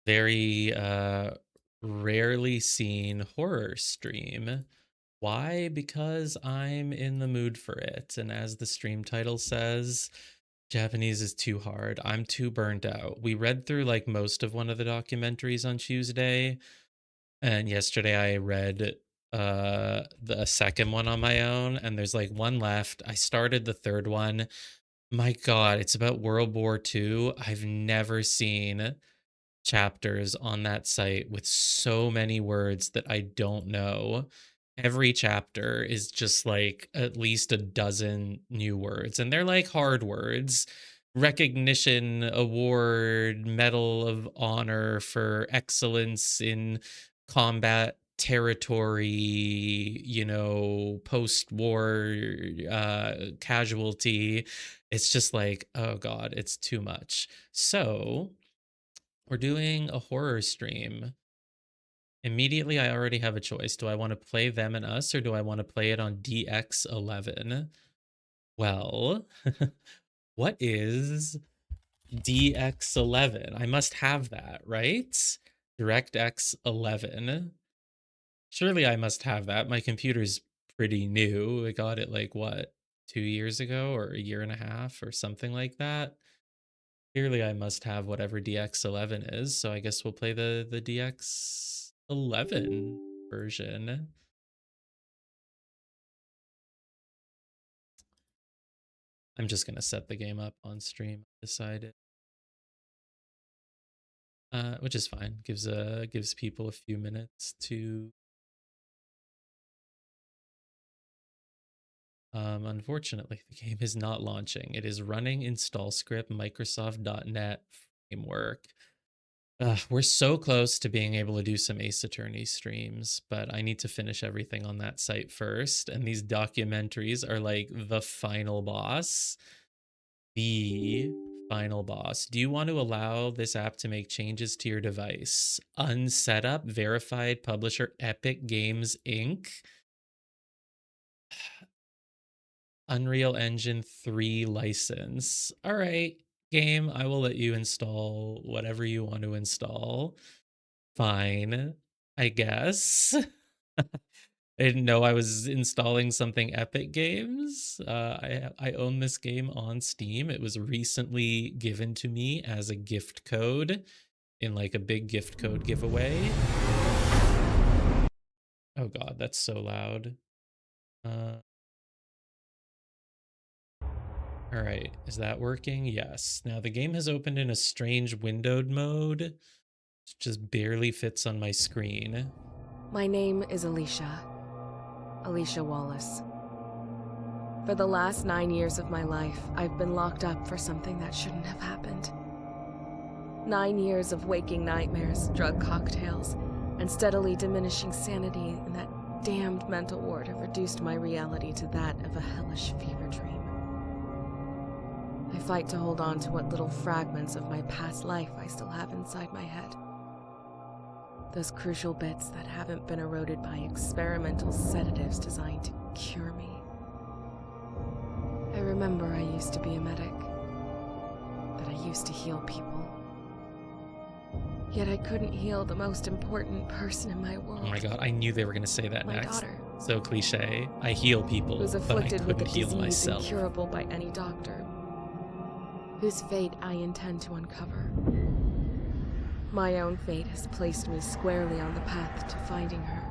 very rarely seen horror stream. Why? Because I'm in the mood for it. And as the stream title says, Japanese is too hard. I'm too burnt out. We read through like most of one of the documentaries on Tuesday, and yesterday I read the second one on my own, and there's like one left. I started the third one. My God, it's about World War II. I've never seen chapters on that site with so many words that I don't know. Every chapter is just like at least a dozen new words, and they're like hard words. Recognition award, Medal of Honor for excellence in combat territory, post-war casualty. It's just like, oh God, it's too much. So we're doing a horror stream. Immediately, I already have a choice. Do I want to play Them and Us or do I want to play it on DX11? Well, what is DX11? I must have that, right? DirectX 11. Surely I must have that. My computer's pretty new. I got it like what, 2 years ago or a year and a half or something like that. Clearly, I must have whatever DX11 is, so I guess we'll play the DX11 version. I'm just gonna set the game up on stream. I decided, which is fine. Gives people a few minutes to. Unfortunately, the game is not launching. It is running install script Microsoft.NET framework. We're so close to being able to do some Ace Attorney streams, but I need to finish everything on that site first. And these documentaries are like the final boss. The final boss. Do you want to allow this app to make changes to your device? Unsetup, verified publisher Epic Games Inc. Unreal Engine 3 license. All right, game, I will let you install whatever you want to install. Fine, I guess. I didn't know I was installing something Epic Games. I own this game on Steam. It was recently given to me as a gift code in like a big gift code giveaway. Oh God, that's so loud. All right, is that working? Yes. Now the game has opened in a strange windowed mode. It just barely fits on my screen. My name is Alicia. Alicia Wallace. For the last 9 years of my life, I've been locked up for something that shouldn't have happened. 9 years of waking nightmares, drug cocktails, and steadily diminishing sanity in that damned mental ward have reduced my reality to that of a hellish fever dream. I fight to hold on to what little fragments of my past life I still have inside my head. Those crucial bits that haven't been eroded by experimental sedatives designed to cure me. I remember I used to be a medic, that I used to heal people. Yet I couldn't heal the most important person in my world. Oh my God, I knew they were going to say that my next. Daughter. So cliche. I heal people, Who's but I afflicted with a couldn't heal disease myself. incurable by any doctor. Whose fate I intend to uncover. My own fate has placed me squarely on the path to finding her.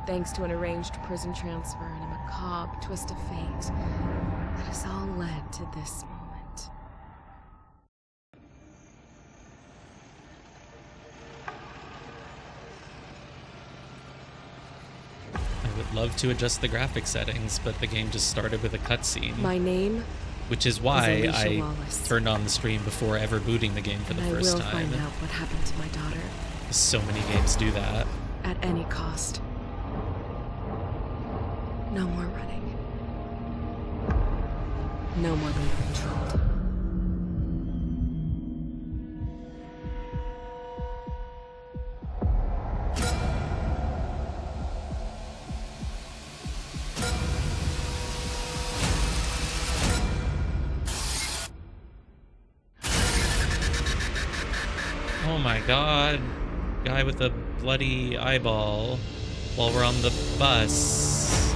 Thanks to an arranged prison transfer and a macabre twist of fate that has all led to this moment. I would love to adjust the graphic settings, but the game just started with a cutscene. My name, which is why I Wallace. turned on the stream before ever booting the game for the first time. I will find out what happened to my daughter. So many games do that. At any cost. No more running. No more being controlled. Oh my god. Guy with a bloody eyeball while we're on the bus.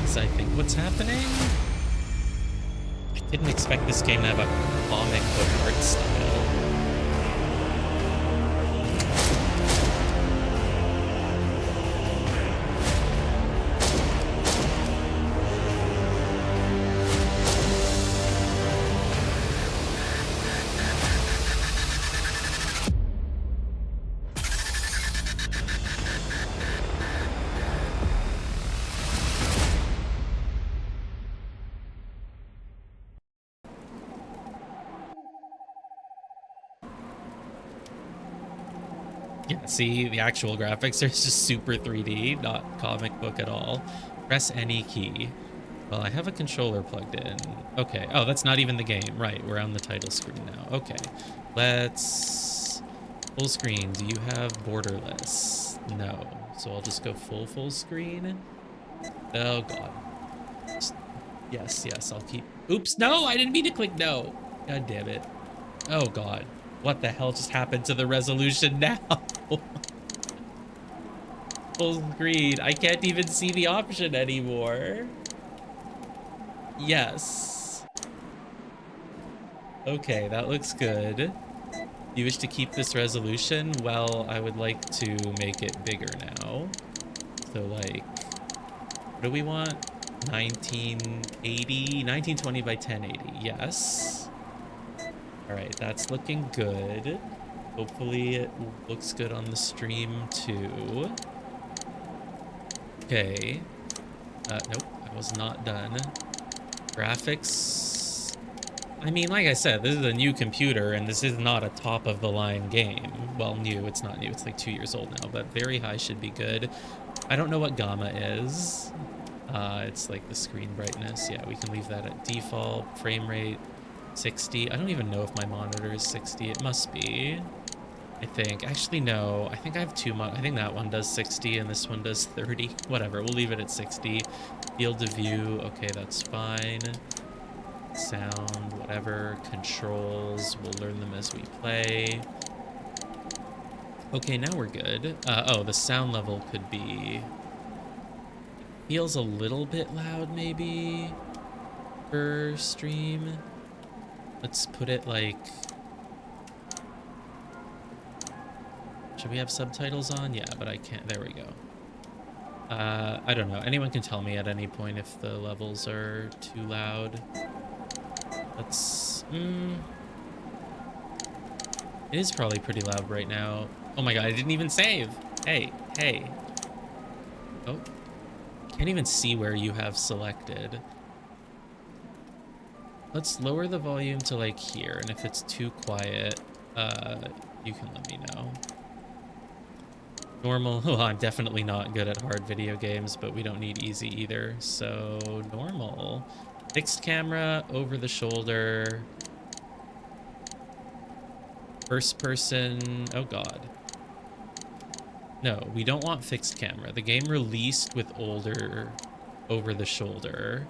Is I think what's happening? I didn't expect this game to have a comic book art style. Yeah, see, the actual graphics are just super 3D, not comic book at all. Press any key. Well, I have a controller plugged in. Okay. Oh, that's not even the game. Right, we're on the title screen now. Okay. Let's... Full screen. Do you have borderless? No. So I'll just go full screen. Oh, God. Yes, I'll keep... Oops, no! I didn't mean to click no! God damn it. Oh, God. What the hell just happened to the resolution now? Full screen. I can't even see the option anymore. Yes. Okay, that looks good. You wish to keep this resolution? Well, I would like to make it bigger now. So, like, what do we want? 1980? 1920 by 1080. Yes. All right, that's looking good. Hopefully it looks good on the stream too. Okay. Nope, I was not done. Graphics. I mean, like I said, this is a new computer and this is not a top of the line game. Well, new, it's not new. It's like 2 years old now, but very high should be good. I don't know what gamma is. It's like the screen brightness. Yeah, we can leave that at default. Frame rate 60. I don't even know if my monitor is 60. It must be. I think. Actually, no. I think I have two. I think that one does 60 and this one does 30. Whatever. We'll leave it at 60. Field of view. Okay, that's fine. Sound, whatever. Controls. We'll learn them as we play. Okay, now we're good. Oh, the sound level could be... Feels a little bit loud, maybe, per stream. Let's put it like... Should we have subtitles on? Yeah, but I can't. There we go. I don't know. Anyone can tell me at any point if the levels are too loud. Let's... It is probably pretty loud right now. Oh my god, I didn't even save! Hey. Oh. Can't even see where you have selected. Let's lower the volume to like here, and if it's too quiet, you can let me know. Normal. Well, I'm definitely not good at hard video games, but we don't need easy either. So normal. Fixed camera, over the shoulder. First person. Oh god. No, we don't want fixed camera. The game released with older over the shoulder.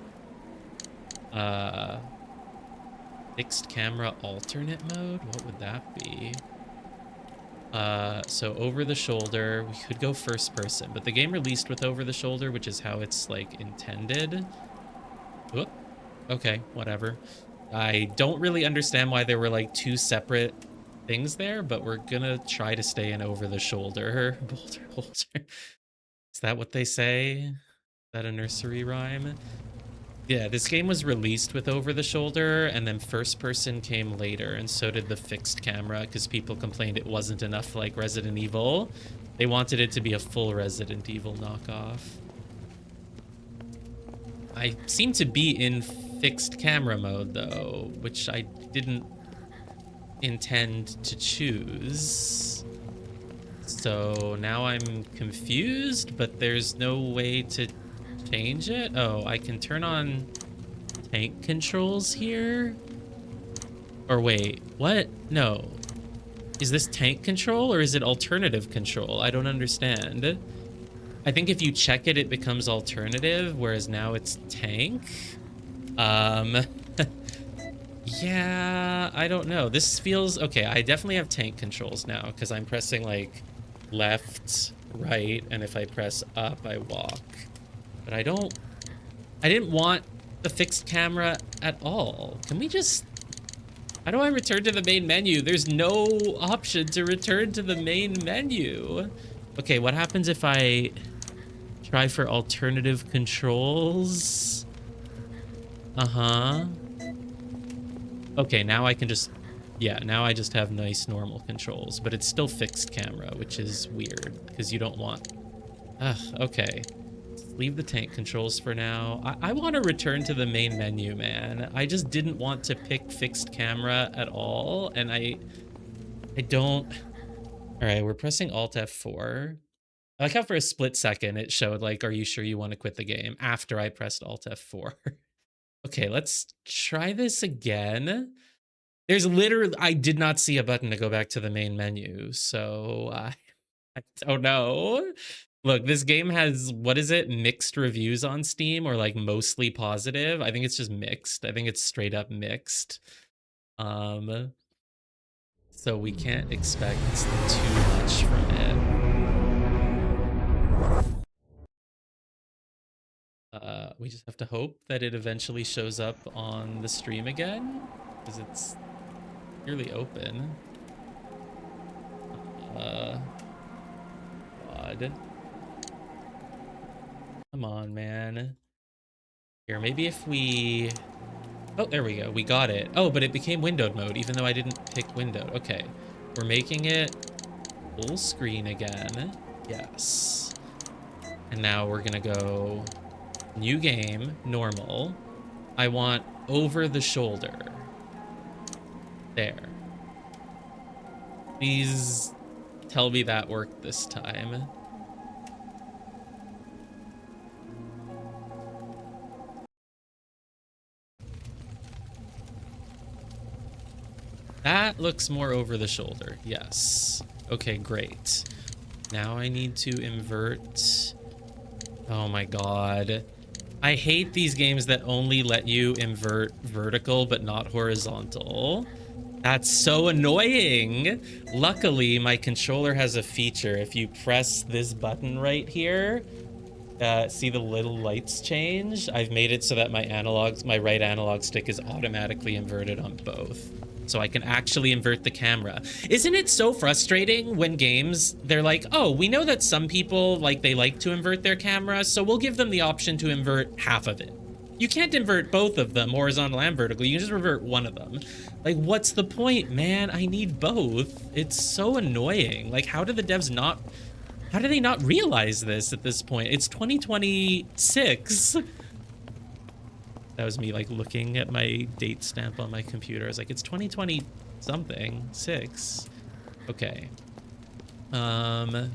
Fixed camera alternate mode? What would that be? So over the shoulder, we could go first person, but the game released with over the shoulder, which is how it's like intended. Whoop. Okay, whatever. I don't really understand why there were like two separate things there, but we're gonna try to stay in over the shoulder. Boulder holder. Is that what they say? Is that a nursery rhyme? Yeah, this game was released with over the shoulder, and then first person came later, and so did the fixed camera, because people complained it wasn't enough like Resident Evil. They wanted it to be a full Resident Evil knockoff. I seem to be in fixed camera mode, though, which I didn't intend to choose. So now I'm confused, but there's no way to change it. Oh, I can turn on tank controls here. Or wait, what? No. Is this tank control or is it alternative control? I don't understand. I think if you check it, it becomes alternative, whereas now it's tank. Yeah, I don't know. This feels okay. I definitely have tank controls now because I'm pressing like left, right, and if I press up, I walk. But I didn't want the fixed camera at all. Can we just, how do I return to the main menu? There's no option to return to the main menu. Okay, what happens if I try for alternative controls? Uh-huh. Okay, now I can just, yeah, now I just have nice normal controls, but it's still fixed camera, which is weird because you don't want, okay. Leave the tank controls for now. I want to return to the main menu, man. I just didn't want to pick fixed camera at all, and I don't. All right, we're pressing Alt F4. I like how for a split second it showed like, are you sure you want to quit the game after I pressed Alt F4. Okay, let's try this again. There's literally, I did not see a button to go back to the main menu, so I don't know. Look, this game has, what is it? Mixed reviews on Steam, or like mostly positive. I think it's just mixed. I think it's straight up mixed. So we can't expect too much from it. We just have to hope that it eventually shows up on the stream again, because it's clearly open. God. Come on, man. Here, maybe if we... Oh, there we go. We got it. Oh, but it became windowed mode, even though I didn't pick windowed. Okay. We're making it full screen again. Yes. And now we're gonna go new game, normal. I want over the shoulder. There. Please tell me that worked this time. That looks more over the shoulder. Yes. Okay, great. Now I need to invert. Oh my god. I hate these games that only let you invert vertical but not horizontal. That's so annoying. Luckily, my controller has a feature. If you press this button right here, see the little lights change? I've made it so that my right analog stick is automatically inverted on both. So I can actually invert the camera. Isn't it so frustrating when games, they're like, oh, we know that some people, they like to invert their camera, so we'll give them the option to invert half of it. You can't invert both of them, horizontal and vertical. You can just revert one of them. Like, what's the point, man? I need both. It's so annoying. Like, how do the devs not... How do they not realize this at this point? It's 2026. That was me looking at my date stamp on my computer. I was like, it's 2020 something, 6. Okay. Some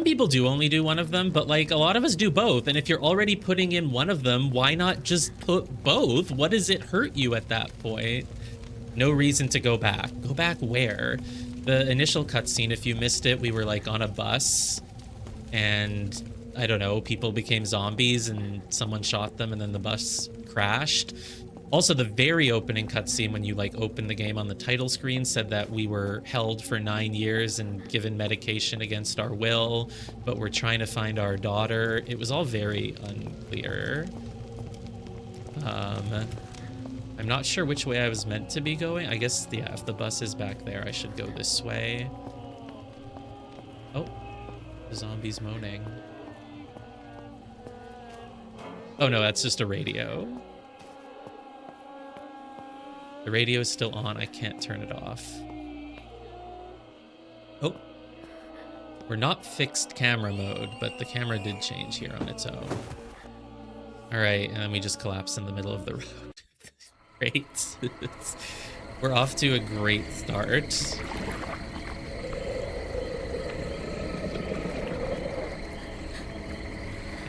people do only do one of them, but a lot of us do both. And if you're already putting in one of them, why not just put both? What does it hurt you at that point? No reason to go back. Go back where? The initial cutscene, if you missed it, we were on a bus and I don't know, people became zombies and someone shot them and then the bus crashed. Also, the very opening cutscene when you opened the game on the title screen said that we were held for 9 years and given medication against our will, but we're trying to find our daughter. It was all very unclear. I'm not sure which way I was meant to be going. I guess, yeah, if the bus is back there, I should go this way. Oh, the zombie's moaning. Oh no, that's just a radio. The radio is still on. I can't turn it off. Oh. We're not fixed camera mode, but the camera did change here on its own. All right, and then we just collapse in the middle of the road. Great. We're off to a great start.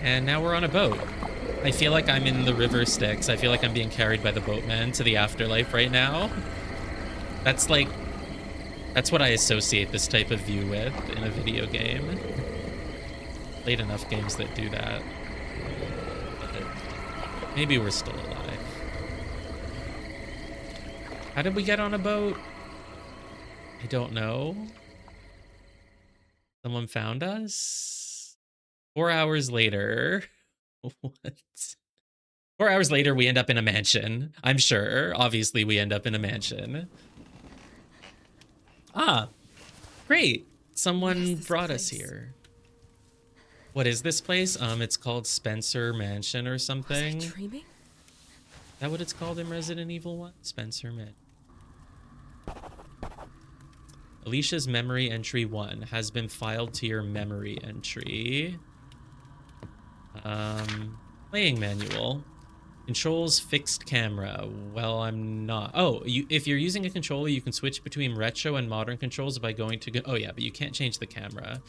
And now we're on a boat. I feel like I'm in the river Styx. I feel like I'm being carried by the boatman to the afterlife right now. That's what I associate this type of view with in a video game. Played enough games that do that. But maybe we're still alive. How did we get on a boat? I don't know. Someone found us? 4 hours later. What? 4 hours later, we end up in a mansion. I'm sure. Obviously, we end up in a mansion. Ah, great. Someone brought us here. What is this place? It's called Spencer Mansion or something. Was I dreaming? Is that what it's called in Resident Evil 1? Spencer Mansion. Alicia's memory entry 1 has been filed to your memory entry. Playing manual. Controls fixed camera. Well, I'm not. Oh, if you're using a controller, you can switch between retro and modern controls by going to... Oh, yeah, but you can't change the camera.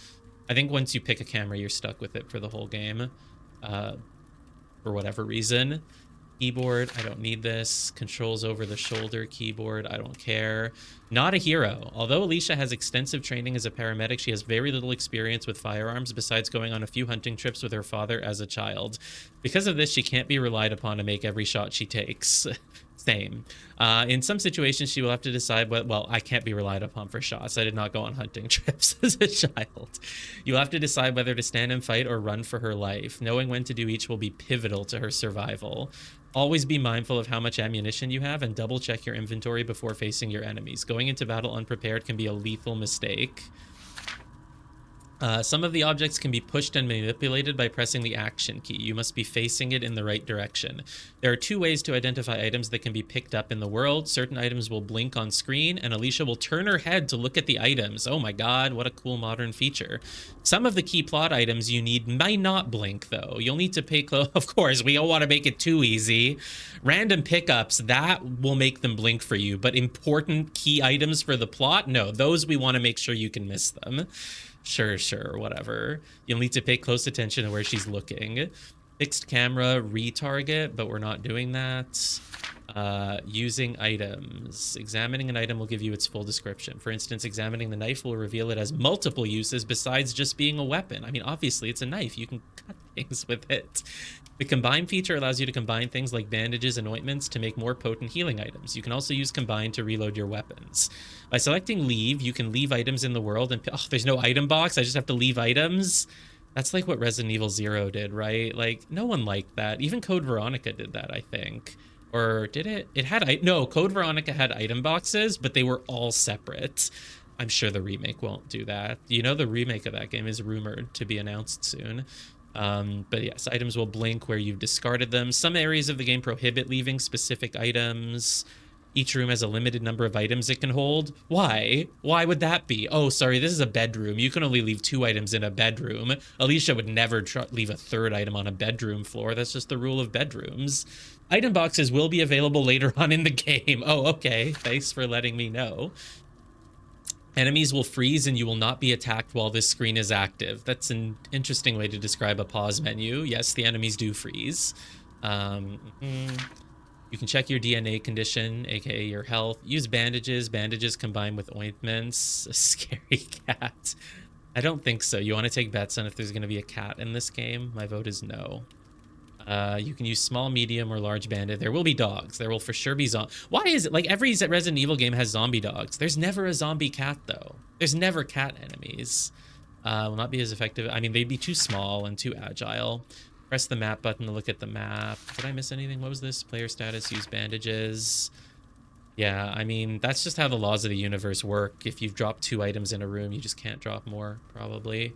I think once you pick a camera, you're stuck with it for the whole game. For whatever reason. Keyboard, I don't need this. Controls over the shoulder keyboard, I don't care. Not a hero. Although Alicia has extensive training as a paramedic, she has very little experience with firearms besides going on a few hunting trips with her father as a child. Because of this, she can't be relied upon to make every shot she takes. Same. In some situations, she will have to decide what... Well, I can't be relied upon for shots. I did not go on hunting trips as a child. You'll have to decide whether to stand and fight or run for her life. Knowing when to do each will be pivotal to her survival. Always be mindful of how much ammunition you have and double check your inventory before facing your enemies. Going into battle unprepared can be a lethal mistake. Some of the objects can be pushed and manipulated by pressing the action key. You must be facing it in the right direction. There are 2 ways to identify items that can be picked up in the world. Certain items will blink on screen, and Alicia will turn her head to look at the items. Oh my god, what a cool modern feature. Some of the key plot items you need might not blink, though. You'll need to pay close... Of course, we don't want to make it too easy. Random pickups, that will make them blink for you, but important key items for the plot? No, those we want to make sure you can miss them. Sure, whatever. You'll need to pay close attention to where she's looking. Fixed camera, retarget, but we're not doing that. Using items. Examining an item will give you its full description. For instance, examining the knife will reveal it has multiple uses besides just being a weapon. I mean, obviously, it's a knife. You can cut things with it. The combine feature allows you to combine things like bandages and ointments to make more potent healing items. You can also use combine to reload your weapons. By selecting leave, you can leave items in the world and... Oh, there's no item box? I just have to leave items? That's like what Resident Evil 0 did, right? Like, no one liked that. Even Code Veronica did that, I think. Or did it? It had... No, Code Veronica had item boxes, but they were all separate. I'm sure the remake won't do that. You know, the remake of that game is rumored to be announced soon. But yes, items will blink where you've discarded them. Some areas of the game prohibit leaving specific items. Each room has a limited number of items it can hold. Why? Why would that be? Oh, sorry, this is a bedroom. You can only leave 2 items in a bedroom. Alicia would never leave a 3rd item on a bedroom floor. That's just the rule of bedrooms. Item boxes will be available later on in the game. Oh, okay. Thanks for letting me know. Enemies will freeze and you will not be attacked while this screen is active. That's an interesting way to describe a pause menu. Yes, the enemies do freeze. You can check your DNA condition, aka your health. Use bandages. Bandages combined with ointments. A scary cat. I don't think so. You want to take bets on if there's going to be a cat in this game? My vote is no. You can use small, medium, or large bandit. There will be dogs. There will for sure be Why is it like every Resident Evil game has zombie dogs? There's never a zombie cat, though. There's never cat enemies. Will not be as effective. I mean, they'd be too small and too agile. Press the map button to look at the map. Did I miss anything? What was this? Player status, use bandages. Yeah, I mean, that's just how the laws of the universe work. If you've dropped 2 items in a room, you just can't drop more, probably.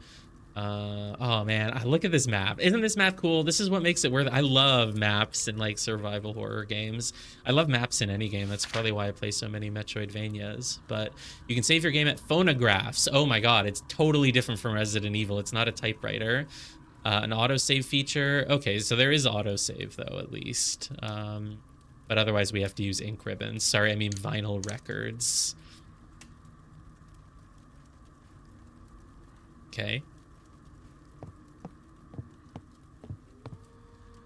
Oh man, look at this map. Isn't this map cool? This is what makes it worth it. I love maps in like survival horror games. I love maps in any game. That's probably why I play so many Metroidvanias. But you can save your game at phonographs. Oh my god, it's totally different from Resident Evil. It's not a typewriter. An autosave feature. Okay, so there is autosave though, at least. But otherwise we have to use ink ribbons. Sorry, I mean vinyl records. Okay.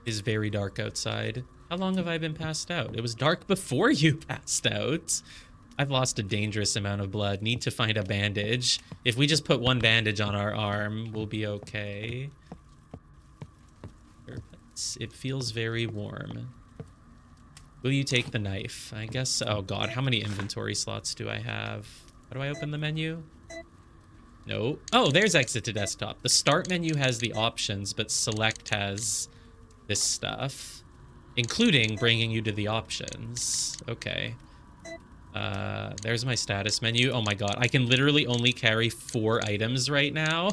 It is very dark outside. How long have I been passed out? It was dark before you passed out. I've lost a dangerous amount of blood. Need to find a bandage. If we just put 1 bandage on our arm, we'll be okay. It feels very warm. Will you take the knife? I guess. Oh god, how many inventory slots do I have? How do I open the menu? No. Oh, there's exit to desktop. The start menu has the options, but select has this stuff, including bringing you to the options. Okay. There's my status menu. Oh my god, I can literally only carry 4 items right now.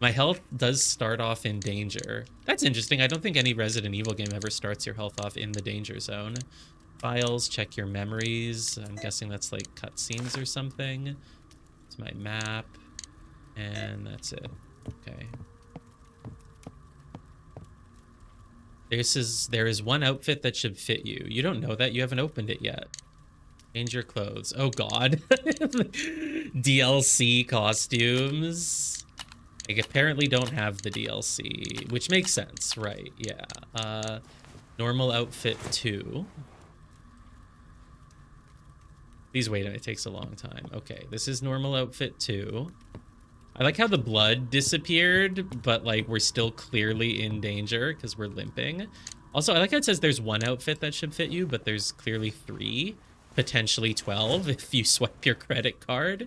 My health does start off in danger. That's interesting. I don't think any Resident Evil game ever starts your health off in the danger zone. Files, check your memories. I'm guessing that's like cutscenes or something. It's my map. And that's it. Okay. There is one outfit that should fit you. You don't know that. You haven't opened it yet. Change your clothes. Oh god. DLC costumes. I apparently don't have the DLC, which makes sense, right? Yeah. Normal outfit 2. Please wait, it takes a long time. Okay, this is normal outfit 2. I like how the blood disappeared, but like we're still clearly in danger because we're limping. Also, I like how it says there's one outfit that should fit you, but there's clearly 3, potentially 12 if you swipe your credit card.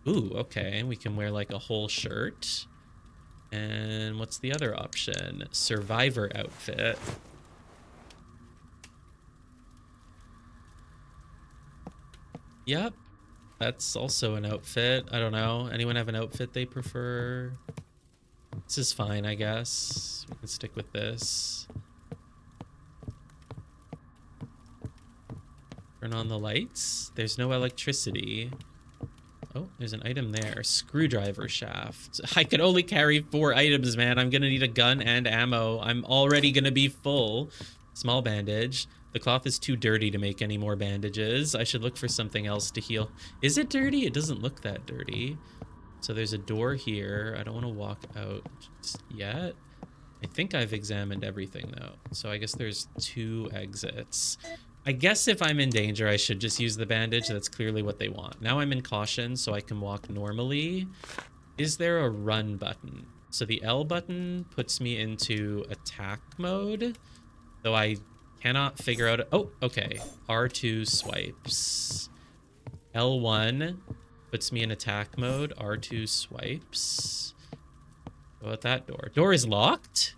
Ooh, okay, we can wear like a whole shirt. And what's the other option? Survivor outfit. Yep, that's also an outfit. I don't know. Anyone have an outfit they prefer? This is fine, I guess. We can stick with this. Turn on the lights. There's no electricity. Oh, there's an item there. Screwdriver shaft. I can only carry 4 items, man. I'm gonna need a gun and ammo. I'm already gonna be full. Small bandage. The cloth is too dirty to make any more bandages. I should look for something else to heal. Is it dirty? It doesn't look that dirty. So there's a door here. I don't want to walk out just yet. I think I've examined everything, though. So I guess there's 2 exits. I guess if I'm in danger, I should just use the bandage. That's clearly what they want. Now I'm in caution, so I can walk normally. Is there a run button? So the L button puts me into attack mode, though I cannot figure out... Oh, okay. R2 swipes. L1 puts me in attack mode. R2 swipes. What about that door? Door is locked?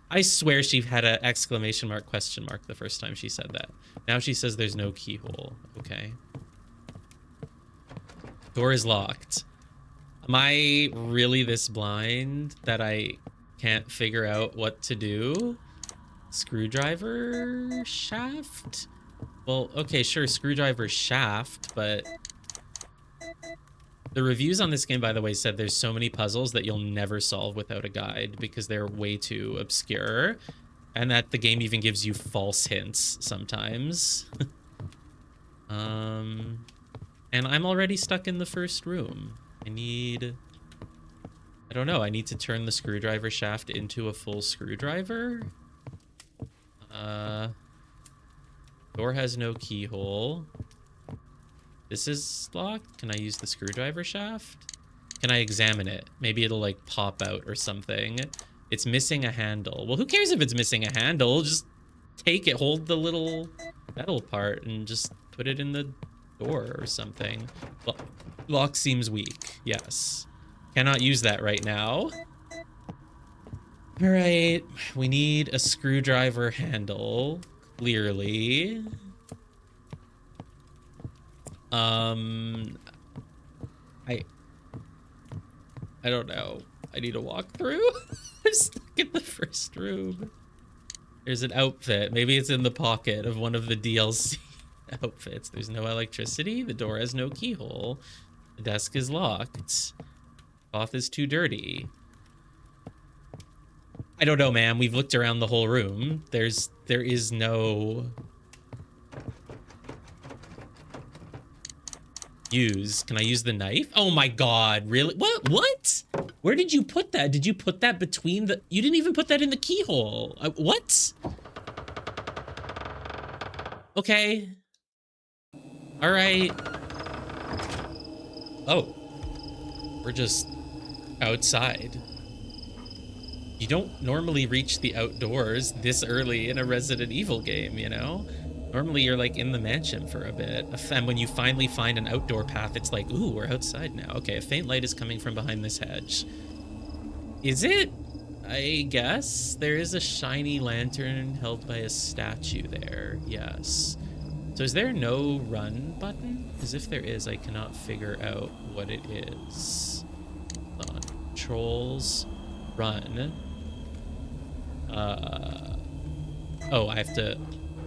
I swear she had an exclamation mark, question mark the first time she said that. Now she says there's no keyhole. Okay. Door is locked. Am I really this blind that I can't figure out what to do? Screwdriver shaft? Well, okay, sure, screwdriver shaft, but... The reviews on this game, by the way, said there's so many puzzles that you'll never solve without a guide because they're way too obscure, and that the game even gives you false hints sometimes. And I'm already stuck in the first room. I don't know, I need to turn the screwdriver shaft into a full screwdriver? Door has no keyhole. This is locked. Can I use the screwdriver shaft? Can I examine it? Maybe it'll like pop out or something. It's missing a handle. Well, who cares if it's missing a handle? Just take it, hold the little metal part and just put it in the door or something. Lock seems weak. Yes. Cannot use that right now. All right. We need a screwdriver handle, clearly. I don't know. I need to walk through. I'm stuck in the first room. There's an outfit. Maybe it's in the pocket of one of the DLC outfits. There's no electricity. The door has no keyhole. The desk is locked. Cloth is too dirty. I don't know, ma'am. We've looked around the whole room. There is no... Use. Can I use the knife? Oh my god, really? What? Where did you put that? Did you put that between the... You didn't even put that in the keyhole. What? Okay. All right. Oh. We're just outside. You don't normally reach the outdoors this early in a Resident Evil game, you know? Normally you're like in the mansion for a bit. And when you finally find an outdoor path, it's like, ooh, we're outside now. Okay, a faint light is coming from behind this hedge. Is it? I guess. There is a shiny lantern held by a statue there. Yes. So is there no run button? Because if there is, I cannot figure out what it is. Hold on. Controls. Run. Oh, I have to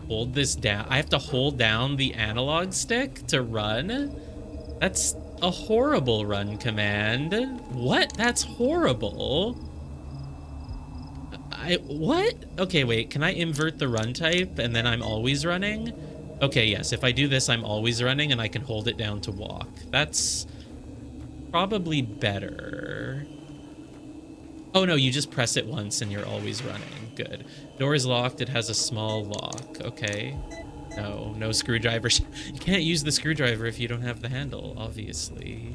hold this down. I have to hold down the analog stick to run? That's a horrible run command. What? That's horrible. What? Okay, wait, can I invert the run type and then I'm always running? Okay, yes, if I do this, I'm always running and I can hold it down to walk. That's probably better. Oh no, you just press it once and you're always running. Good. Door is locked, it has a small lock. Okay. No screwdriver. You can't use the screwdriver if you don't have the handle, obviously.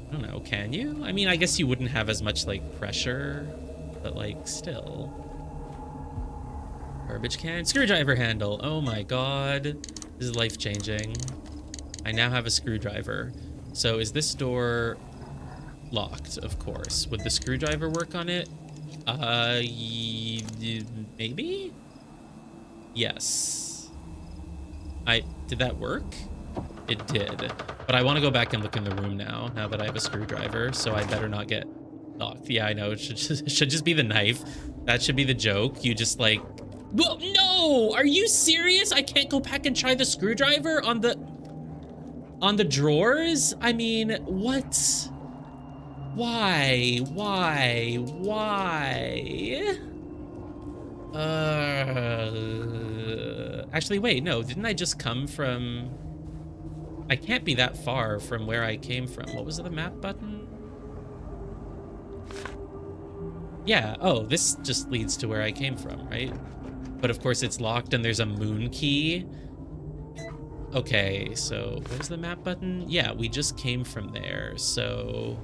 I don't know, can you? I mean, I guess you wouldn't have as much, like, pressure, but, like, still. Garbage can. Screwdriver handle. Oh my god. This is life-changing. I now have a screwdriver. So is this door locked? Of course. Would the screwdriver work on it? Maybe? Yes. Did that work? It did. But I want to go back and look in the room now that I have a screwdriver, so I better not get locked. Yeah, I know. It should just be the knife. That should be the joke. You just, like... Well, no! Are you serious? I can't go back and try the screwdriver on the drawers? I mean, what? Why? Actually, wait, no, didn't I just come from... I can't be that far from where I came from. What was the map button? Yeah, oh, this just leads to where I came from, right? But of course it's locked and there's a moon key. Okay, so what was the map button? Yeah, we just came from there, so...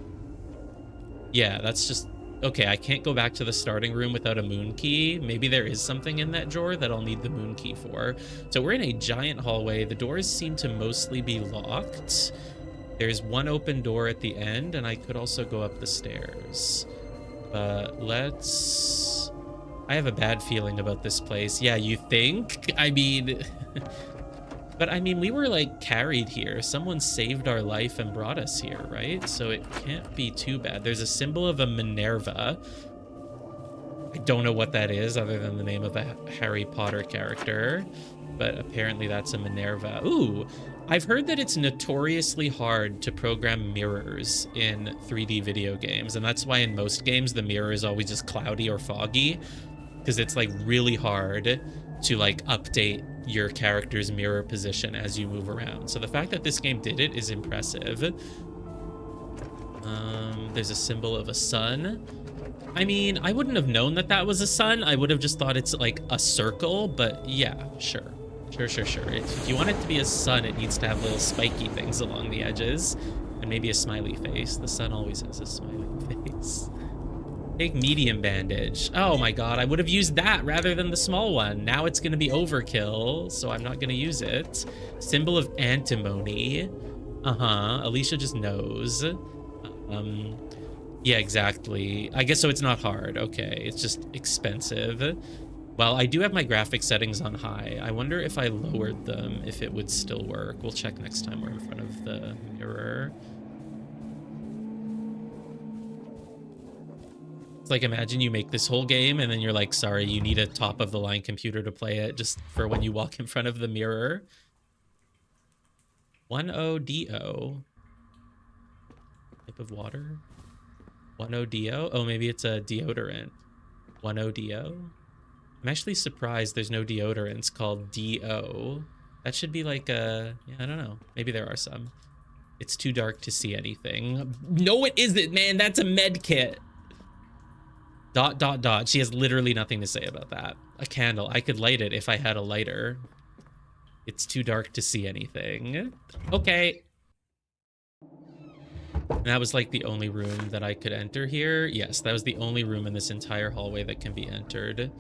Yeah, that's just... Okay, I can't go back to the starting room without a moon key. Maybe there is something in that drawer that I'll need the moon key for. So we're in a giant hallway. The doors seem to mostly be locked. There's one open door at the end, and I could also go up the stairs. But let's... I have a bad feeling about this place. Yeah, you think? I mean... But I mean, we were like carried here. Someone saved our life and brought us here, right? So it can't be too bad. There's a symbol of a Minerva. I don't know what that is other than the name of a Harry Potter character, but apparently that's a Minerva. Ooh, I've heard that it's notoriously hard to program mirrors in 3D video games, and that's why in most games the mirror is always just cloudy or foggy, because it's like really hard to like update your character's mirror position as you move around. So the fact that this game did it is impressive. There's a symbol of a sun. I mean, I wouldn't have known that that was a sun. I would have just thought it's like a circle, but yeah, sure. Sure. If you want it to be a sun, it needs to have little spiky things along the edges and maybe a smiley face. The sun always has a smiley face. Take medium bandage. Oh my god, I would have used that rather than the small one. Now it's gonna be overkill, so I'm not gonna use it. Symbol of antimony. Alicia just knows. Yeah, exactly. I guess so it's not hard. Okay, it's just expensive. Well, I do have my graphic settings on high. I wonder if I lowered them, if it would still work. We'll check next time we're in front of the mirror. It's like, imagine you make this whole game and then you're like, sorry, you need a top of the line computer to play it just for when you walk in front of the mirror. 10DO. Type of water? 10DO? Oh, maybe it's a deodorant. 10DO? I'm actually surprised there's no deodorants called DO. That should be like a... Yeah, I don't know. Maybe there are some. It's too dark to see anything. No, it isn't, man. That's a med kit. ... She has literally nothing to say about that. A candle. I could light it if I had a lighter. It's too dark to see anything. Okay. And that was like the only room that I could enter here. Yes, that was the only room in this entire hallway that can be entered.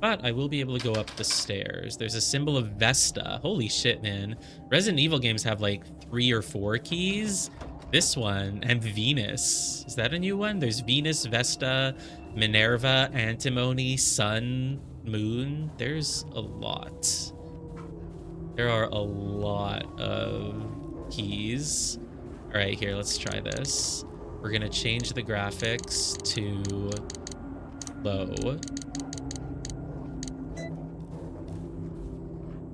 But I will be able to go up the stairs. There's a symbol of Vesta. Holy shit, man. Resident Evil games have like 3 or 4 keys. This one, and Venus. Is that a new one? There's Venus, Vesta, Minerva, Antimony, Sun, Moon. There's a lot. There are a lot of keys. All right, here, let's try this. We're gonna change the graphics to low.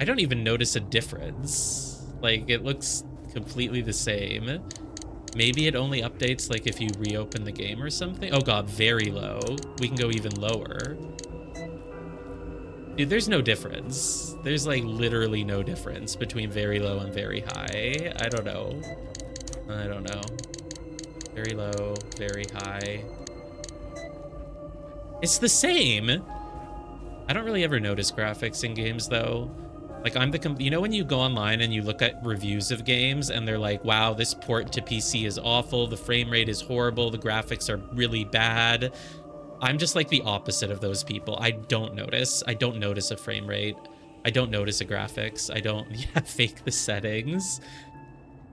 I don't even notice a difference. Like, it looks completely the same. Maybe it only updates, like, if you reopen the game or something. Oh god, very low. We can go even lower. Dude, there's no difference. There's, like, literally no difference between very low and very high. I don't know. I don't know. Very low, very high. It's the same. I don't really ever notice graphics in games, though. Like, you know when you go online and you look at reviews of games and they're like, wow, this port to PC is awful, the frame rate is horrible, the graphics are really bad. I'm just like the opposite of those people. I don't notice a frame rate. I don't notice a graphics. I don't, yeah, fake the settings.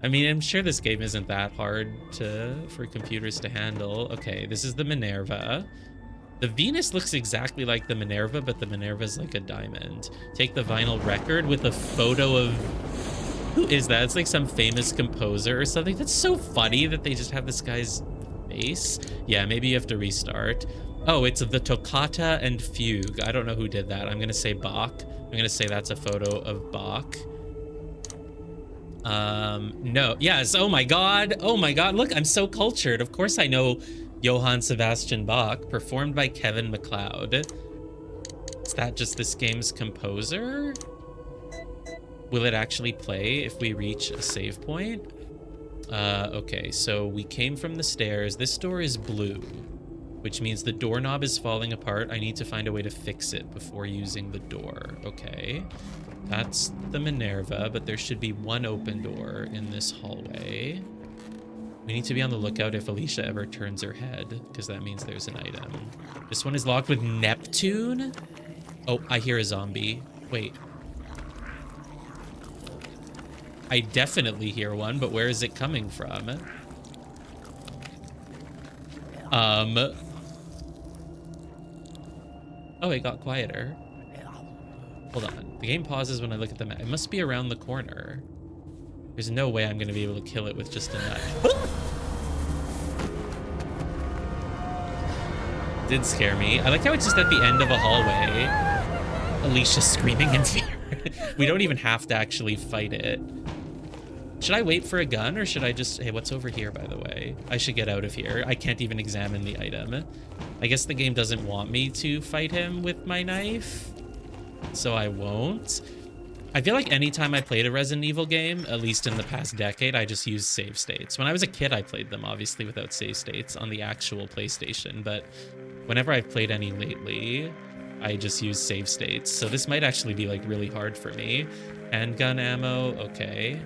I mean, I'm sure this game isn't that hard for computers to handle. Okay, this is the Minerva. The Venus looks exactly like the Minerva, but the Minerva's like a diamond. Take the vinyl record with a photo of... Who is that? It's like some famous composer or something. That's so funny that they just have this guy's face. Yeah, maybe you have to restart. Oh, it's the Toccata and Fugue. I don't know who did that. I'm going to say Bach. I'm going to say that's a photo of Bach. No. Yes. Oh my God. Oh my God. Look, I'm so cultured. Of course I know Johann Sebastian Bach, performed by Kevin MacLeod. Is that just this game's composer? Will it actually play if we reach a save point? Okay, so we came from the stairs. This door is blue, which means the doorknob is falling apart. I need to find a way to fix it before using the door. Okay, that's the Minerva, but there should be one open door in this hallway. We need to be on the lookout if Alicia ever turns her head, because that means there's an item. This one is locked with Neptune? Oh, I hear a zombie. Wait. I definitely hear one, but where is it coming from? Oh, it got quieter. Hold on. The game pauses when I look at the map. It must be around the corner. There's no way I'm going to be able to kill it with just a knife. Did scare me. I like how it's just at the end of a hallway. Alicia screaming in fear. We don't even have to actually fight it. Should I wait for a gun or should I just... Hey, what's over here, by the way? I should get out of here. I can't even examine the item. I guess the game doesn't want me to fight him with my knife, so I won't. I feel like anytime I played a Resident Evil game, at least in the past decade, I just used save states. When I was a kid, I played them, obviously, without save states on the actual PlayStation, but whenever I've played any lately, I just use save states. So this might actually be, like, really hard for me. Handgun ammo, okay.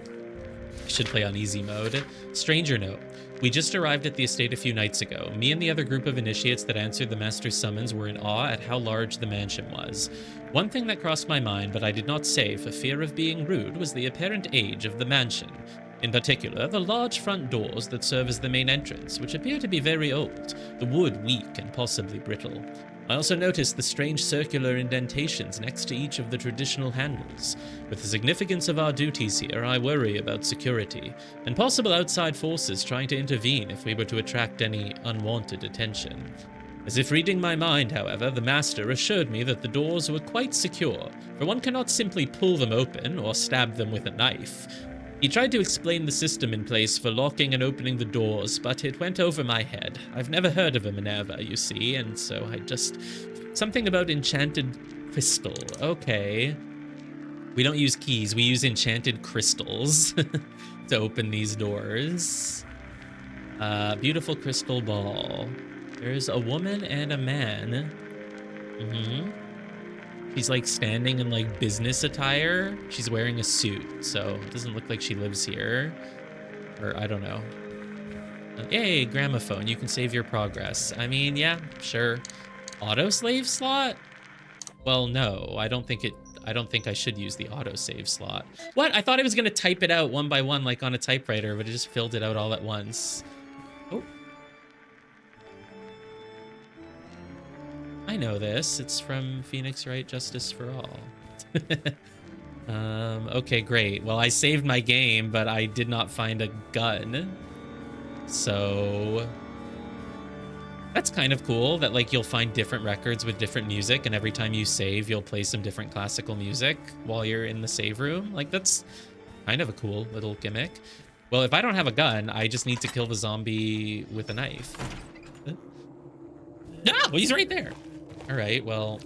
I should play on easy mode. Stranger note. We just arrived at the estate a few nights ago. Me and the other group of initiates that answered the master's summons were in awe at how large the mansion was. One thing that crossed my mind, but I did not say for fear of being rude, was the apparent age of the mansion. In particular, the large front doors that serve as the main entrance, which appear to be very old, the wood weak and possibly brittle. I also noticed the strange circular indentations next to each of the traditional handles. With the significance of our duties here, I worry about security, and possible outside forces trying to intervene if we were to attract any unwanted attention. As if reading my mind, however, the master assured me that the doors were quite secure, for one cannot simply pull them open or stab them with a knife. He tried to explain the system in place for locking and opening the doors, but it went over my head. I've never heard of a Minerva, you see, and so I just... Something about enchanted crystal. Okay. We don't use keys, we use enchanted crystals to open these doors. Beautiful crystal ball. There's a woman and a man. She's like standing in like business attire. She's wearing a suit, so it doesn't look like she lives here. Or I don't know. Hey, gramophone, you can save your progress. I mean, yeah, sure. Autosave slot? Well, no, I don't think I should use the autosave slot. What? I thought I was gonna type it out one by one like on a typewriter, but it just filled it out all at once. Oh. I know this. It's from Phoenix Wright Justice for All. Okay, great. Well, I saved my game, but I did not find a gun. So that's kind of cool that like you'll find different records with different music, and every time you save, you'll play some different classical music while you're in the save room. Like that's kind of a cool little gimmick. Well, if I don't have a gun, I just need to kill the zombie with a knife. No, he's right there. All right, well,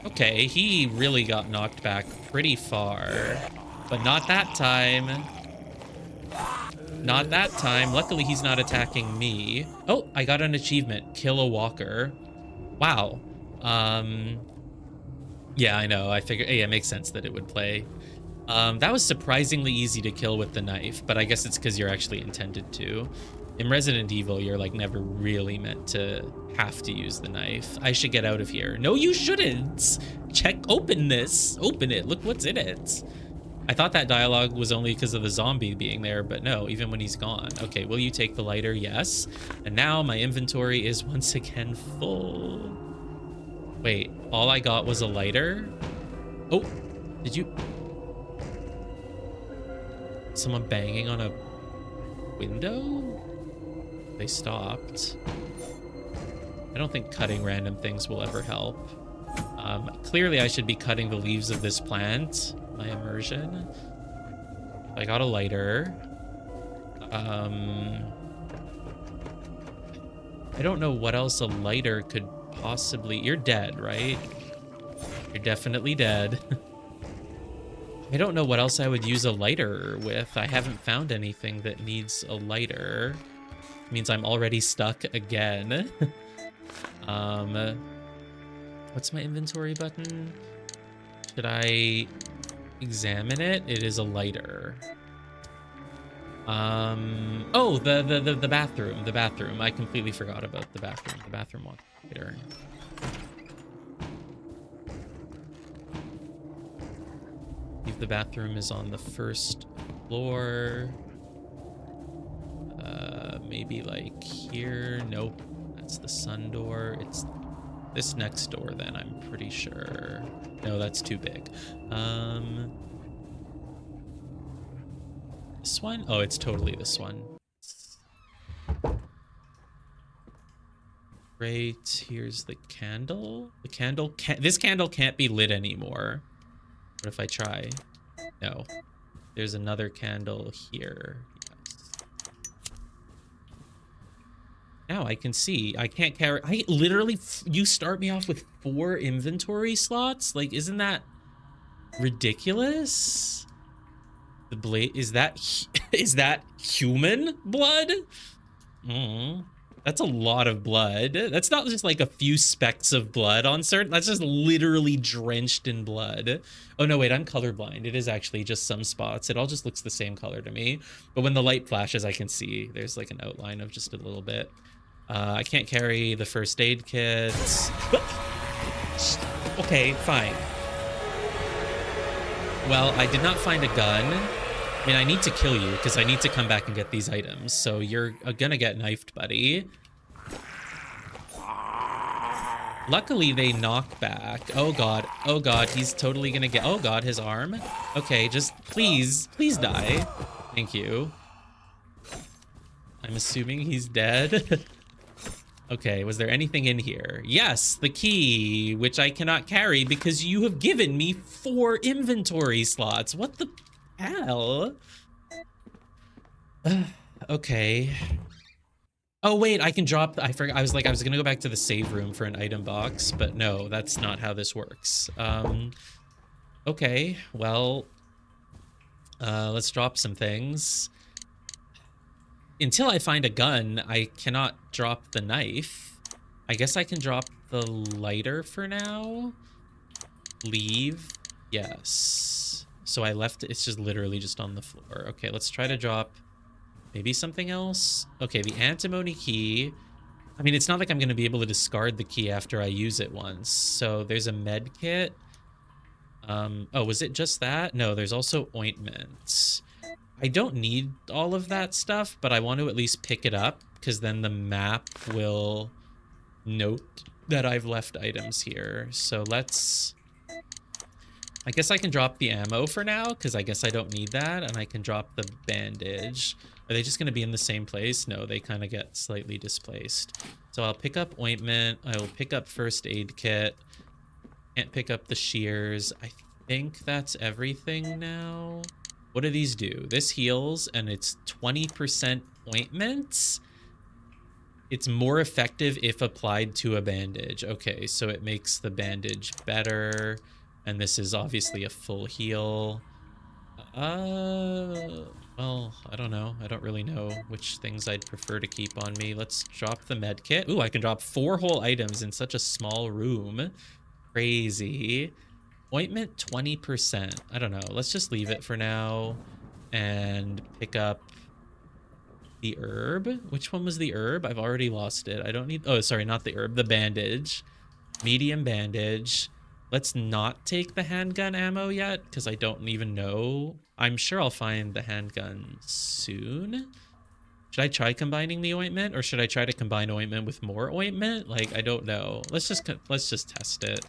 okay, he really got knocked back pretty far, but not that time. Not that time. Luckily, he's not attacking me. Oh, I got an achievement. Kill a walker. Wow. Yeah, I know. I figured, yeah, it makes sense that it would play. That was surprisingly easy to kill with the knife, but I guess it's because you're actually intended to. In Resident Evil, you're like never really meant to have to use the knife. I should get out of here. No, you shouldn't. Open this. Open it. Look what's in it. I thought that dialogue was only because of the zombie being there, but no, even when he's gone. Okay, will you take the lighter? Yes. And now my inventory is once again full. Wait, all I got was a lighter? Oh, did you... Someone banging on a window? They stopped. I don't think cutting random things will ever help. Clearly I should be cutting the leaves of this plant. My immersion. I got a lighter. I don't know what else a lighter could possibly... You're dead, right? You're definitely dead. I don't know what else I would use a lighter with. I haven't found anything that needs a lighter. It means I'm already stuck again. What's my inventory button? Should I examine it? It is a lighter. Oh, the bathroom. The bathroom. I completely forgot about the bathroom. The bathroom wants a lighter. If the bathroom is on the first floor. Maybe like here. Nope. That's the sun door. It's this next door then, I'm pretty sure. No, that's too big. This one? Oh, it's totally this one. Great. Here's the candle. The candle can't... This candle can't be lit anymore. What if I try? No. There's another candle here. Now I can see. I can't carry... I literally... You start me off with 4 inventory slots? Like, isn't that ridiculous? The blade... Is that... Is that human blood? That's a lot of blood. That's not just like a few specks of blood on certain... That's just literally drenched in blood. Oh, no, wait. I'm colorblind. It is actually just some spots. It all just looks the same color to me. But when the light flashes, I can see there's like an outline of just a little bit. I can't carry the first aid kits. Okay, fine. Well, I did not find a gun. I mean, I need to kill you because I need to come back and get these items. So you're gonna get knifed, buddy. Luckily, they knock back. Oh, God. Oh, God. He's totally gonna get... Oh, God. His arm. Okay, just please die. Thank you. I'm assuming he's dead. Okay, was there anything in here? Yes, the key, which I cannot carry because you have given me 4 inventory slots. What the hell? Okay. Oh, wait, I can drop... I forgot. I was gonna go back to the save room for an item box, but no, that's not how this works. Okay, well, let's drop some things. Until I find a gun, I cannot drop the knife. I guess I can drop the lighter for now. Leave. Yes. So I left it. It's just literally just on the floor. Okay, let's try to drop Maybe something else? Okay, the antimony key. I mean, it's not like I'm going to be able to discard the key after I use it once. So there's a med kit. Oh, was it just that? No, there's also ointments. I don't need all of that stuff, but I want to at least pick it up because then the map will note that I've left items here. So let's... I guess I can drop the ammo for now because I guess I don't need that, and I can drop the bandage. Are they just going to be in the same place? No, they kind of get slightly displaced. So I'll pick up ointment. I will pick up first aid kit. Can't pick up the shears. I think that's everything now. What do these do? This heals, and it's 20% ointments. It's more effective if applied to a bandage. Okay, so it makes the bandage better. And this is obviously a full heal. Well, I don't know. I don't really know which things I'd prefer to keep on me. Let's drop the med kit. Ooh, I can drop 4 whole items in such a small room. Crazy. Ointment 20%. I don't know. Let's just leave it for now and pick up the herb. Which one was the herb? I've already lost it. I don't need... Oh, sorry, not the herb. The bandage. Medium bandage. Let's not take the handgun ammo yet, because I don't even know. I'm sure I'll find the handgun soon. Should I try combining the ointment, or should I try to combine ointment with more ointment? Like, I don't know. Let's just test it.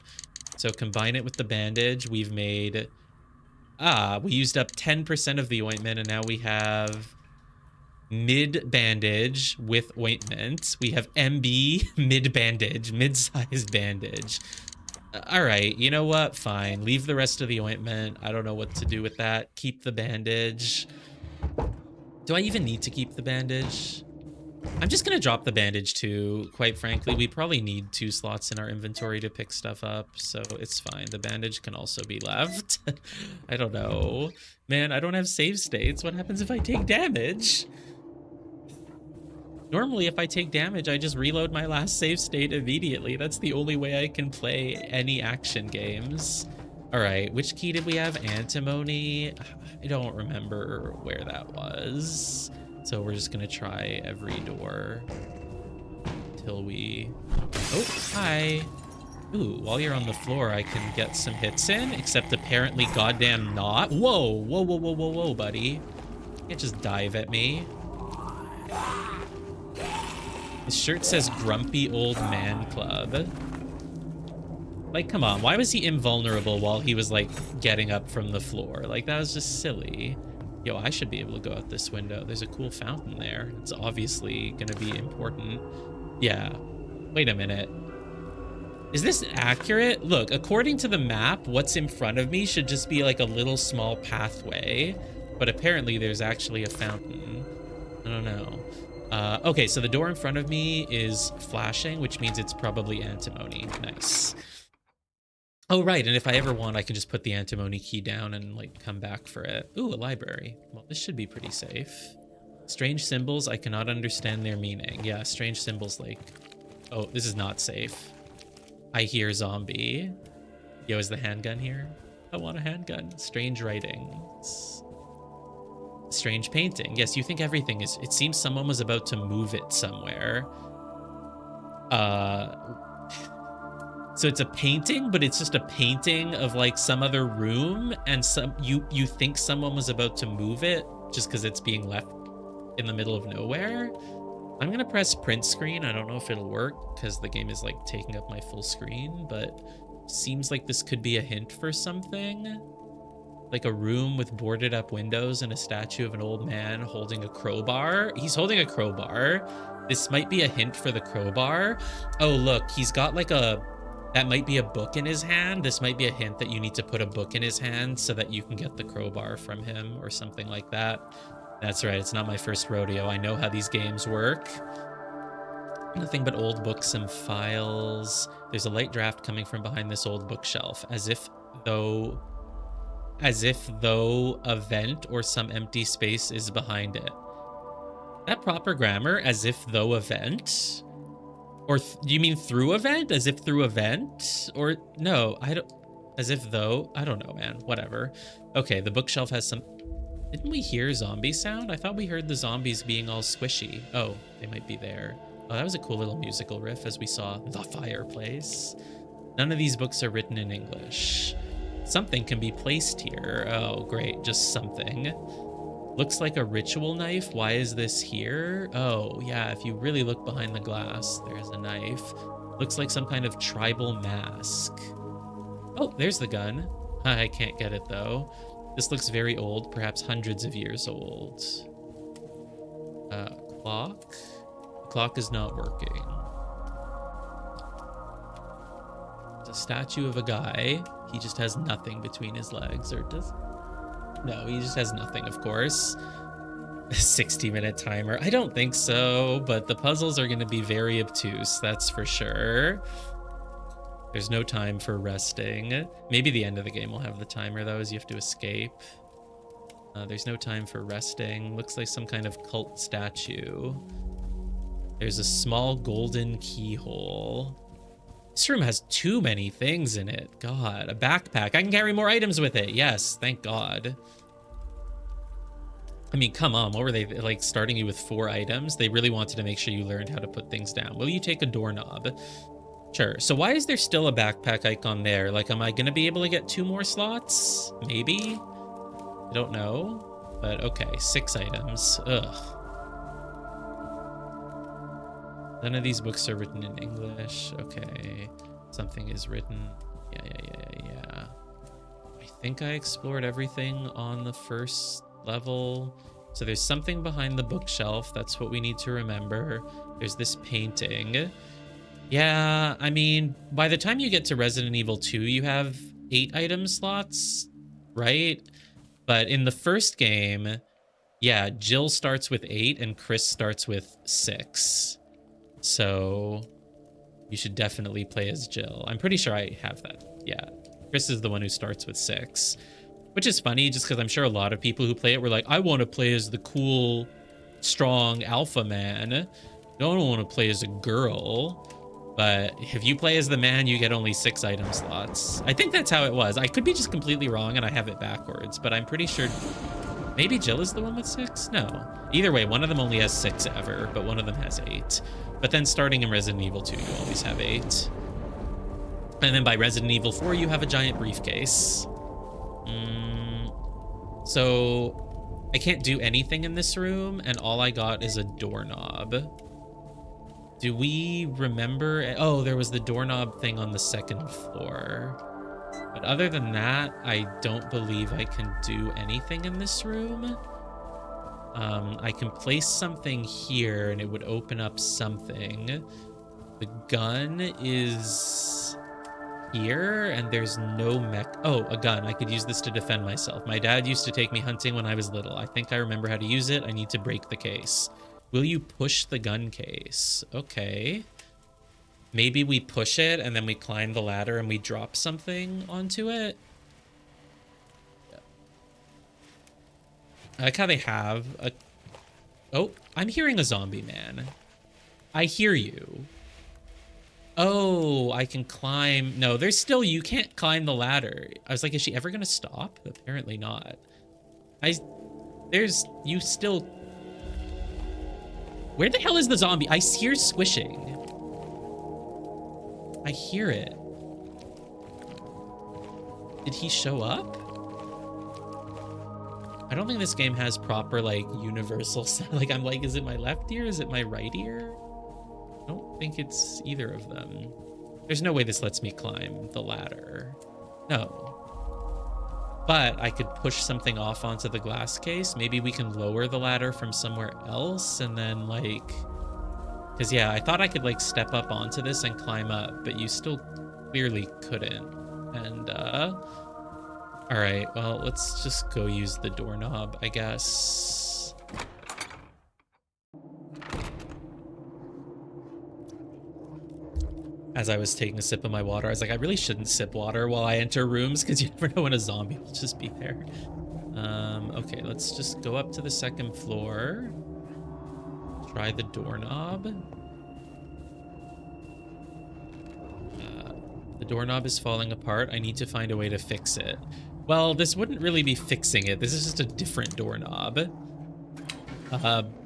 So combine it with the bandage. We've made... we used up 10% of the ointment, and now we have mid bandage with ointment. We have MB mid bandage, mid-sized bandage. All right, you know what? Fine. Leave the rest of the ointment. I don't know what to do with that. Keep the bandage. Do I even need to keep the bandage? I'm just going to drop the bandage too, quite frankly. We probably need 2 slots in our inventory to pick stuff up, so it's fine. The bandage can also be left. I don't know. Man, I don't have save states. What happens if I take damage? Normally, if I take damage, I just reload my last save state immediately. That's the only way I can play any action games. All right, which key did we have? Antimony. I don't remember where that was. So we're just gonna try every door till we... Oh, hi. Ooh, while you're on the floor, I can get some hits in, except apparently goddamn not. Whoa, whoa, whoa, whoa, whoa, whoa, buddy. You can't just dive at me. His shirt says Grumpy Old Man Club. Like, come on, why was he invulnerable while he was, like, getting up from the floor? Like, that was just silly. Yo, I should be able to go out this window. There's a cool fountain there. It's obviously gonna be important. Yeah. Wait a minute. Is this accurate? Look, according to the map, what's in front of me should just be, like, a little small pathway. But apparently there's actually a fountain. I don't know. Okay, so the door in front of me is flashing, which means it's probably antimony. Nice. Oh, right, and if I ever want, I can just put the antimony key down and, like, come back for it. Ooh, a library. Well, this should be pretty safe. Strange symbols, I cannot understand their meaning. Yeah, strange symbols, like... Oh, this is not safe. I hear zombie. Yo, is the handgun here? I want a handgun. Strange writings. Strange painting. Yes, you think everything is... It seems someone was about to move it somewhere. So it's a painting, but it's just a painting of, like, some other room, and you think someone was about to move it just because it's being left in the middle of nowhere. I'm gonna press print screen. I don't know if it'll work because the game is, like, taking up my full screen, but seems like this could be a hint for something. Like a room with boarded up windows and a statue of an old man holding a crowbar. He's holding a crowbar. This might be a hint for the crowbar. Oh, look, he's got like a... That might be a book in his hand. This might be a hint that you need to put a book in his hand so that you can get the crowbar from him or something like that. That's right, it's not my first rodeo. I know how these games work. Nothing but old books and files. There's a light draft coming from behind this old bookshelf, as if though a vent or some empty space is behind it. That proper grammar? As if though a vent? Or do you mean through a vent? As if through a vent? Or no, I don't... As if though... I don't know, man. Whatever. Okay, the bookshelf has some... Didn't we hear zombie sound? I thought we heard the zombies being all squishy. Oh, they might be there. Oh, that was a cool little musical riff as we saw the fireplace. None of these books are written in English. Something can be placed here. Oh, great, just something. Looks like a ritual knife. Why is this here? Oh, yeah, if you really look behind the glass, there's a knife. Looks like some kind of tribal mask. Oh, there's the gun. I can't get it, though. This looks very old, perhaps hundreds of years old. Clock? The clock is not working. It's a statue of a guy. He just has nothing between his legs, or does... No, he just has nothing, of course. A 60-minute timer. I don't think so, but the puzzles are going to be very obtuse, that's for sure. There's no time for resting. Maybe the end of the game will have the timer, though, as you have to escape. There's no time for resting. Looks like some kind of cult statue. There's a small golden keyhole. This room has too many things in it. God, a backpack. I can carry more items with it. Yes, thank God. I mean, come on. What were they, like, starting you with 4 items? They really wanted to make sure you learned how to put things down. Will you take a doorknob? Sure. So why is there still a backpack icon there? Like, am I going to be able to get 2 more slots? Maybe? I don't know. But okay, 6 items. Ugh. None of these books are written in English. Okay. Something is written. Yeah. I think I explored everything on the first level. So there's something behind the bookshelf. That's what we need to remember. There's this painting. Yeah, I mean, by the time you get to Resident Evil 2, you have 8 item slots, right? But in the first game, yeah, Jill starts with 8 and Chris starts with 6. So you should definitely play as Jill. I'm pretty sure I have that. Yeah, Chris is the one who starts with 6, which is funny just because I'm sure a lot of people who play it were like, I want to play as the cool, strong alpha man. I don't want to play as a girl. But if you play as the man, you get only 6 item slots. I think that's how it was. I could be just completely wrong and I have it backwards, but I'm pretty sure maybe Jill is the one with 6? No. Either way, one of them only has 6 ever, but one of them has 8. But then starting in Resident Evil 2, you always have 8. And then by Resident Evil 4, you have a giant briefcase. So I can't do anything in this room, and all I got is a doorknob. Do we remember? Oh, there was the doorknob thing on the 2nd floor. But other than that, I don't believe I can do anything in this room. I can place something here and it would open up something. The gun is here and there's no mech. Oh, a gun. I could use this to defend myself. My dad used to take me hunting when I was little. I think I remember how to use it. I need to break the case. Will you push the gun case? Okay. Maybe we push it and then we climb the ladder and we drop something onto it. I like how they have a... Oh, I'm hearing a zombie man. I hear you. Oh, I can climb. No, there's still... You can't climb the ladder. I was like, is she ever going to stop? Apparently not. There's... You still... Where the hell is the zombie? I hear squishing. I hear it. Did he show up? I don't think this game has proper, like, universal sound. Like, I'm like, is it my left ear? Is it my right ear? I don't think it's either of them. There's no way this lets me climb the ladder. No. But I could push something off onto the glass case. Maybe we can lower the ladder from somewhere else and then, like... Because, yeah, I thought I could, like, step up onto this and climb up, but you still clearly couldn't. And, all right, well, let's just go use the doorknob, I guess. As I was taking a sip of my water, I was like, I really shouldn't sip water while I enter rooms because you never know when a zombie will just be there. Okay, let's just go up to the 2nd floor. Try the doorknob. The doorknob is falling apart. I need to find a way to fix it. Well, this wouldn't really be fixing it. This is just a different doorknob.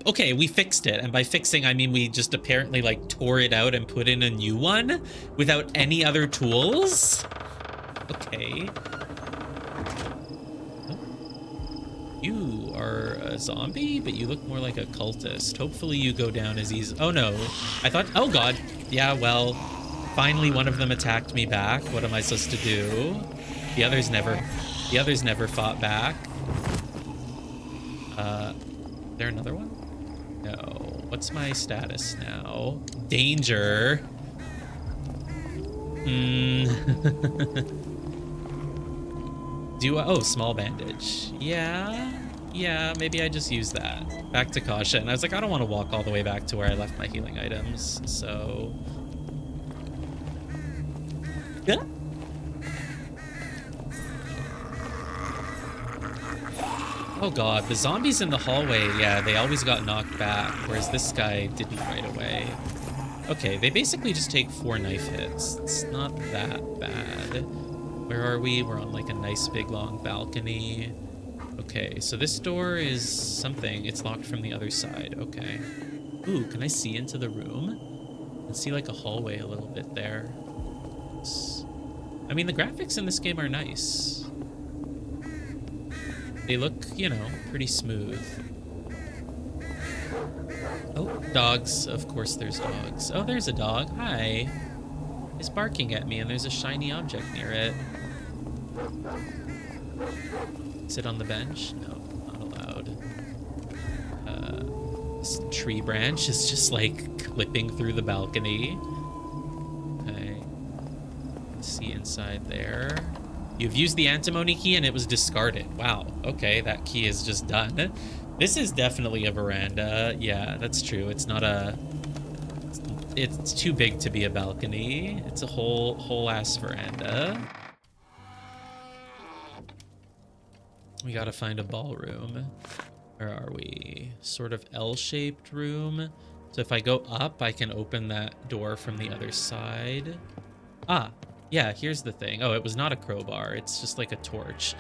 Okay, we fixed it. And by fixing, I mean we just apparently like tore it out and put in a new one without any other tools. Okay. You are a zombie, but you look more like a cultist. Hopefully you go down as easy. Oh no, I thought, oh God. Yeah, well, finally one of them attacked me back. What am I supposed to do? The others never fought back. Is there another one? No. What's my status now? Danger. Oh, small bandage. Yeah, maybe I just use that. Back to caution. I was like, I don't want to walk all the way back to where I left my healing items, so... Yeah. Oh god, the zombies in the hallway, yeah, they always got knocked back, whereas this guy didn't right away. Okay, they basically just take 4 knife hits. It's not that bad. Where are we? We're on like a nice big long balcony. Okay, so this door is something. It's locked from the other side. Okay. Ooh, can I see into the room? I can see like a hallway a little bit there. I mean, the graphics in this game are nice. They look, you know, pretty smooth. Oh, dogs. Of course there's dogs. Oh, there's a dog. Hi. It's barking at me and there's a shiny object near it. Sit on the bench? No, not allowed. This tree branch is just like clipping through the balcony. Okay. Let's see inside there. You've used the antimony key and it was discarded. Wow. Okay, that key is just done. This is definitely a veranda. Yeah, that's true. It's not a... It's too big to be a balcony. It's a whole ass veranda. We gotta find a ballroom. Where are we? Sort of L-shaped room. So if I go up, I can open that door from the other side. Ah, yeah, here's the thing. Oh, it was not a crowbar. It's just like a torch.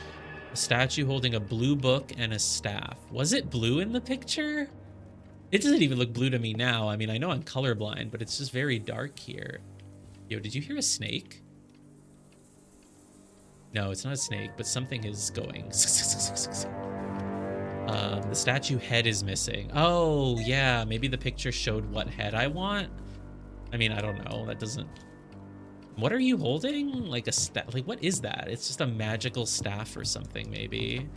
A statue holding a blue book and a staff. Was it blue in the picture? It doesn't even look blue to me now. I mean, I know I'm colorblind, but it's just very dark here. Yo, did you hear a snake? No, it's not a snake, but something is going. The statue head is missing. Oh, yeah, maybe the picture showed what head I want. I mean, I don't know. That doesn't... What are you holding? Like a staff? Like, what is that? It's just a magical staff or something, maybe.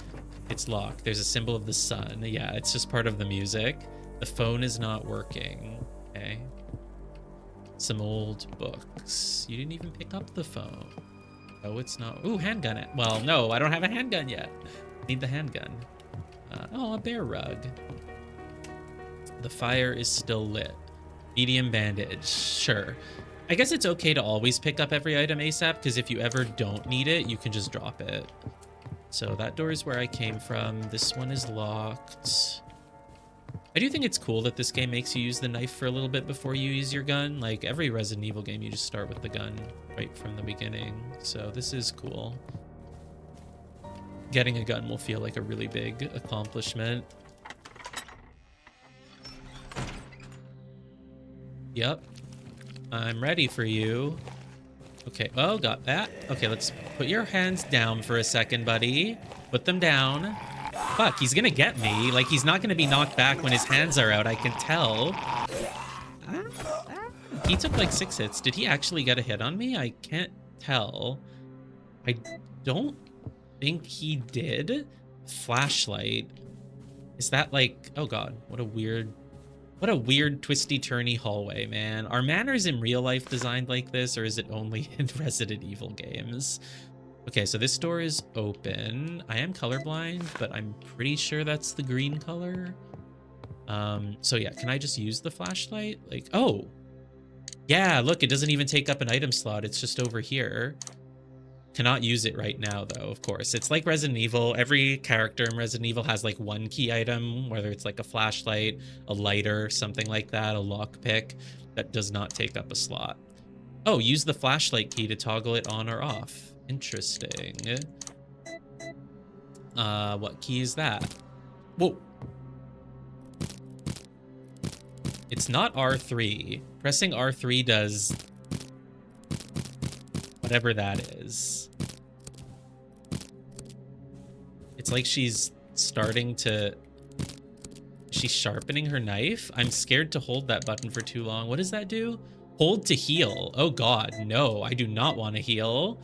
It's locked. There's a symbol of the sun. Yeah, it's just part of the music. The phone is not working. Okay. Some old books. You didn't even pick up the phone. Oh, it's not. Ooh, handgun. Well, no, I don't have a handgun yet. Need the handgun. Oh, a bear rug. The fire is still lit. Medium bandage. Sure. I guess it's okay to always pick up every item ASAP, because if you ever don't need it, you can just drop it. So that door is where I came from. This one is locked. I do think it's cool that this game makes you use the knife for a little bit before you use your gun. Like every Resident Evil game, you just start with the gun right from the beginning. So this is cool. Getting a gun will feel like a really big accomplishment. Yep. I'm ready for you. Okay, oh, got that. Okay, let's put your hands down for a second, buddy. Put them down. Fuck, he's gonna get me. Like, he's not gonna be knocked back when his hands are out, I can tell. He took like 6 hits. Did he actually get a hit on me? I can't tell. I don't think he did. Flashlight. Is that like... Oh god, what a weird twisty-turny hallway, man. Are manners in real life designed like this, or is it only in Resident Evil games? Okay, so this door is open. I am colorblind, but I'm pretty sure that's the green color. So yeah, can I just use the flashlight? Like, oh. Yeah, look, it doesn't even take up an item slot. It's just over here. Cannot use it right now, though, of course. It's like Resident Evil. Every character in Resident Evil has like one key item, whether it's like a flashlight, a lighter, something like that, a lockpick, that does not take up a slot. Oh, use the flashlight key to toggle it on or off. Interesting. What key is that? Whoa. It's not R3. Pressing R3 does whatever that is. It's like she's starting to... She's sharpening her knife. I'm scared to hold that button for too long. What does that do? Hold to heal. Oh god, no, I do not want to heal.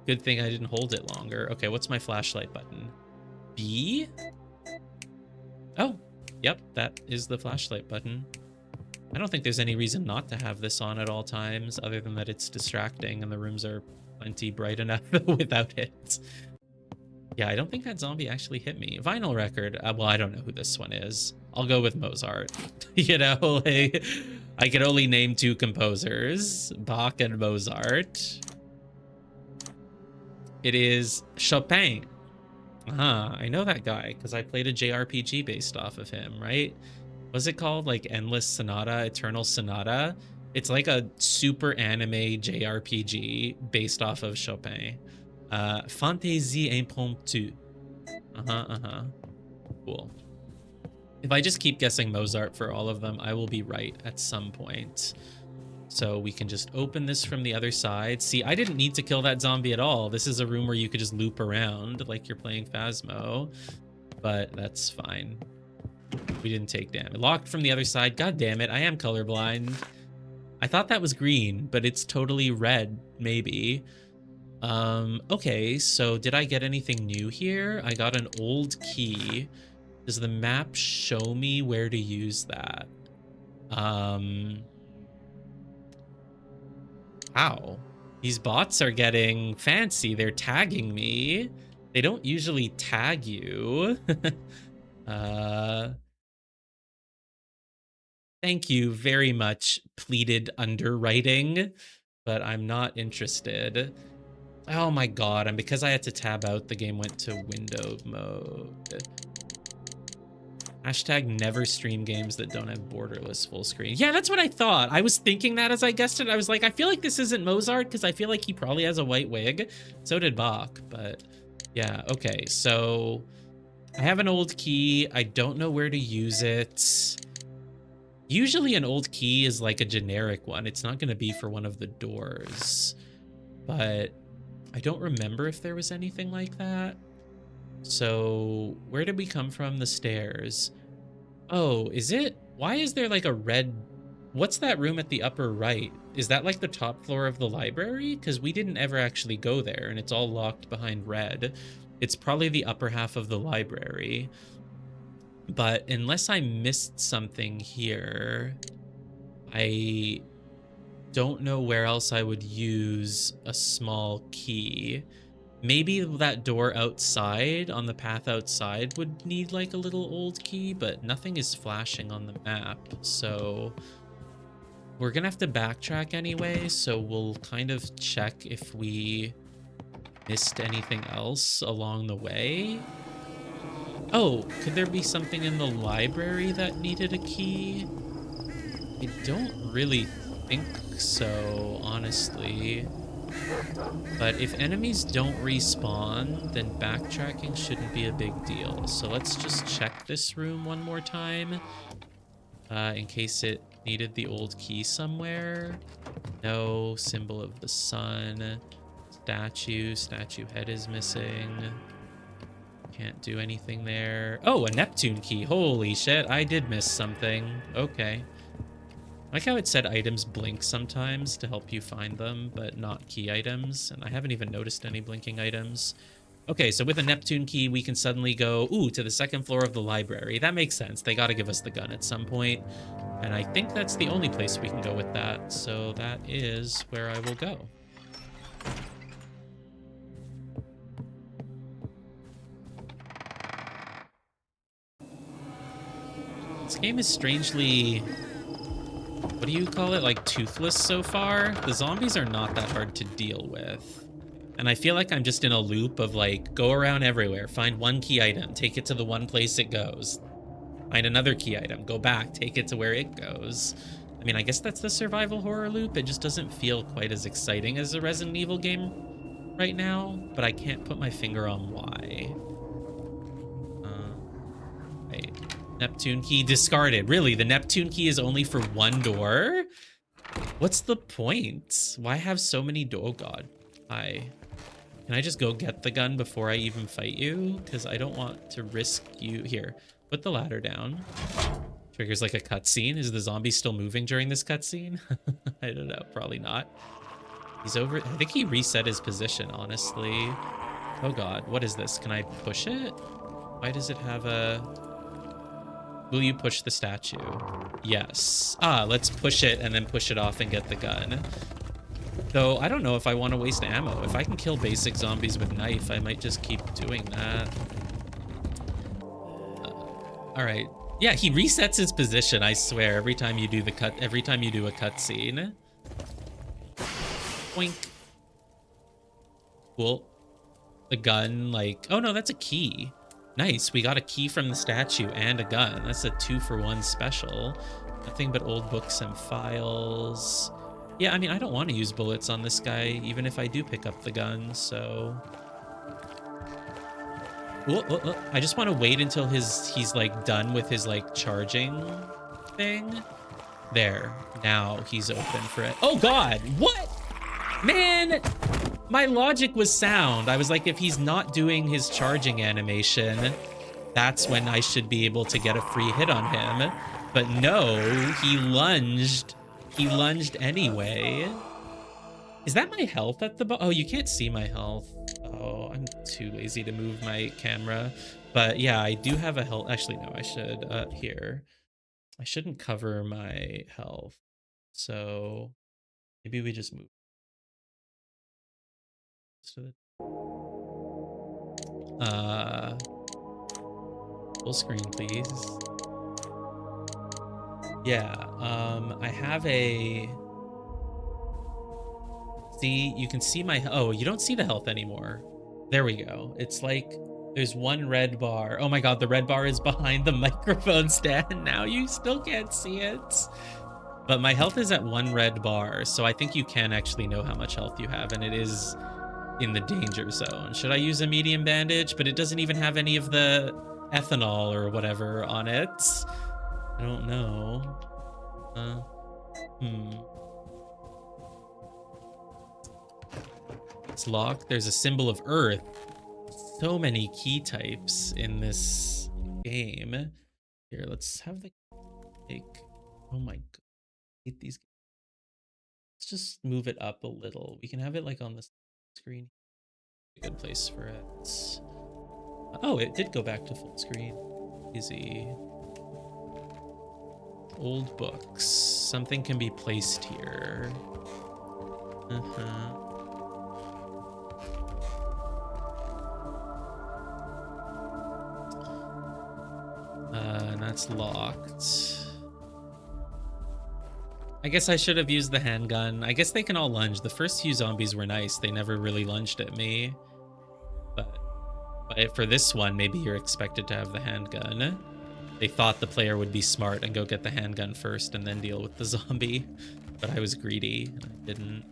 Good thing I didn't hold it longer. Okay, what's my flashlight button? B? Oh, yep, that is the flashlight button. I don't think there's any reason not to have this on at all times, other than that it's distracting and the rooms are plenty bright enough without it. Yeah, I don't think that zombie actually hit me. Vinyl record. Well, I don't know who this one is. I'll go with Mozart. You know, like, I can only name 2 composers, Bach and Mozart. It is Chopin. I know that guy because I played a JRPG based off of him, right? What's it called? Like Endless Sonata, Eternal Sonata? It's like a super anime JRPG based off of Chopin. Fantaisie impromptue. Cool. If I just keep guessing Mozart for all of them, I will be right at some point. So we can just open this from the other side. See, I didn't need to kill that zombie at all. This is a room where you could just loop around like you're playing Phasmo, but that's fine. We didn't take damage. Locked from the other side. God damn it, I am colorblind. I thought that was green, but it's totally red, maybe. Okay, so did I get anything new here? I got an old key. Does the map show me where to use that? Wow. These bots are getting fancy. They're tagging me. They don't usually tag you. Thank you very much, pleaded underwriting, but I'm not interested. Oh my god, and because I had to tab out, the game went to window mode. Hashtag never stream games that don't have borderless full screen. Yeah, that's what I thought. I was thinking that as I guessed it. I was like, I feel like this isn't Mozart because I feel like he probably has a white wig. So did Bach, but yeah, okay. So I have an old key. I don't know where to use it. Usually an old key is like a generic one. It's not going to be for one of the doors, but I don't remember if there was anything like that. So where did we come from? The stairs. Oh, is it? Why is there like a red? What's that room at the upper right? Is that like the top floor of the library? Because we didn't ever actually go there and it's all locked behind red. It's probably the upper half of the library. But unless I missed something here, I don't know where else I would use a small key. Maybe that door outside, on the path outside, would need like a little old key, but nothing is flashing on the map. So we're gonna have to backtrack anyway, so we'll kind of check if we missed anything else along the way. Oh, could there be something in the library that needed a key? I don't really think so, honestly. But if enemies don't respawn, then backtracking shouldn't be a big deal. So let's just check this room one more time, in case it needed the old key somewhere. No. Symbol of the sun. Statue head is missing. Can't do anything there. Oh, a Neptune key. Holy shit, I did miss something. Okay. I like how it said items blink sometimes to help you find them, but not key items. And I haven't even noticed any blinking items. Okay, so with a Neptune key, we can suddenly go, ooh, to the second floor of the library. That makes sense. They gotta give us the gun at some point. And I think that's the only place we can go with that. So that is where I will go. This game is strangely, what do you call it, like toothless so far? The zombies are not that hard to deal with. And I feel like I'm just in a loop of like, go around everywhere, find one key item, take it to the one place it goes. Find another key item, go back, take it to where it goes. I mean, I guess that's the survival horror loop. It just doesn't feel quite as exciting as a Resident Evil game right now, but I can't put my finger on why. Neptune key discarded. Really, the Neptune key is only for one door? What's the point? Why have so many oh god. Hi. Can I just go get the gun before I even fight you? Because I don't want to risk you. Here, put the ladder down. Triggers like a cutscene. Is the zombie still moving during this cutscene? I don't know. Probably not. He's over. I think he reset his position, honestly. Oh god, what is this? Can I push it? Why does it have a... Will you push the statue? Yes. Ah, let's push it and then push it off and get the gun. Though I don't know if I want to waste ammo. If I can kill basic zombies with knife, I might just keep doing that. All right. Yeah, he resets his position, I swear, every time you do a cutscene. Boink. Cool. The gun, like, oh no, that's a key. Nice, we got a key from the statue and a gun. That's a 2-for-1 special. Nothing but old books and files. Yeah, I mean, I don't want to use bullets on this guy, even if I do pick up the gun, so... I just want to wait until he's like done with his like charging thing. There, now he's open for it. Oh god, what? Man, my logic was sound. I was like, if he's not doing his charging animation, that's when I should be able to get a free hit on him. But no, he lunged. He lunged anyway. Is that my health at the bottom? Oh, you can't see my health. Oh, I'm too lazy to move my camera. But yeah, I do have a health. Actually, no, I should. Here. I shouldn't cover my health. So maybe we just move. Full screen, please. Yeah, I have a... See, you can see my... Oh, you don't see the health anymore. There we go. It's like there's one red bar. Oh my god, the red bar is behind the microphone stand. Now you still can't see it. But my health is at 1 red bar, so I think you can actually know how much health you have, and it is in the danger zone. Should I use a medium bandage? But it doesn't even have any of the ethanol or whatever on it. I don't know. It's locked. There's a symbol of Earth. So many key types in this game. Here, let's have the like. Oh my god, I hate these. Let's just move it up a little. We can have it like on the screen. A good place for it. Oh, it did go back to full screen. Easy. Old books. Something can be placed here. And that's locked. I guess I should have used the handgun. I guess they can all lunge. The first few zombies were nice. They never really lunged at me. But for this one, maybe you're expected to have the handgun. They thought the player would be smart and go get the handgun first and then deal with the zombie. But I was greedy and I didn't.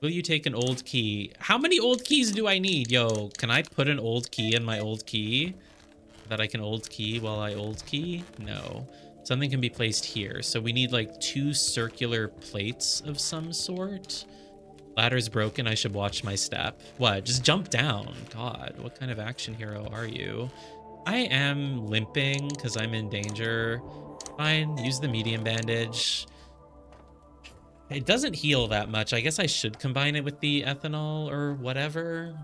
Will you take an old key? How many old keys do I need? Yo, can I put an old key in my old key? That I can old key while I old key? No. Something can be placed here. So we need like 2 circular plates of some sort. Ladder's broken. I should watch my step. What? Just jump down. God, what kind of action hero are you? I am limping because I'm in danger. Fine, use the medium bandage. It doesn't heal that much. I guess I should combine it with the ethanol or whatever.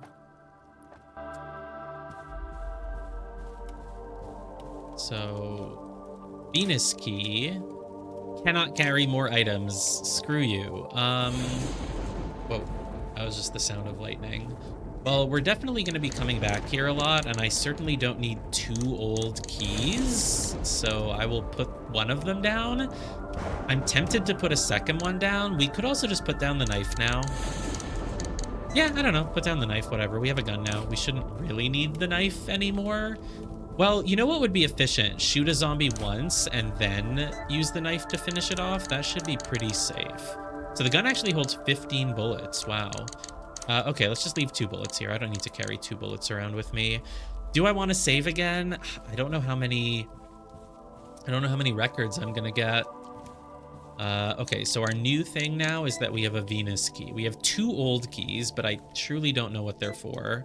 So, Venus key. Cannot carry more items. Screw you. Whoa, that was just the sound of lightning. Well, we're definitely going to be coming back here a lot, and I certainly don't need 2 old keys, so I will put one of them down. I'm tempted to put a second one down. We could also just put down the knife now. Yeah, I don't know. Put down the knife, whatever. We have a gun now. We shouldn't really need the knife anymore. Well, you know what would be efficient? Shoot a zombie once and then use the knife to finish it off. That should be pretty safe. So the gun actually holds 15 bullets. Wow. Okay, let's just leave 2 bullets here. I don't need to carry 2 bullets around with me. Do I want to save again? I don't know how many records I'm gonna get. Okay, so our new thing now is that we have a Venus key. We have 2 old keys, but I truly don't know what they're for.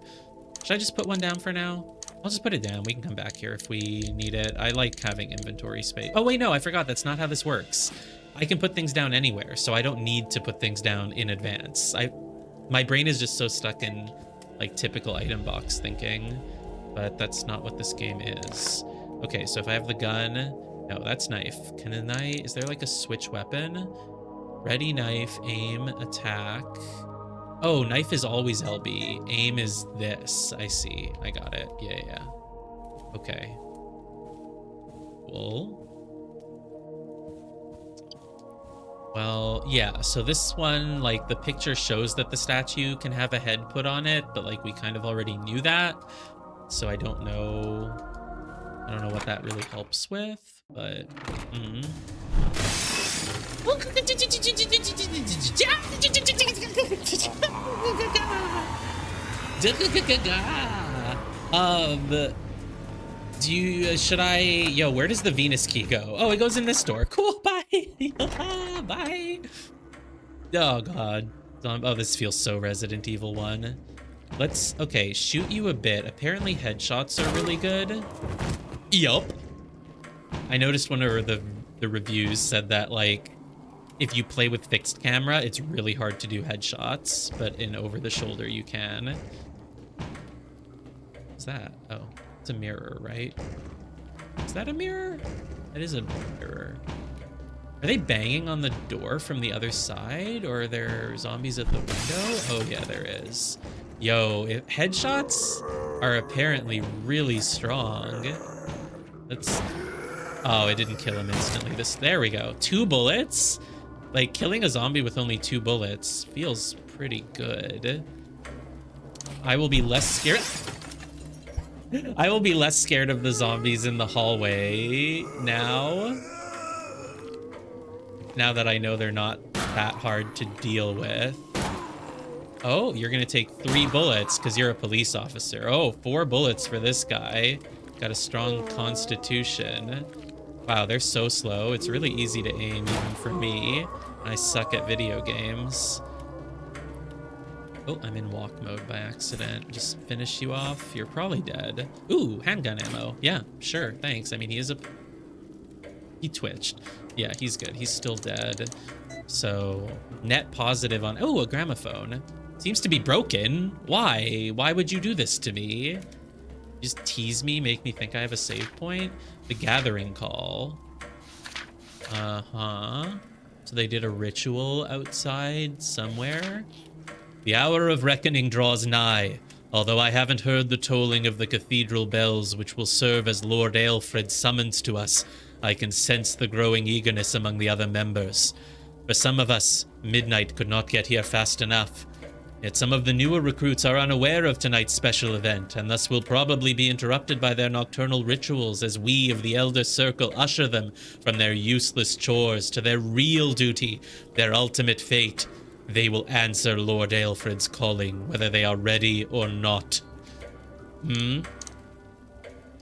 Should I just put one down for now? I'll just put it down. We can come back here if we need it. I like having inventory space. Oh, wait, no, I forgot. That's not how this works. I can put things down anywhere, so I don't need to put things down in advance. My brain is just so stuck in, like, typical item box thinking, but that's not what this game is. Okay, so if I have the gun... No, that's knife. Is there, like, a switch weapon? Ready, knife, aim, attack... Oh, knife is always LB. Aim is this. I see. I got it. Yeah. Okay. Cool. Well, yeah. So this one, like, the picture shows that the statue can have a head put on it, but, like, we kind of already knew that. So I don't know what that really helps with, but... Where does the Venus key go? Oh, it goes in this door. Cool, bye. Bye. Oh god. Oh, this feels so Resident Evil 1. Okay, shoot you a bit. Apparently headshots are really good. Yup. I noticed one of the reviews said that, like, if you play with fixed camera, it's really hard to do headshots, but in over the shoulder you can. What's that? Oh, it's a mirror, right? Is that a mirror? That is a mirror. Are they banging on the door from the other side, or are there zombies at the window? Oh yeah, there is. Yo, headshots are apparently really strong. Oh, it didn't kill him instantly. There we go. 2 bullets. Like, killing a zombie with only 2 bullets feels pretty good. I will be less scared. I will be less scared of the zombies in the hallway now. Now that I know they're not that hard to deal with. Oh, you're gonna take 3 bullets because you're a police officer. Oh, 4 bullets for this guy. Got a strong constitution. Wow, they're so slow. It's really easy to aim even for me. I suck at video games. Oh, I'm in walk mode by accident. Just finish you off. You're probably dead. Ooh, handgun ammo. Yeah, sure, thanks. I mean, he twitched. Yeah, he's good. He's still dead. So, net positive on... Oh, a gramophone. Seems to be broken. Why? Why would you do this to me? Just tease me, make me think I have a save point? The gathering call. Uh-huh. So they did a ritual outside somewhere. The hour of reckoning draws nigh. Although I haven't heard the tolling of the cathedral bells, which will serve as Lord Aelfred's summons to us, I can sense the growing eagerness among the other members. For some of us, midnight could not get here fast enough. Yet some of the newer recruits are unaware of tonight's special event, and thus will probably be interrupted by their nocturnal rituals as we of the Elder Circle usher them from their useless chores to their real duty, their ultimate fate. They will answer Lord Aelfred's calling, whether they are ready or not.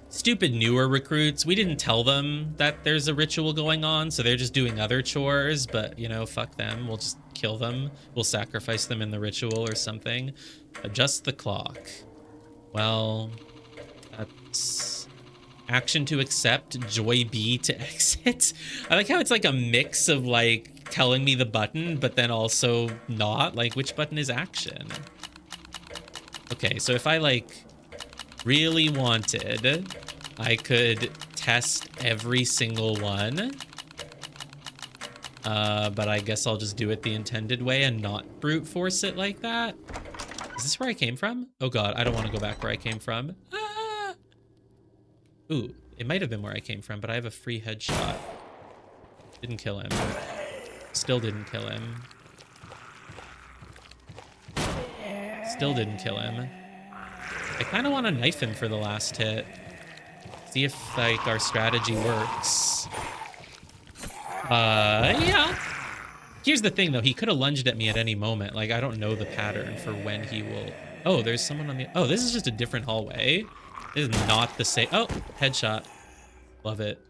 Stupid newer recruits. We didn't tell them that there's a ritual going on, so they're just doing other chores, but, you know, fuck them. We'll just kill them. We'll sacrifice them in the ritual or something. Adjust the clock. Well, that's... Action to accept, joy B to exit. I like how it's like a mix of, like, telling me the button, but then also not. Like, which button is action? Okay, so if I, like, really wanted, I could test every single one. But I guess I'll just do it the intended way and not brute force it like that. Is this where I came from? Oh god, I don't want to go back where I came from. Ah! Ooh, it might have been where I came from, but I have a free headshot. Didn't kill him. Still didn't kill him. Still didn't kill him. I kind of want to knife him for the last hit. See if, like, our strategy works. Yeah. Here's the thing, though. He could have lunged at me at any moment. Like, I don't know the pattern for when he will... Oh, there's someone on the... Oh, this is just a different hallway. This is not the same. Oh, headshot. Love it.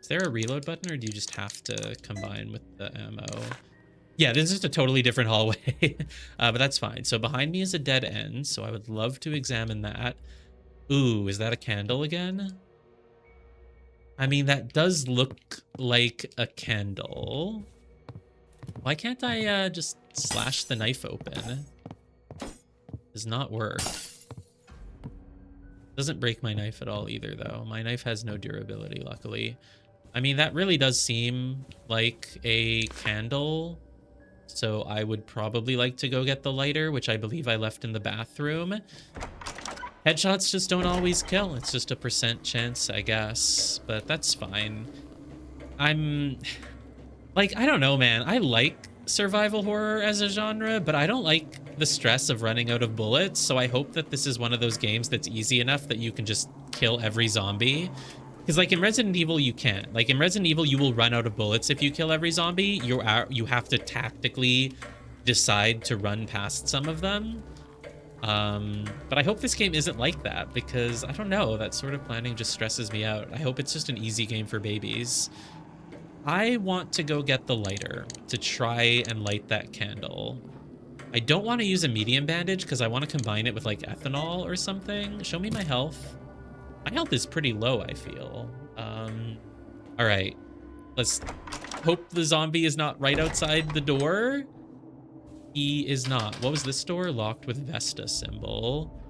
Is there a reload button, or do you just have to combine with the ammo? Yeah, this is just a totally different hallway, but that's fine. So behind me is a dead end, so I would love to examine that. Ooh, is that a candle again? I mean, that does look like a candle. Why can't I just slash the knife open? Does not work. Doesn't break my knife at all either, though. My knife has no durability, luckily. I mean, that really does seem like a candle. So I would probably like to go get the lighter, which I believe I left in the bathroom. Headshots just don't always kill. It's just a % chance, I guess. But that's fine. I'm... Like, I don't know, man. I like survival horror as a genre, but I don't like the stress of running out of bullets. So I hope that this is one of those games that's easy enough that you can just kill every zombie. Because, like, in Resident Evil, you can't. Like, in Resident Evil, you will run out of bullets if you kill every zombie. You have to tactically decide to run past some of them. But I hope this game isn't like that, because, I don't know, that sort of planning just stresses me out. I hope it's just an easy game for babies. I want to go get the lighter to try and light that candle. I don't want to use a medium bandage, because I want to combine it with, like, ethanol or something. Show me my health. My health is pretty low, I feel. All right. Let's hope the zombie is not right outside the door. He is not. What was this door? Locked with Vesta symbol.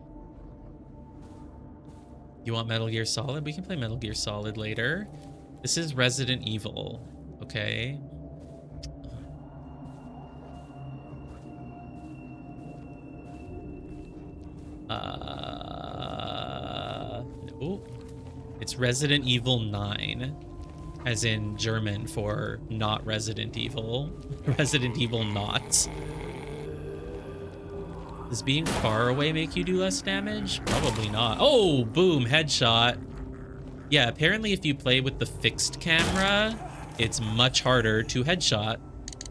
You want Metal Gear Solid? We can play Metal Gear Solid later. This is Resident Evil. Okay. No. It's Resident Evil 9. As in German for not Resident Evil. Resident Evil not. Does being far away make you do less damage? Probably not. Oh, boom, headshot. Yeah, apparently if you play with the fixed camera, it's much harder to headshot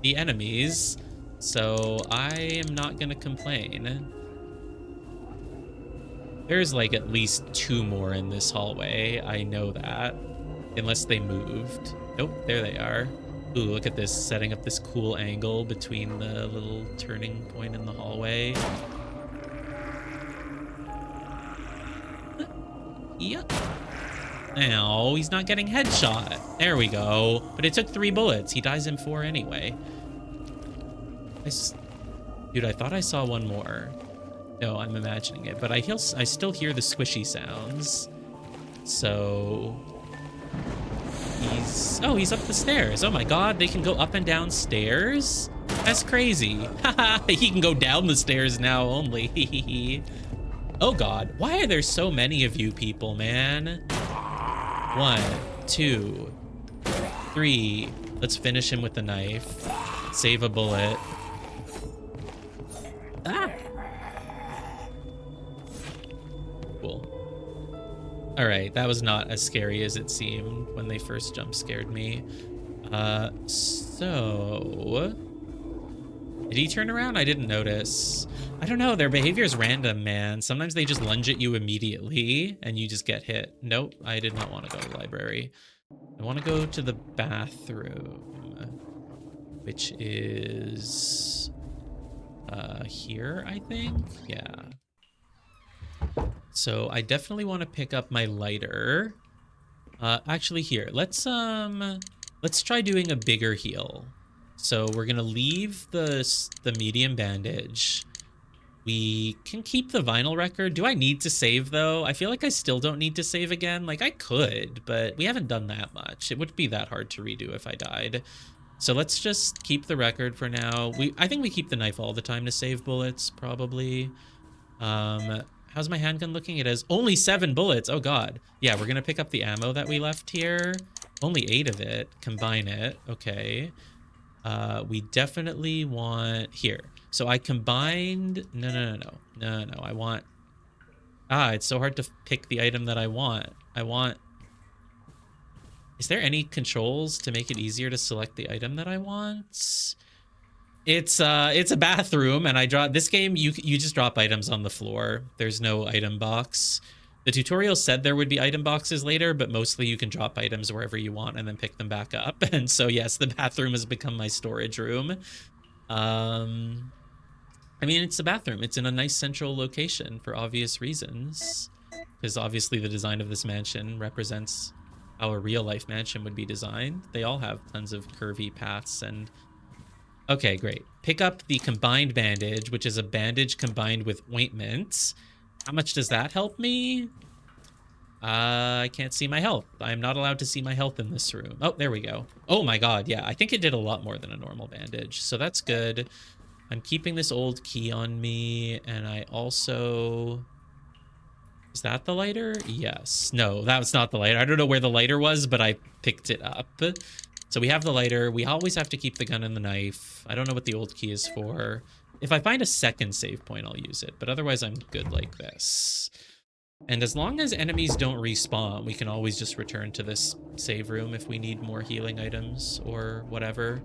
the enemies. So I am not gonna complain. There's like at least 2 more in this hallway. I know that. Unless they moved. Nope, there they are. Ooh, look at this, setting up this cool angle between the little turning point in the hallway. Yep. Ow, he's not getting headshot. There we go. But it took 3 bullets. He dies in 4 anyway. Dude, I thought I saw one more. No, I'm imagining it. But I still hear the squishy sounds. So... he's up the stairs. Oh my god, they can go up and down stairs? That's crazy. Haha, he can go down the stairs now only. Oh god, why are there so many of you people, man? 1, 2, 3. Let's finish him with the knife. Save a bullet. Ah! Cool. All right, that was not as scary as it seemed when they first jump scared me. So... Did he turn around? I didn't notice. I don't know, their behavior is random, man. Sometimes they just lunge at you immediately and you just get hit. Nope, I did not want to go to the library. I want to go to the bathroom, which is here, I think. Yeah. So I definitely want to pick up my lighter. Actually, here, let's try doing a bigger heal. So we're gonna leave the medium bandage. We can keep the vinyl record. Do I need to save though? I feel like I still don't need to save again. Like I could, but we haven't done that much. It wouldn't be that hard to redo if I died. So let's just keep the record for now. I think we keep the knife all the time to save bullets, probably. How's my handgun looking? It has only 7 bullets. Oh god. Yeah, we're gonna pick up the ammo that we left here. Only 8 of it. Combine it. Okay. We definitely want here. So I combined. No. I want. It's so hard to pick the item that I want. Is there any controls to make it easier to select the item that I want? It's a bathroom, and this game. You just drop items on the floor. There's no item box. The tutorial said there would be item boxes later, but mostly you can drop items wherever you want and then pick them back up. And so, yes, the bathroom has become my storage room. I mean, it's a bathroom. It's in a nice central location for obvious reasons. Because obviously the design of this mansion represents how a real-life mansion would be designed. They all have tons of curvy paths and... Okay, great. Pick up the combined bandage, which is a bandage combined with ointment. How much does that help me? I can't see my health. I'm not allowed to see my health in this room. Oh, there we go. Oh my god, yeah. I think it did a lot more than a normal bandage, so that's good. I'm keeping this old key on me, and I also... Is that the lighter? Yes. No, that was not the lighter. I don't know where the lighter was, but I picked it up. So we have the lighter. We always have to keep the gun and the knife. I don't know what the old key is for. If I find a second save point, I'll use it. But otherwise, I'm good like this. And as long as enemies don't respawn, we can always just return to this save room if we need more healing items or whatever.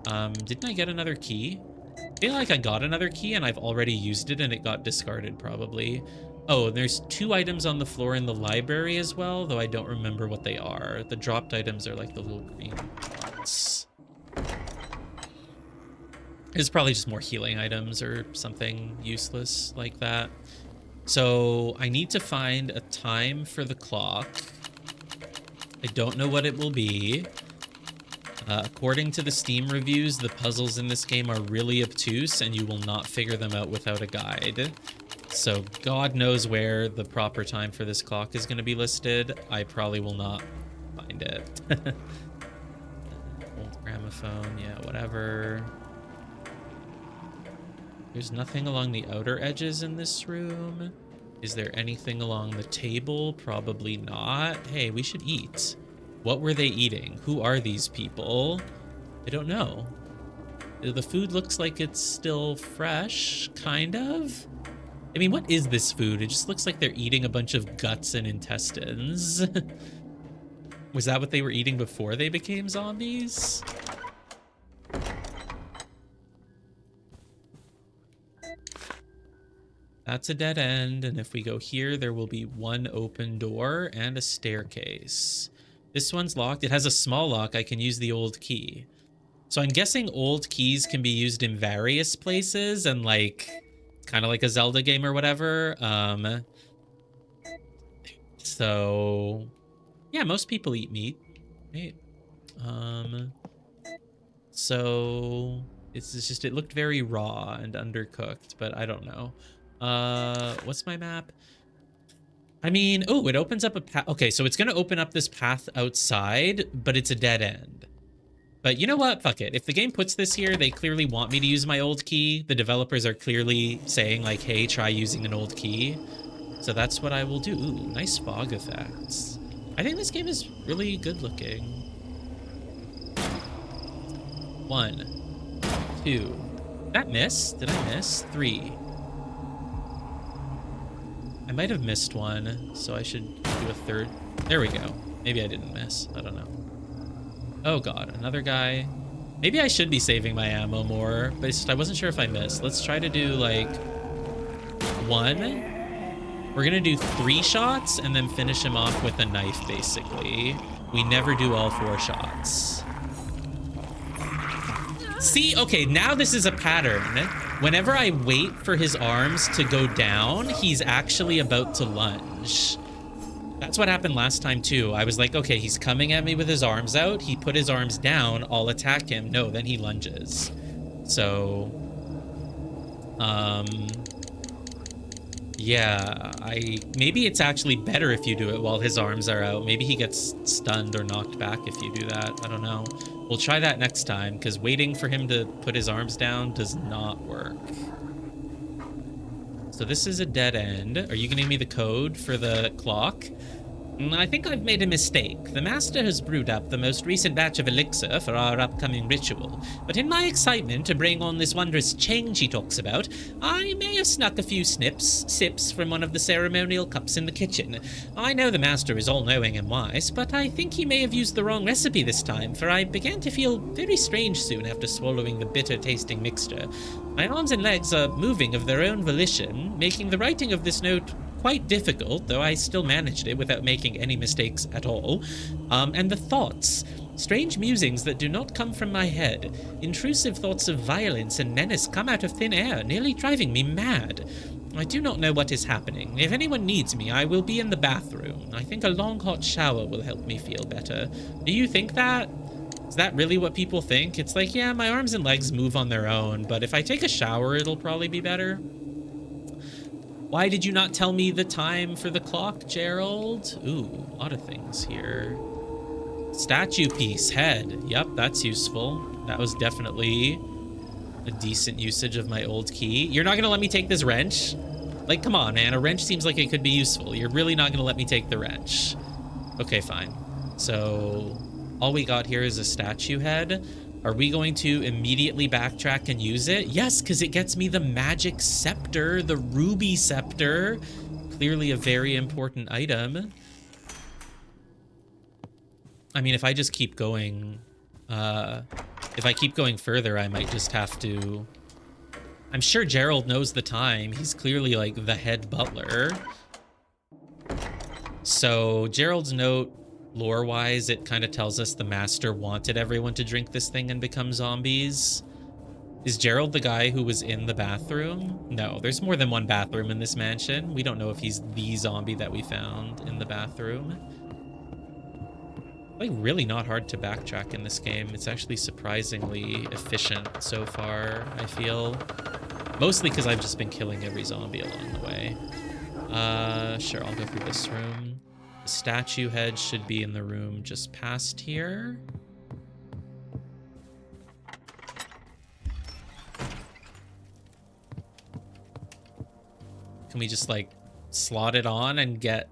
Didn't I get another key? I feel like I got another key and I've already used it and it got discarded probably. Oh, and there's 2 items on the floor in the library as well, though I don't remember what they are. The dropped items are like the little green ones. It's probably just more healing items or something useless like that. So I need to find a time for the clock. I don't know what it will be. According to the Steam reviews, the puzzles in this game are really obtuse and you will not figure them out without a guide. So God knows where the proper time for this clock is going to be listed. I probably will not find it. Old gramophone, yeah, whatever. There's nothing along the outer edges in this room. Is there anything along the table? Probably not. Hey, we should eat. What were they eating? Who are these people? I don't know. The food looks like it's still fresh, kind of. I mean, what is this food? It just looks like they're eating a bunch of guts and intestines. Was that what they were eating before they became zombies? That's a dead end, and if we go here, there will be one open door and a staircase. This one's locked. It has a small lock. I can use the old key. So I'm guessing old keys can be used in various places and like... kind of like a Zelda game or whatever. So yeah, most people eat meat, right? So it's just, it looked very raw and undercooked, but I don't know. What's my map? I mean, oh, it opens up a path. Okay, so it's gonna open up this path outside, but it's a dead end. But you know what? Fuck it. If the game puts this here, they clearly want me to use my old key. The developers are clearly saying like, hey, try using an old key. So that's what I will do. Ooh, nice fog effects. I think this game is really good looking. 1, 2. That miss? Did I miss? 3. I might have missed one, so I should do a third. There we go. Maybe I didn't miss. I don't know. Oh god, another guy. Maybe I should be saving my ammo more, but it's just, I wasn't sure if I missed. Let's try to do like 1. We're gonna do 3 shots and then finish him off with a knife, basically. We never do all 4 shots. See, okay, now this is a pattern. Whenever I wait for his arms to go down, he's actually about to lunge. That's what happened last time too. I was like, okay, he's coming at me with his arms out. He put his arms down. I'll attack him. No, then he lunges. So, yeah, maybe it's actually better if you do it while his arms are out. Maybe he gets stunned or knocked back if you do that. I don't know. We'll try that next time because waiting for him to put his arms down does not work. So this is a dead end. Are you giving me the code for the clock? I think I've made a mistake. The Master has brewed up the most recent batch of elixir for our upcoming ritual, but in my excitement to bring on this wondrous change he talks about, I may have snuck a few sips from one of the ceremonial cups in the kitchen. I know the Master is all-knowing and wise, but I think he may have used the wrong recipe this time, for I began to feel very strange soon after swallowing the bitter-tasting mixture. My arms and legs are moving of their own volition, making the writing of this note quite difficult, though I still managed it without making any mistakes at all. And the thoughts. Strange musings that do not come from my head. Intrusive thoughts of violence and menace come out of thin air, nearly driving me mad. I do not know what is happening. If anyone needs me, I will be in the bathroom. I think a long hot shower will help me feel better. Do you think that? Is that really what people think? It's like, yeah, my arms and legs move on their own, but if I take a shower, it'll probably be better. Why did you not tell me the time for the clock, Gerald? Ooh, a lot of things here. Statue piece, head. Yep, that's useful. That was definitely a decent usage of my old key. You're not gonna let me take this wrench? Like, come on, man. A wrench seems like it could be useful. You're really not gonna let me take the wrench. Okay, fine. So all we got here is a statue head. Are we going to immediately backtrack and use it? Yes, because it gets me the magic scepter, the ruby scepter. Clearly a very important item. I mean, if I just keep going, if I keep going further, I might just have to... I'm sure Gerald knows the time. He's clearly like the head butler. So Gerald's note, lore-wise, it kind of tells us the master wanted everyone to drink this thing and become zombies. Is Gerald the guy who was in the bathroom? No, there's more than one bathroom in this mansion. We don't know if he's the zombie that we found in the bathroom. Like, really not hard to backtrack in this game. It's actually surprisingly efficient so far, I feel. Mostly because I've just been killing every zombie along the way. Sure, I'll go through this room. The statue head should be in the room just past here. Can we just, like, slot it on and get...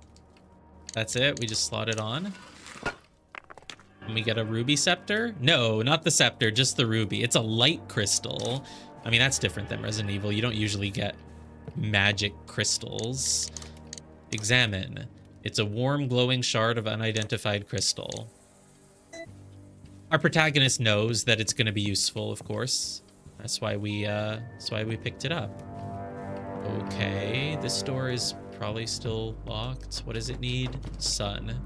That's it? We just slot it on? Can we get a ruby scepter? No, not the scepter, just the ruby. It's a light crystal. I mean, that's different than Resident Evil. You don't usually get magic crystals. Examine. It's a warm, glowing shard of unidentified crystal. Our protagonist knows that it's going to be useful, of course. That's why we picked it up. Okay, this door is probably still locked. What does it need? Sun.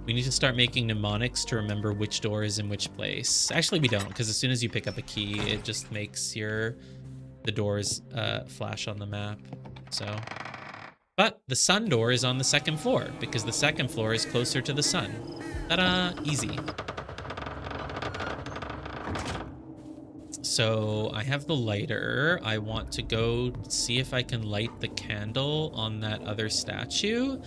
We need to start making mnemonics to remember which door is in which place. Actually, we don't, because as soon as you pick up a key, it just makes the doors flash on the map. So, but the sun door is on the second floor because the second floor is closer to the sun. Ta-da! Easy. So I have the lighter. I want to go see if I can light the candle on that other statue.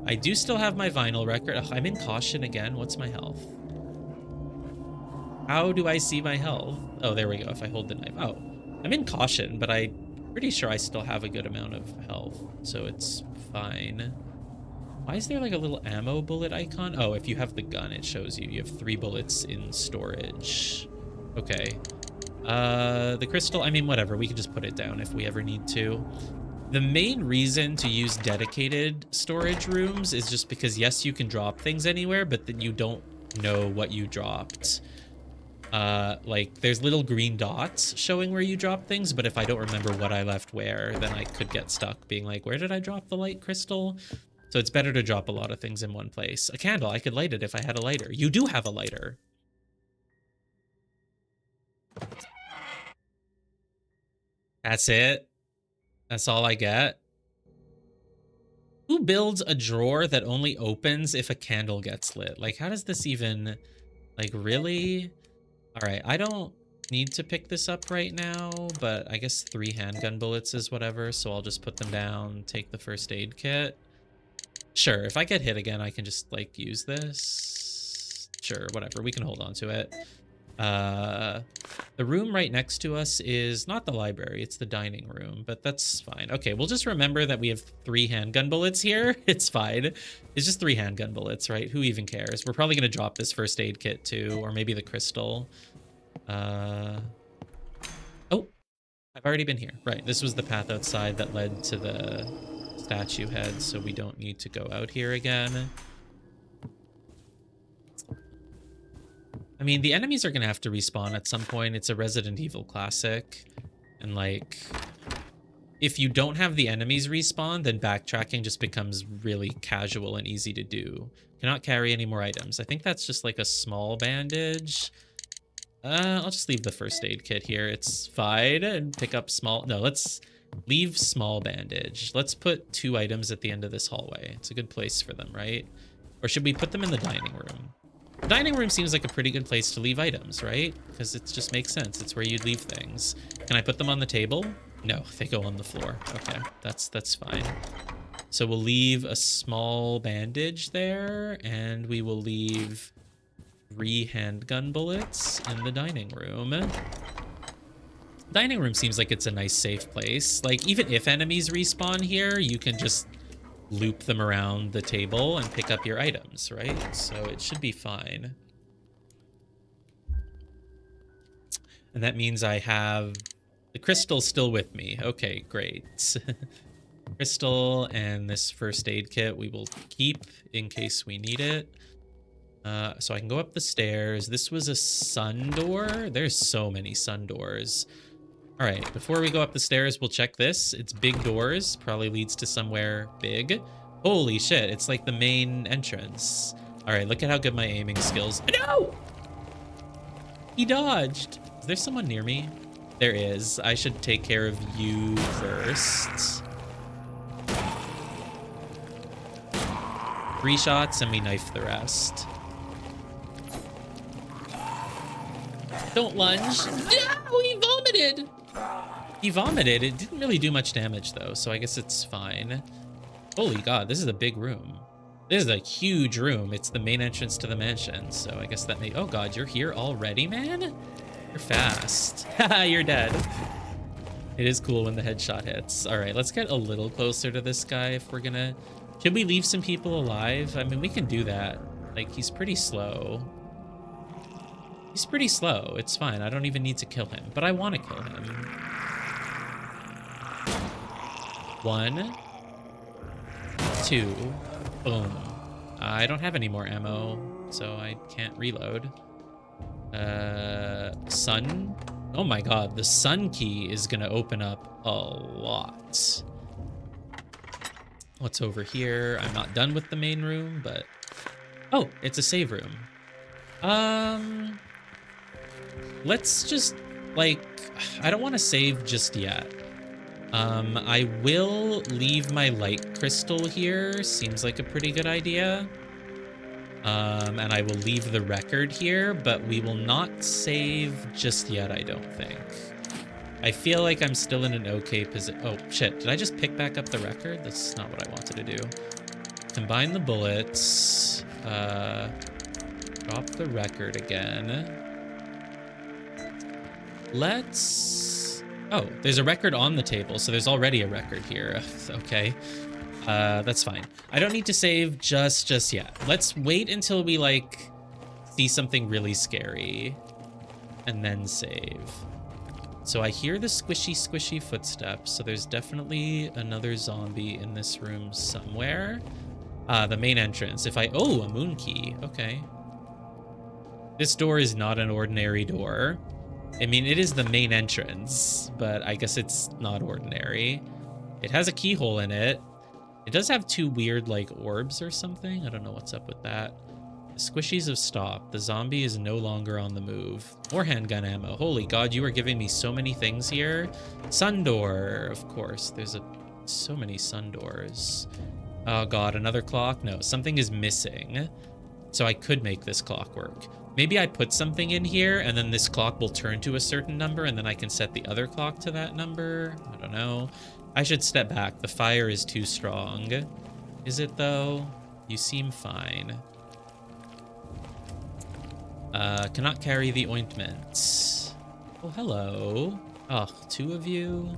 I do still have my vinyl record. Ugh, I'm in caution again. What's my health? How do I see my health? Oh, there we go. If I hold the knife. Oh, I'm in caution, but I'm pretty sure I still have a good amount of health, so it's fine. Why is there like a little ammo bullet icon? Oh, if you have the gun, it shows you. You have 3 bullets in storage. Okay. The crystal, I mean, whatever. We can just put it down if we ever need to. The main reason to use dedicated storage rooms is just because, yes, you can drop things anywhere, but then you don't know what you dropped. Like, there's little green dots showing where you drop things, but if I don't remember what I left where, then I could get stuck being like, where did I drop the light crystal? So it's better to drop a lot of things in one place. A candle, I could light it if I had a lighter. You do have a lighter. That's it. That's all I get. Who builds a drawer that only opens if a candle gets lit? Like, how does this even... Like, really? All right, I don't need to pick this up right now, but I guess 3 handgun bullets is whatever, so I'll just put them down, take the first aid kit. Sure, if I get hit again, I can just, like, use this. Sure, whatever, we can hold on to it. The room right next to us is not the library, it's the dining room, but that's fine. Okay, we'll just remember that we have 3 handgun bullets here. It's fine. It's just 3 handgun bullets, right? Who even cares? We're probably going to drop this first aid kit too, or maybe the crystal. Oh, I've already been here. Right, this was the path outside that led to the statue head, so we don't need to go out here again. I mean, the enemies are going to have to respawn at some point. It's a Resident Evil classic. And, like, if you don't have the enemies respawn, then backtracking just becomes really casual and easy to do. Cannot carry any more items. I think that's just like a small bandage. I'll just leave the first aid kit here. It's fine. And pick up small. No, let's leave small bandage. Let's put 2 items at the end of this hallway. It's a good place for them, right? Or should we put them in the dining room? The dining room seems like a pretty good place to leave items, right? Because it just makes sense. It's where you'd leave things. Can I put them on the table? No, they go on the floor. Okay, that's fine. So we'll leave a small bandage there, and we will leave 3 handgun bullets in the dining room. Dining room seems like it's a nice safe place. Like, even if enemies respawn here, you can just loop them around the table and pick up your items, right? So it should be fine. And that means I have the crystal still with me. Okay, great. Crystal and this first aid kit we will keep in case we need it. So I can go up the stairs. This was a sun door. There's so many sun doors. All right, before we go up the stairs, we'll check this. It's big doors, probably leads to somewhere big. Holy shit, it's like the main entrance. All right, look at how good my aiming skills. No! He dodged. Is there someone near me? There is. I should take care of you first. 3 shots and we knife the rest. Don't lunge. No, he vomited. He vomited. It didn't really do much damage though, so I guess it's fine. Holy God, this is a big room. This is a huge room. It's the main entrance to the mansion, so I guess that may... Oh God, you're here already, man? You're fast. Haha, you're dead. It is cool when the headshot hits. All right, let's get a little closer to this guy if we're gonna... Should we leave some people alive? I mean, we can do that. Like, he's pretty slow. He's pretty slow. It's fine. I don't even need to kill him, but I want to kill him. 1, 2, boom. I don't have any more ammo, so I can't reload. Sun. Oh my God, the sun key is gonna open up a lot. What's over here? I'm not done with the main room, but... Oh, it's a save room. Let's just, like... I don't want to save just yet. I will leave my light crystal here. Seems like a pretty good idea. And I will leave the record here, but we will not save just yet, I don't think. I feel like I'm still in an okay position. Oh, shit. Did I just pick back up the record? That's not what I wanted to do. Combine the bullets. Drop the record again. Let's... Oh, there's a record on the table, so there's already a record here. Okay. That's fine. I don't need to save just yet. Let's wait until we, like, see something really scary. And then save. So I hear the squishy footsteps, so there's definitely another zombie in this room somewhere. The main entrance. If I... Oh, a moon key. Okay. This door is not an ordinary door. I mean, it is the main entrance, but I guess it's not ordinary. It has a keyhole in it. It does have 2 weird, like, orbs or something. I don't know what's up with that. The squishies have stopped. The zombie is no longer on the move. More handgun ammo. Holy God, you are giving me so many things here. Sun door, of course. There's so many sun doors. Oh God, another clock? No, something is missing. So I could make this clock work. Maybe I put something in here and then this clock will turn to a certain number and then I can set the other clock to that number. I don't know. I should step back. The fire is too strong. Is it though? You seem fine. Cannot carry the ointment. Oh, hello. Oh, 2 of you.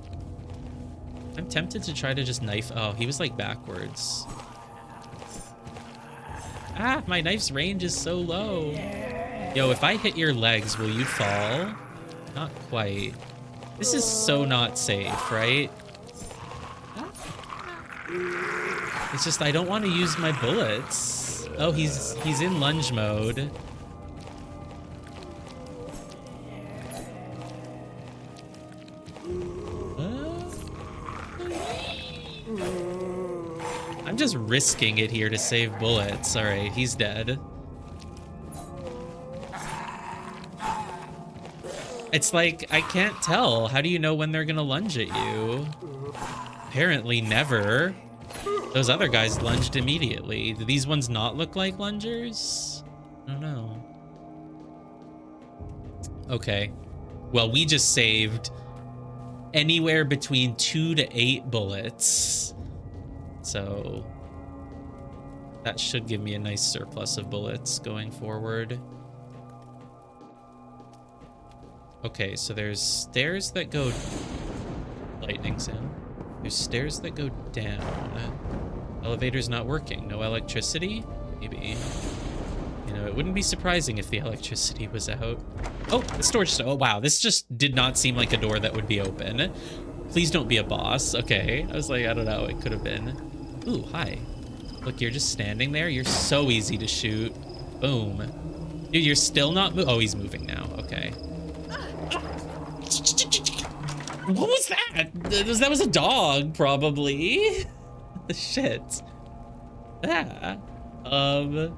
I'm tempted to try to just knife. Oh, he was like backwards. Ah, my knife's range is so low. Yo, if I hit your legs, will you fall? Not quite. This is so not safe, right? It's just I don't want to use my bullets. Oh, he's in lunge mode. just risking it here to save bullets. All right, he's dead. It's like, I can't tell. How do you know when they're gonna lunge at you? Apparently never. Those other guys lunged immediately. Do these ones not look like lungers? I don't know. Okay. Well, we just saved anywhere between 2 to 8 bullets. So that should give me a nice surplus of bullets going forward. Okay, so there's stairs that go... Lightning sound. There's stairs that go down. Elevator's not working. No electricity? Maybe. You know, it wouldn't be surprising if the electricity was out. Oh, the storage... Oh, wow. This just did not seem like a door that would be open. Please don't be a boss. Okay. I was like, I don't know. It could have been. Ooh, hi. Look, you're just standing there. You're so easy to shoot. Boom. Dude, you're still not... Oh, he's moving now. Okay. What was that? That was a dog, probably. Shit. Ah. All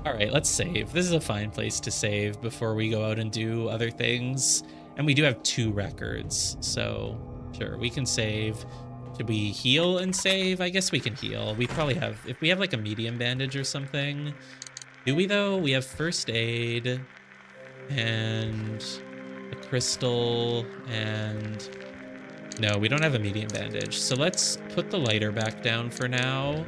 right, let's save. This is a fine place to save before we go out and do other things. And we do have 2 records, so sure, we can save. Should we heal and save? I guess we can heal. We probably have, if we have like a medium bandage or something. Do we though? We have first aid and a crystal and... No, we don't have a medium bandage. So let's put the lighter back down for now.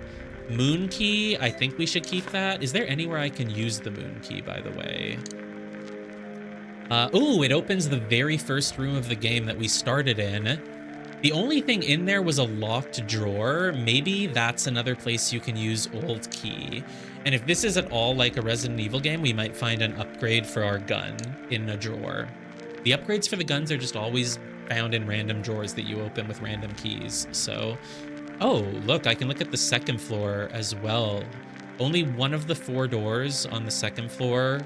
Moon key, I think we should keep that. Is there anywhere I can use the moon key, by the way? Oh, it opens the very first room of the game that we started in. The only thing in there was a locked drawer. Maybe that's another place you can use old key. And if this is at all like a Resident Evil game, we might find an upgrade for our gun in a drawer. The upgrades for the guns are just always found in random drawers that you open with random keys. So, oh, look, I can look at the second floor as well. Only one of the 4 doors on the second floor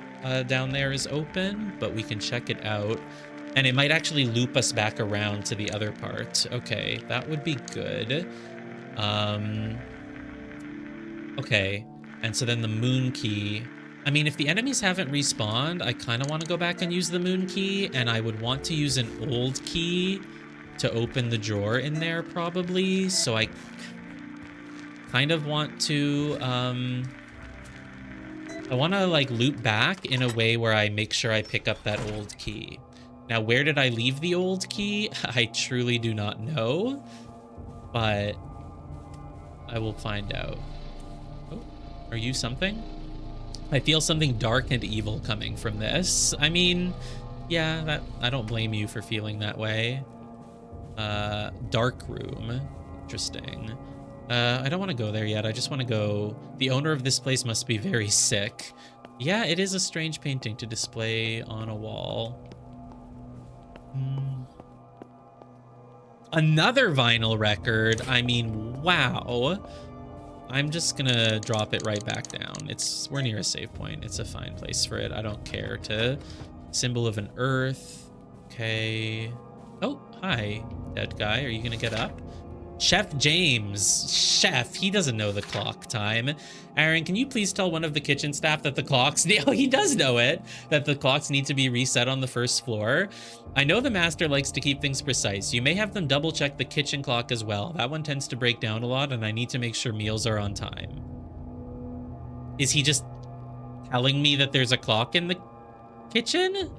down there is open, but we can check it out. And it might actually loop us back around to the other part. Okay, that would be good. Okay, and so then the moon key. I mean, if the enemies haven't respawned, I kind of want to go back and use the moon key, and I would want to use an old key to open the drawer in there, probably. So I kind of want to, I want to, like, loop back in a way where I make sure I pick up that old key. Now, where did I leave the old key? I truly do not know, but I will find out. Oh, are you something? I feel something dark and evil coming from this. I mean, yeah, I don't blame you for feeling that way. Dark room. Interesting. I don't want to go there yet. I just want to go... The owner of this place must be very sick. Yeah, it is a strange painting to display on a wall. Another vinyl record. I mean, wow. I'm just gonna drop it right back down. We're near a save point. It's a fine place for it. I don't care. Symbol of an earth. Okay. Oh, hi, dead guy. Are you gonna get up? Chef James. Chef, he doesn't know the clock time. Aaron, can you please tell one of the kitchen staff that the clocks... Oh, he does know it. That the clocks need to be reset on the first floor. I know the master likes to keep things precise. You may have them double check the kitchen clock as well. That one tends to break down a lot, and I need to make sure meals are on time. Is he just telling me that there's a clock in the kitchen?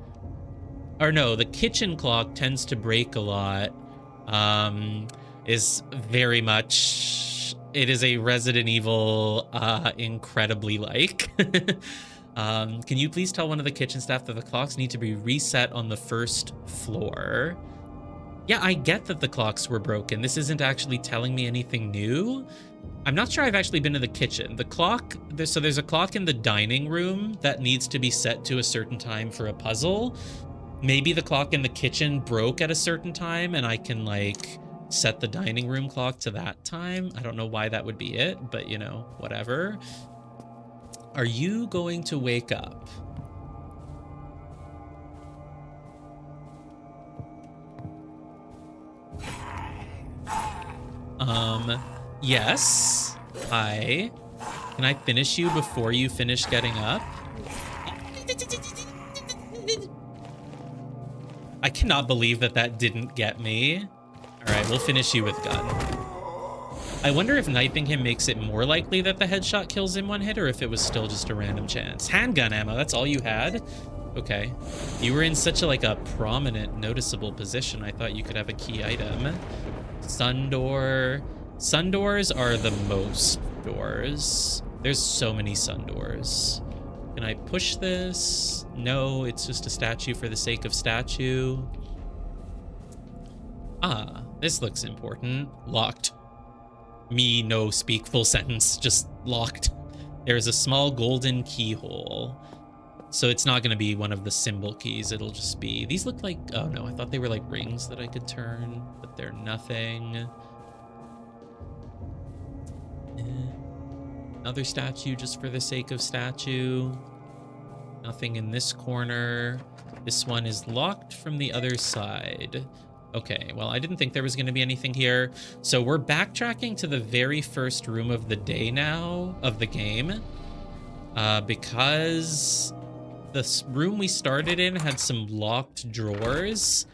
Or no, the kitchen clock tends to break a lot. Is very much... It is a Resident Evil incredibly like. Can you please tell one of the kitchen staff that the clocks need to be reset on the first floor? Yeah, I get that the clocks were broken. This isn't actually telling me anything new. I'm not sure I've actually been to the kitchen. The clock, so there's a clock in the dining room that needs to be set to a certain time for a puzzle. Maybe the clock in the kitchen broke at a certain time and I can like set the dining room clock to that time. I don't know why that would be it, but you know, whatever. Are you going to wake up? Yes. Hi. Can I finish you before you finish getting up? I cannot believe that that didn't get me. All right, we'll finish you with gun. I wonder if knifing him makes it more likely that the headshot kills in one hit, or if it was still just a random chance. Handgun ammo, that's all you had? Okay. You were in such a, like, a prominent, noticeable position. I thought you could have a key item. Sun door. Sun doors are the most doors. There's so many sun doors. Can I push this? No, it's just a statue for the sake of statue. Ah, this looks important. Locked. Me no speak full sentence, just locked. There's a small golden keyhole. So it's not going to be one of the symbol keys. It'll just be... These look like... Oh, no. I thought they were like rings that I could turn, but they're nothing. Another statue just for the sake of statue. Nothing in this corner. This one is locked from the other side. Okay, well, I didn't think there was going to be anything here. So we're backtracking to the very first room of the day now, of the game. Because the room we started in had some locked drawers.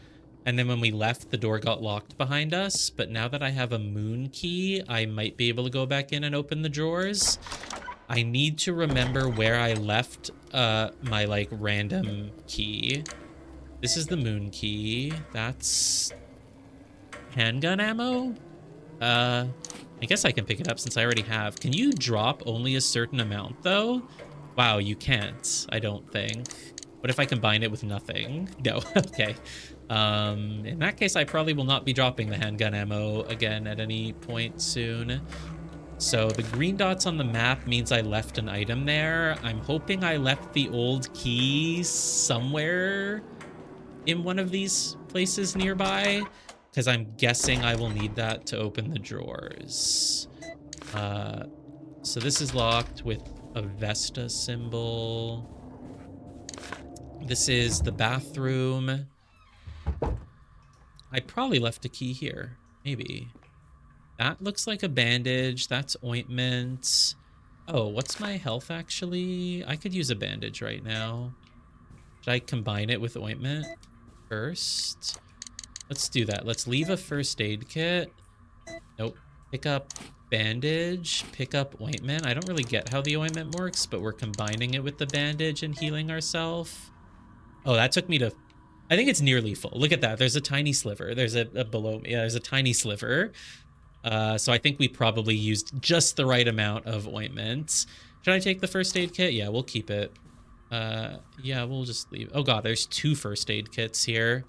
And then when we left, the door got locked behind us. But now that I have a moon key, I might be able to go back in and open the drawers. I need to remember where I left my, like, random key. This is the moon key. That's handgun ammo? I guess I can pick it up since I already have. Can you drop only a certain amount, though? Wow, you can't, I don't think. What if I combine it with nothing? No, okay. In that case, I probably will not be dropping the handgun ammo again at any point soon. So the green dots on the map means I left an item there. I'm hoping I left the old key somewhere in one of these places nearby, because I'm guessing I will need that to open the drawers. So this is locked with a Vesta symbol. This is the bathroom. I probably left a key here, maybe. That looks like a bandage. That's ointment. Oh, what's my health actually? I could use a bandage right now. Should I combine it with ointment first? Let's do that. Let's leave a first aid kit. Nope. Pick up bandage. Pick up ointment. I don't really get how the ointment works, but we're combining it with the bandage and healing ourselves. Oh, that took me to... I think it's nearly full. Look at that. There's a tiny sliver. There's a below me. Yeah, there's a tiny sliver. So I think we probably used just the right amount of ointment. Should I take the first aid kit? Yeah, we'll keep it. Yeah, we'll just leave. Oh god, there's 2 first aid kits here.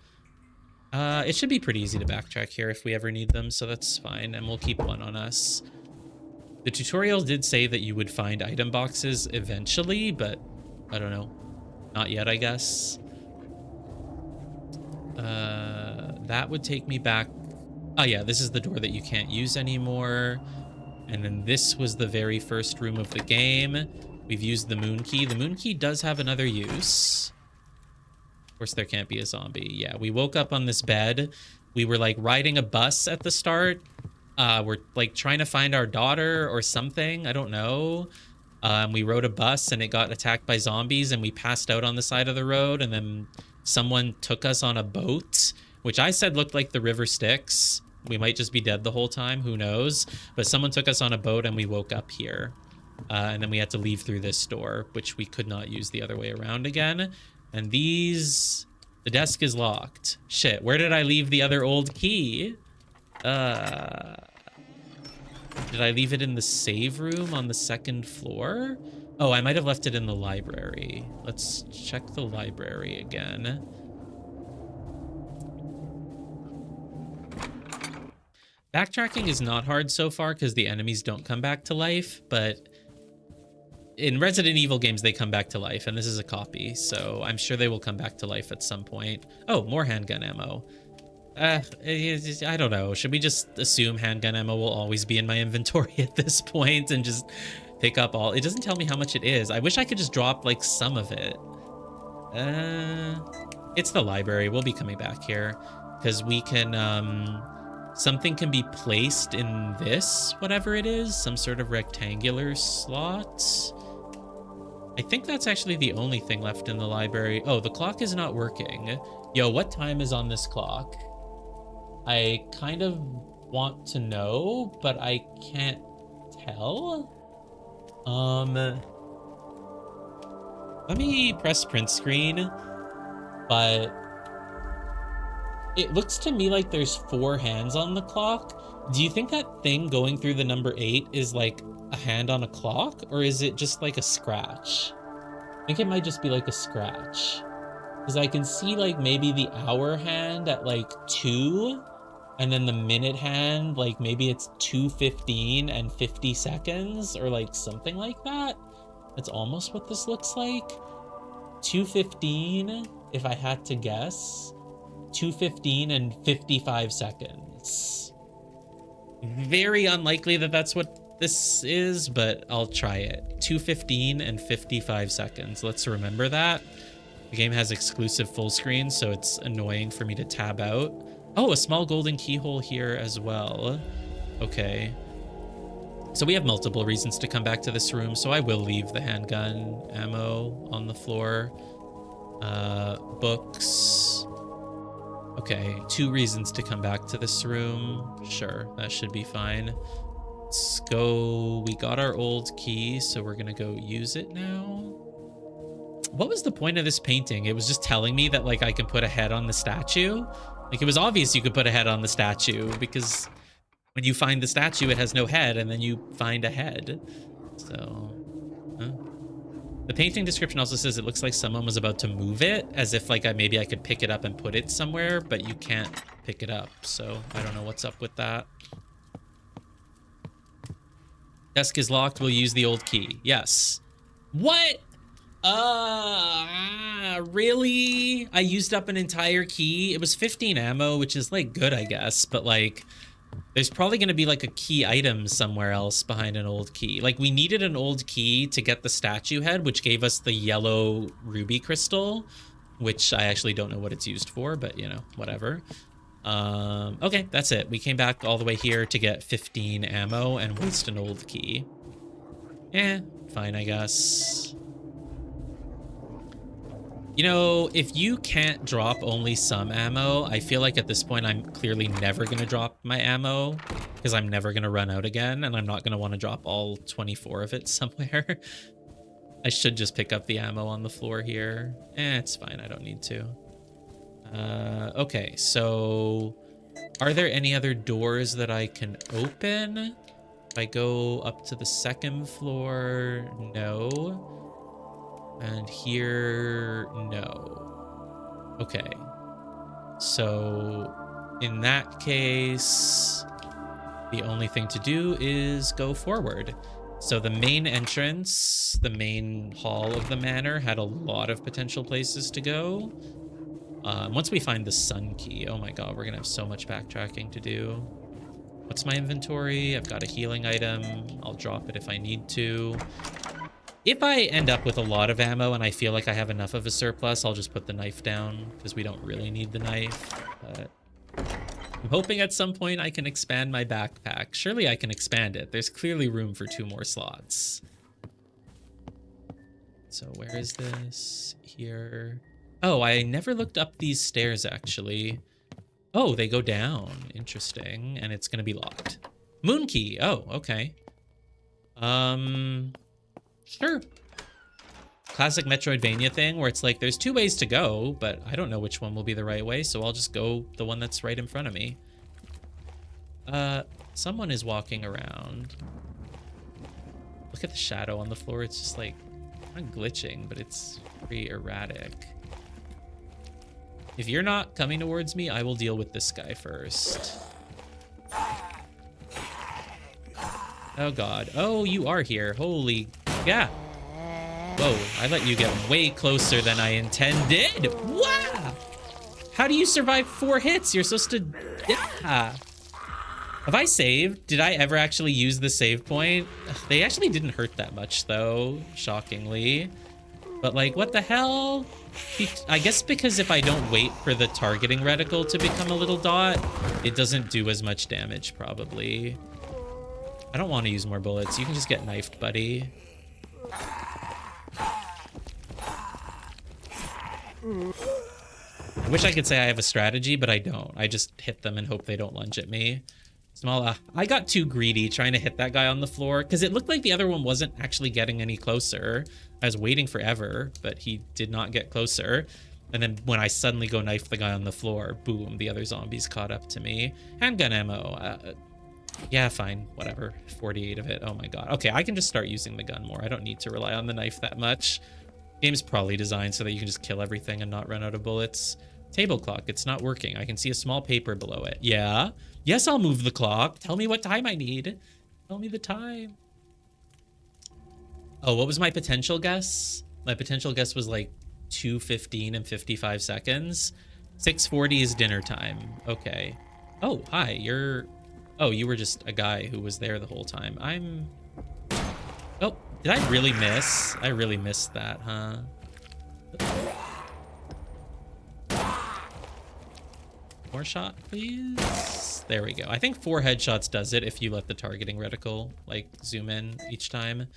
It should be pretty easy to backtrack here if we ever need them, so that's fine, and we'll keep one on us. The tutorial did say that you would find item boxes eventually, but I don't know. Not yet, I guess. That would take me back. Oh yeah, this is the door that you can't use anymore. And then this was the very first room of the game. We've used the moon key. The moon key does have another use. Of course, there can't be a zombie. Yeah, we woke up on this bed. We were like riding a bus at the start. We're like trying to find our daughter or something. I don't know. We rode a bus and it got attacked by zombies and we passed out on the side of the road. And then someone took us on a boat, which I said looked like the River Styx. We might just be dead the whole time. Who knows? But someone took us on a boat and we woke up here. And then we had to leave through this door, which we could not use the other way around again. And these... The desk is locked. Shit, where did I leave the other old key? Did I leave it in the save room on the 2nd floor? Oh, I might have left it in the library. Let's check the library again. Backtracking is not hard so far because the enemies don't come back to life, but in Resident Evil games, they come back to life, and this is a copy, so I'm sure they will come back to life at some point. Oh, more handgun ammo. I don't know. Should we just assume handgun ammo will always be in my inventory at this point and just pick up all? It doesn't tell me how much it is. I wish I could just drop, like, some of it. It's the library. We'll be coming back here because we can something can be placed in this, whatever it is, some sort of rectangular slot. I think that's actually the only thing left in the library. Oh, the clock is not working. Yo, what time is on this clock? I kind of want to know, but I can't tell. Let me press print screen, but it looks to me like there's 4 hands on the clock. Do you think that thing going through the number 8 is like a hand on a clock, or is it just like a scratch? I think it might just be like a scratch, because I can see like maybe the hour hand at like 2, and then the minute hand, like maybe it's 2:15 and 50 seconds, or like something like that. That's almost what this looks like. 2:15, if I had to guess. 2:15 and 55 seconds. Very unlikely that that's what this is, but I'll try it. 2:15 and 55 seconds. Let's remember that. The game has exclusive full screen, so it's annoying for me to tab out. Oh, a small golden keyhole here as well. Okay. So we have multiple reasons to come back to this room, so I will leave the handgun ammo on the floor. Books. Okay, 2 reasons to come back to this room. Sure, that should be fine. Let's go. We got our old key, so we're gonna go use it now. What was the point of this painting? It was just telling me that like I can put a head on the statue. Like, it was obvious you could put a head on the statue, because when you find the statue, it has no head, and then you find a head. So, huh? The painting description also says it looks like someone was about to move it, as if like maybe I could pick it up and put it somewhere, but you can't pick it up. So I don't know what's up with that. Desk is locked. We'll use the old key. Yes. What? Really? I used up an entire key. It was 15 ammo, which is like good, I guess, but like there's probably going to be like a key item somewhere else behind an old key. Like, we needed an old key to get the statue head, which gave us the yellow ruby crystal, which I actually don't know what it's used for, but you know, whatever. Okay, that's it. We came back all the way here to get 15 ammo and waste an old key. Eh, fine, I guess. You know, if you can't drop only some ammo, I feel like at this point I'm clearly never going to drop my ammo, because I'm never going to run out again, and I'm not going to want to drop all 24 of it somewhere. I should just pick up the ammo on the floor here. It's fine, I don't need to. Okay, so are there any other doors that I can open? If I go up to the 2nd floor, no. And here, no. Okay. So in that case, the only thing to do is go forward. So the main entrance, the main hall of the manor, had a lot of potential places to go. Once we find the sun key, oh my god, we're gonna have so much backtracking to do. What's my inventory? I've got a healing item. I'll drop it if I need to. If I end up with a lot of ammo and I feel like I have enough of a surplus, I'll just put the knife down, because we don't really need the knife. But I'm hoping at some point I can expand my backpack. Surely I can expand it. There's clearly room for 2 more slots. So where is this? Here. Oh, I never looked up these stairs, actually. Oh, they go down. Interesting. And it's going to be locked. Moon key. Oh, okay. Sure. Classic Metroidvania thing where it's like there's 2 ways to go, but I don't know which one will be the right way, so I'll just go the one that's right in front of me. Someone is walking around. Look at the shadow on the floor. It's just like, not glitching, but it's pretty erratic. If you're not coming towards me, I will deal with this guy first. Oh god. Oh, you are here. Holy... yeah. Whoa, I let you get way closer than I intended. Wow! How do you survive 4 hits? You're supposed to... yeah. Have I saved? Did I ever actually use the save point? They actually didn't hurt that much, though, shockingly. But like, what the hell? I guess because if I don't wait for the targeting reticle to become a little dot, it doesn't do as much damage, probably. I don't want to use more bullets. You can just get knifed, buddy. I wish I could say I have a strategy, but I don't. I just hit them and hope they don't lunge at me. Smala, I got too greedy trying to hit that guy on the floor because it looked like the other one wasn't actually getting any closer. I was waiting forever, but he did not get closer. And then when I suddenly go knife the guy on the floor, boom, the other zombies caught up to me. Handgun ammo. Yeah, fine, whatever. 48 of it. Oh my god. Okay, I can just start using the gun more. I don't need to rely on the knife that much. Game's probably designed so that you can just kill everything and not run out of bullets. Table clock, it's not working. I can see a small paper below it. Yeah. Yes, I'll move the clock. Tell me what time I need. Tell me the time. Oh, what was my potential guess? My potential guess was like 2:15 and 55 seconds. 6:40 is dinner time. Okay. Oh, hi. Oh, you were just a guy who was there the whole time. Oh, did I really miss? I really missed that, huh? More shot, please. There we go. I think 4 headshots does it if you let the targeting reticle, like, zoom in each time.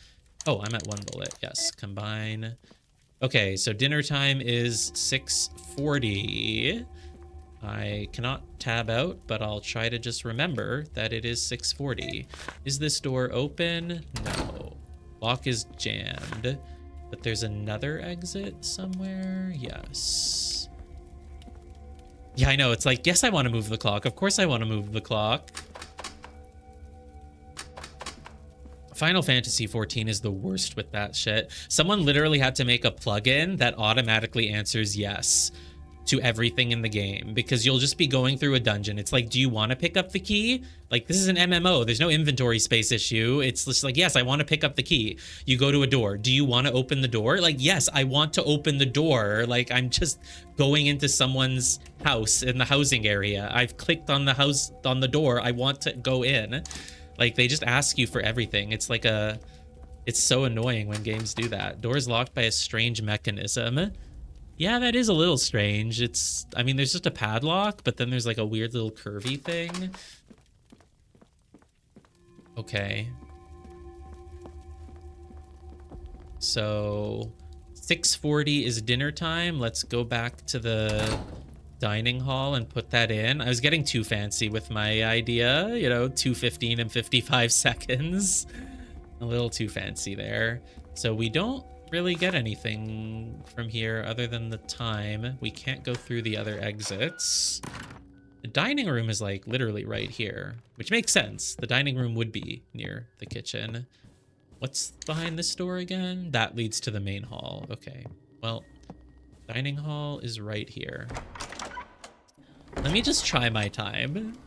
Oh, I'm at 1 bullet. Yes, combine. Okay, so dinner time is 6:40. I cannot tab out, but I'll try to just remember that it is 6:40. Is this door open? No. Lock is jammed. But there's another exit somewhere? Yes. Yeah, I know. It's like, yes, I want to move the clock. Of course I want to move the clock. Final Fantasy XIV is the worst with that shit. Someone literally had to make a plugin that automatically answers yes to everything in the game, because you'll just be going through a dungeon. It's like, do you want to pick up the key? Like, this is an MMO. There's no inventory space issue. It's just like, yes, I want to pick up the key. You go to a door. Do you want to open the door? Like, yes, I want to open the door. Like, I'm just going into someone's house in the housing area. I've clicked on the door. I want to go in. Like, they just ask you for everything. It's like it's so annoying when games do that. Doors locked by a strange mechanism. Yeah, that is a little strange. I mean, there's just a padlock, but then there's like a weird little curvy thing. Okay. So 6:40 is dinner time. Let's go back to the dining hall and put that in. I was getting too fancy with my idea, 2:15 and 55 seconds. A little too fancy there. So we don't really get anything from here other than the time. We can't go through the other exits. The dining room is like literally right here, which makes sense. The dining room would be near the kitchen. What's behind this door again? That leads to the main hall. Okay, well, dining hall is right here. Let me just try my time.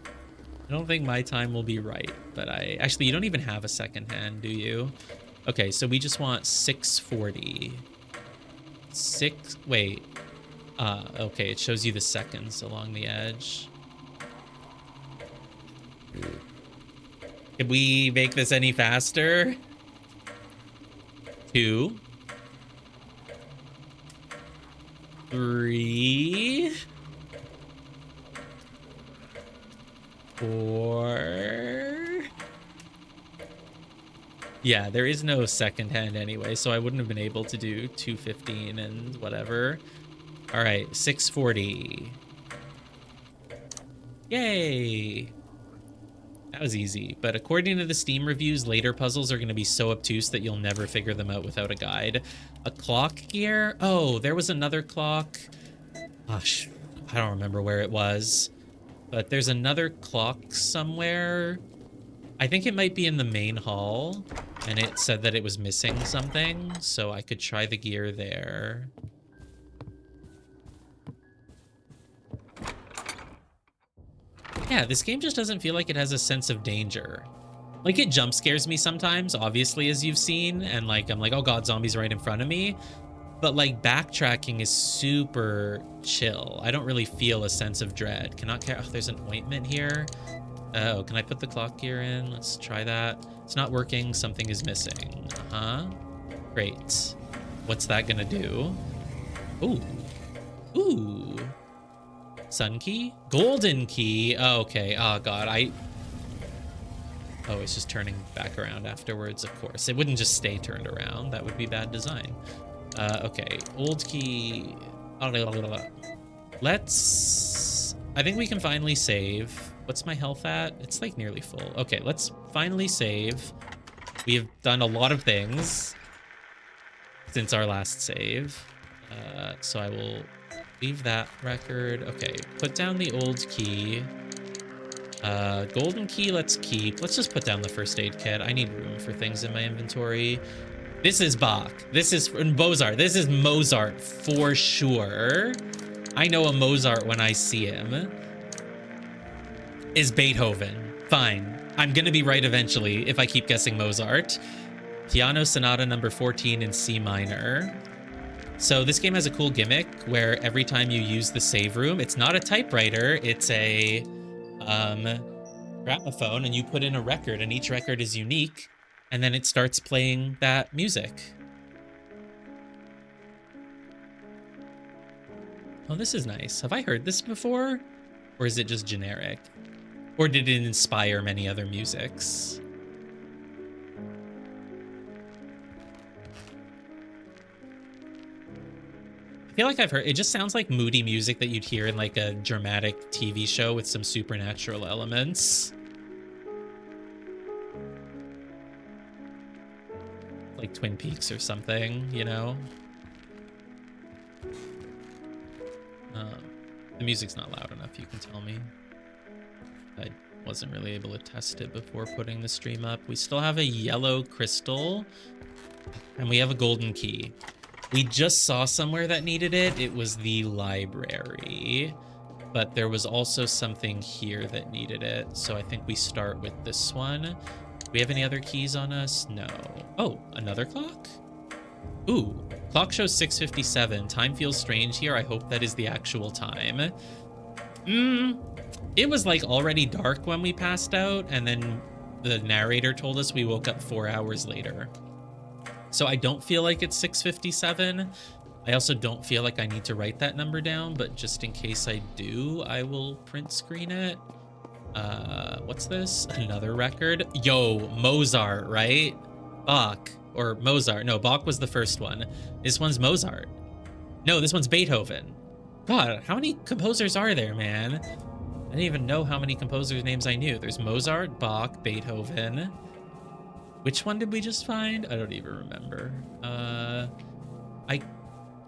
I don't think my time will be right, but actually, you don't even have a second hand, do you? Okay, so we just want 6:40. Wait. Okay, it shows you the seconds along the edge. Can we make this any faster? 2. 3. 4. Yeah, there is no second hand anyway, so I wouldn't have been able to do 2:15 and whatever. All right, 6:40. Yay! That was easy, but according to the Steam reviews, later puzzles are going to be so obtuse that you'll never figure them out without a guide. A clock gear? Oh, there was another clock. Gosh, I don't remember where it was, but there's another clock somewhere. I think it might be in the main hall, and it said that it was missing something, so I could try the gear there. Yeah, this game just doesn't feel like it has a sense of danger. Like, it jump scares me sometimes, obviously, as you've seen, and like, I'm like, oh god, zombies right in front of me. But like, backtracking is super chill. I don't really feel a sense of dread. Cannot care. Oh, there's an ointment here. Oh, can I put the clock gear in? Let's try that. It's not working. Something is missing. Great. What's that gonna do? Ooh. Ooh. Sun key? Golden key. Oh, okay. Oh, God. Oh, it's just turning back around afterwards, of course. It wouldn't just stay turned around. That would be bad design. Okay. Old key. Let's... I think we can finally save. What's my health at? It's like nearly full. Okay, let's finally save. We have done a lot of things since our last save. So I will leave that record. Okay, put down the old key. Golden key, let's keep. Let's just put down the first aid kit. I need room for things in my inventory. This is Bach. This is Mozart. This is Mozart for sure. I know a Mozart when I see him. Is Beethoven. Fine. I'm gonna be right eventually if I keep guessing Mozart. Piano Sonata number 14 in C minor. So this game has a cool gimmick where every time you use the save room, it's not a typewriter, it's a gramophone, and you put in a record, and each record is unique, and then it starts playing that music. Oh, this is nice. Have I heard this before? Or is it just generic? Or did it inspire many other musics? I feel like I've heard, it just sounds like moody music that you'd hear in like a dramatic TV show with some supernatural elements. Like Twin Peaks or something, you know? The music's not loud enough, you can tell me. I wasn't really able to test it before putting the stream up. We still have a yellow crystal, and we have a golden key. We just saw somewhere that needed it. It was the library, but there was also something here that needed it. So I think we start with this one. Do we have any other keys on us? No. Oh, another clock? Ooh, clock shows 6:57. Time feels strange here. I hope that is the actual time. It was like already dark when we passed out, and then the narrator told us we woke up 4 hours later. So I don't feel like it's 6:57. I also don't feel like I need to write that number down, but just in case I do, I will print screen it. What's this? Another record? Yo, Mozart, right? Bach, or Mozart. No, Bach was the first one. This one's Mozart. No, this one's Beethoven. God, how many composers are there, man? I didn't even know how many composers' names I knew. There's Mozart, Bach, Beethoven. Which one did we just find? I don't even remember. I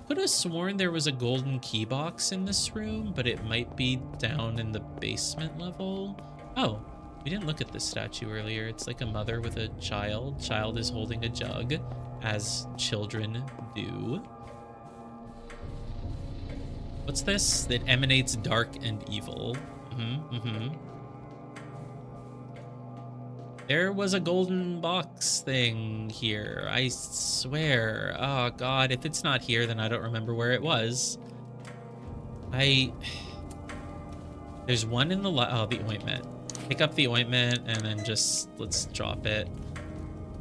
could have sworn there was a golden key box in this room, but it might be down in the basement level. Oh, we didn't look at this statue earlier. It's like a mother with a child. Child is holding a jug, as children do. What's this? That emanates dark and evil. There was a golden box thing here, I swear. Oh God, if it's not here, then I don't remember where it was. There's one in the the ointment. Pick up the ointment and then just, let's drop it.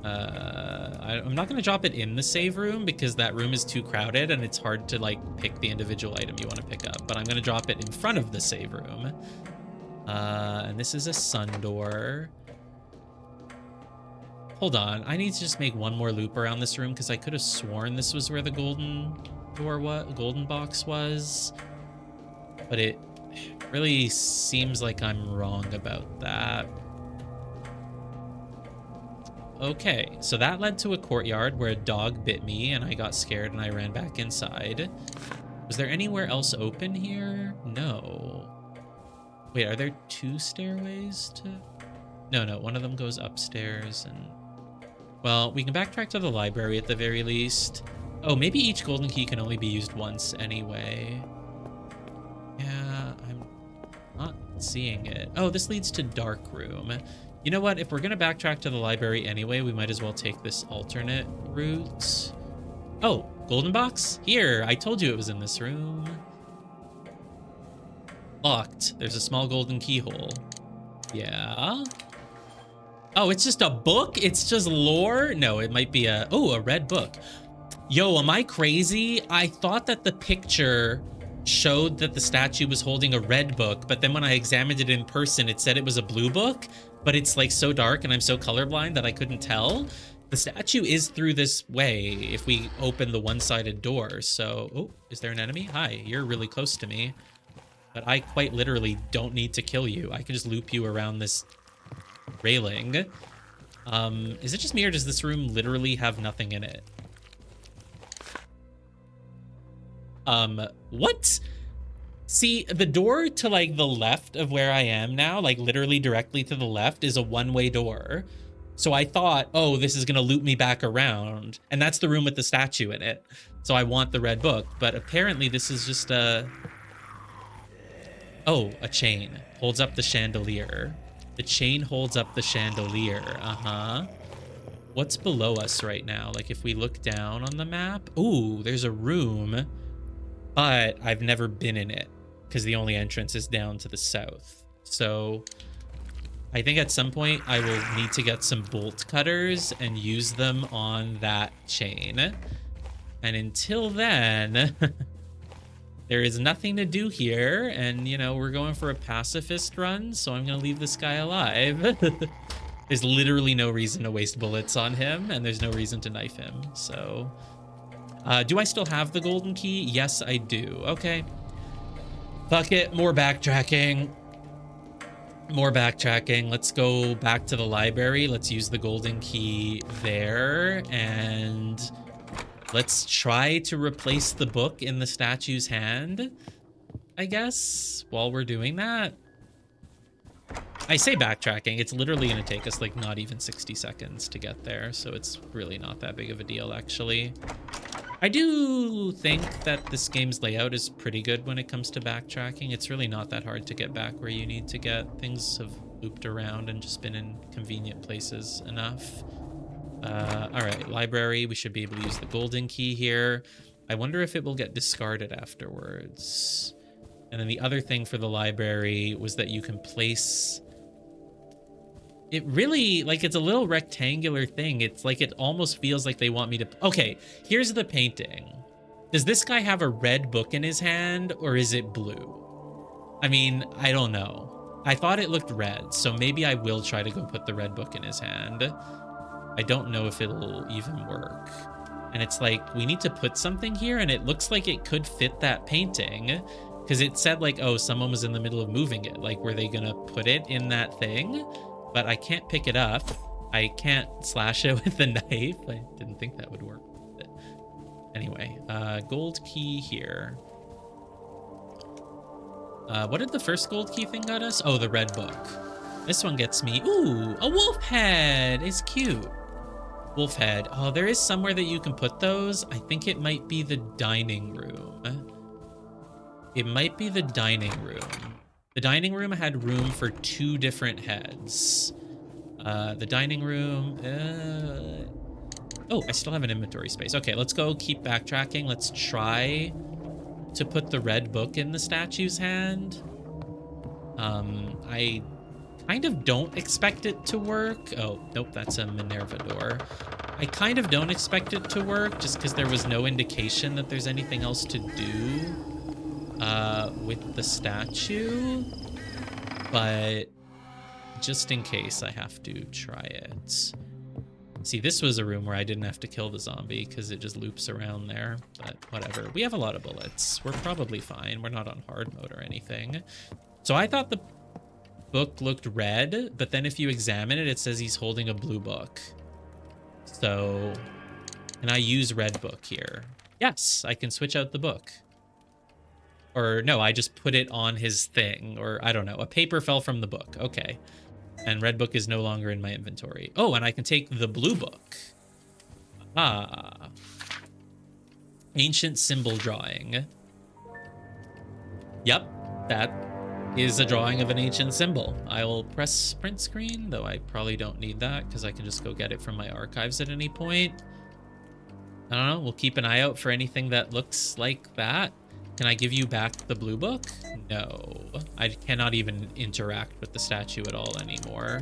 I'm not gonna drop it in the save room because that room is too crowded and it's hard to like pick the individual item you want to pick up, but I'm gonna drop it in front of the save room. And this is a sun door. Hold on, I need to just make one more loop around this room because I could have sworn this was where the golden box was, but it really seems like I'm wrong about that. Okay, so that led to a courtyard where a dog bit me and I got scared and I ran back inside. Was there anywhere else open here? No. Wait, are there two stairways to... No, one of them goes upstairs and... Well, we can backtrack to the library at the very least. Oh, maybe each golden key can only be used once anyway. Yeah, I'm not seeing it. Oh, this leads to dark room. You know what? If we're going to backtrack to the library anyway, we might as well take this alternate route. Oh, golden box? Here, I told you it was in this room. Locked. There's a small golden keyhole. Yeah. Oh, it's just a book? It's just lore? No, it might be a... Oh, a red book. Yo, am I crazy? I thought that the picture showed that the statue was holding a red book, but then when I examined it in person, it said it was a blue book, but it's like so dark and I'm so colorblind that I couldn't tell. The statue is through this way if we open the one-sided door. So, oh, is there an enemy? Hi, you're really close to me, but I quite literally don't need to kill you. I can just loop you around this railing. Is it just me or does this room literally have nothing in it? What? See, the door to like the left of where I am now, like literally directly to the left, is a one-way door. So I thought, oh, this is gonna loop me back around. And that's the room with the statue in it. So I want the red book, but apparently this is just a... Oh, a chain. Holds up the chandelier. The chain holds up the chandelier, uh-huh. What's below us right now? Like if we look down on the map, ooh, there's a room, but I've never been in it because the only entrance is down to the south. So I think at some point I will need to get some bolt cutters and use them on that chain. And until then, there is nothing to do here. And, you know, we're going for a pacifist run, so I'm going to leave this guy alive. There's literally no reason to waste bullets on him, and there's no reason to knife him. So, do I still have the golden key? Yes, I do. Okay. Fuck it. More backtracking. More backtracking. Let's go back to the library. Let's use the golden key there, and let's try to replace the book in the statue's hand, I guess, while we're doing that. I say backtracking, it's literally going to take us like not even 60 seconds to get there, so it's really not that big of a deal, actually. I do think that this game's layout is pretty good when it comes to backtracking. It's really not that hard to get back where you need to get. Things have looped around and just been in convenient places enough. All right, library. We should be able to use the golden key here. I wonder if it will get discarded afterwards. And then the other thing for the library was that you can place... It really, like, it's a little rectangular thing. It's like, it almost feels like they want me to... Okay, here's the painting. Does this guy have a red book in his hand, or is it blue? I mean, I don't know. I thought it looked red, so maybe I will try to go put the red book in his hand. I don't know if it'll even work. And it's like, we need to put something here, and it looks like it could fit that painting, because it said, like, oh, someone was in the middle of moving it. Like, were they gonna put it in that thing? But I can't pick it up. I can't slash it with the knife. I didn't think that would work. But anyway, gold key here. What did the first gold key thing got us? Oh, the red book. This one gets me. Ooh, a wolf head. It's cute. Wolf head. Oh, there is somewhere that you can put those. I think it might be the dining room. It might be the dining room. The dining room had room for 2 different heads. The dining room... Oh, I still have an inventory space. Okay, let's go keep backtracking. Let's try to put the red book in the statue's hand. I kind of don't expect it to work. Oh, nope, that's a Minerva door. I kind of don't expect it to work just because there was no indication that there's anything else to do with the statue, but just in case, I have to try it. See, this was a room where I didn't have to kill the zombie because it just loops around there, but whatever. We have a lot of bullets. We're probably fine. We're not on hard mode or anything. So I thought the book looked red, but then if you examine it, it says he's holding a blue book. So can I use red book here? Yes, I can switch out the book. Or no, I just put it on his thing, or I don't know. A paper fell from the book. Okay. And red book is no longer in my inventory. Oh, and I can take the blue book. Ah. Ancient symbol drawing. Yep, that is a drawing of an ancient symbol. I will press print screen, though I probably don't need that because I can just go get it from my archives at any point. I don't know. We'll keep an eye out for anything that looks like that. Can I give you back the blue book? No. I cannot even interact with the statue at all anymore.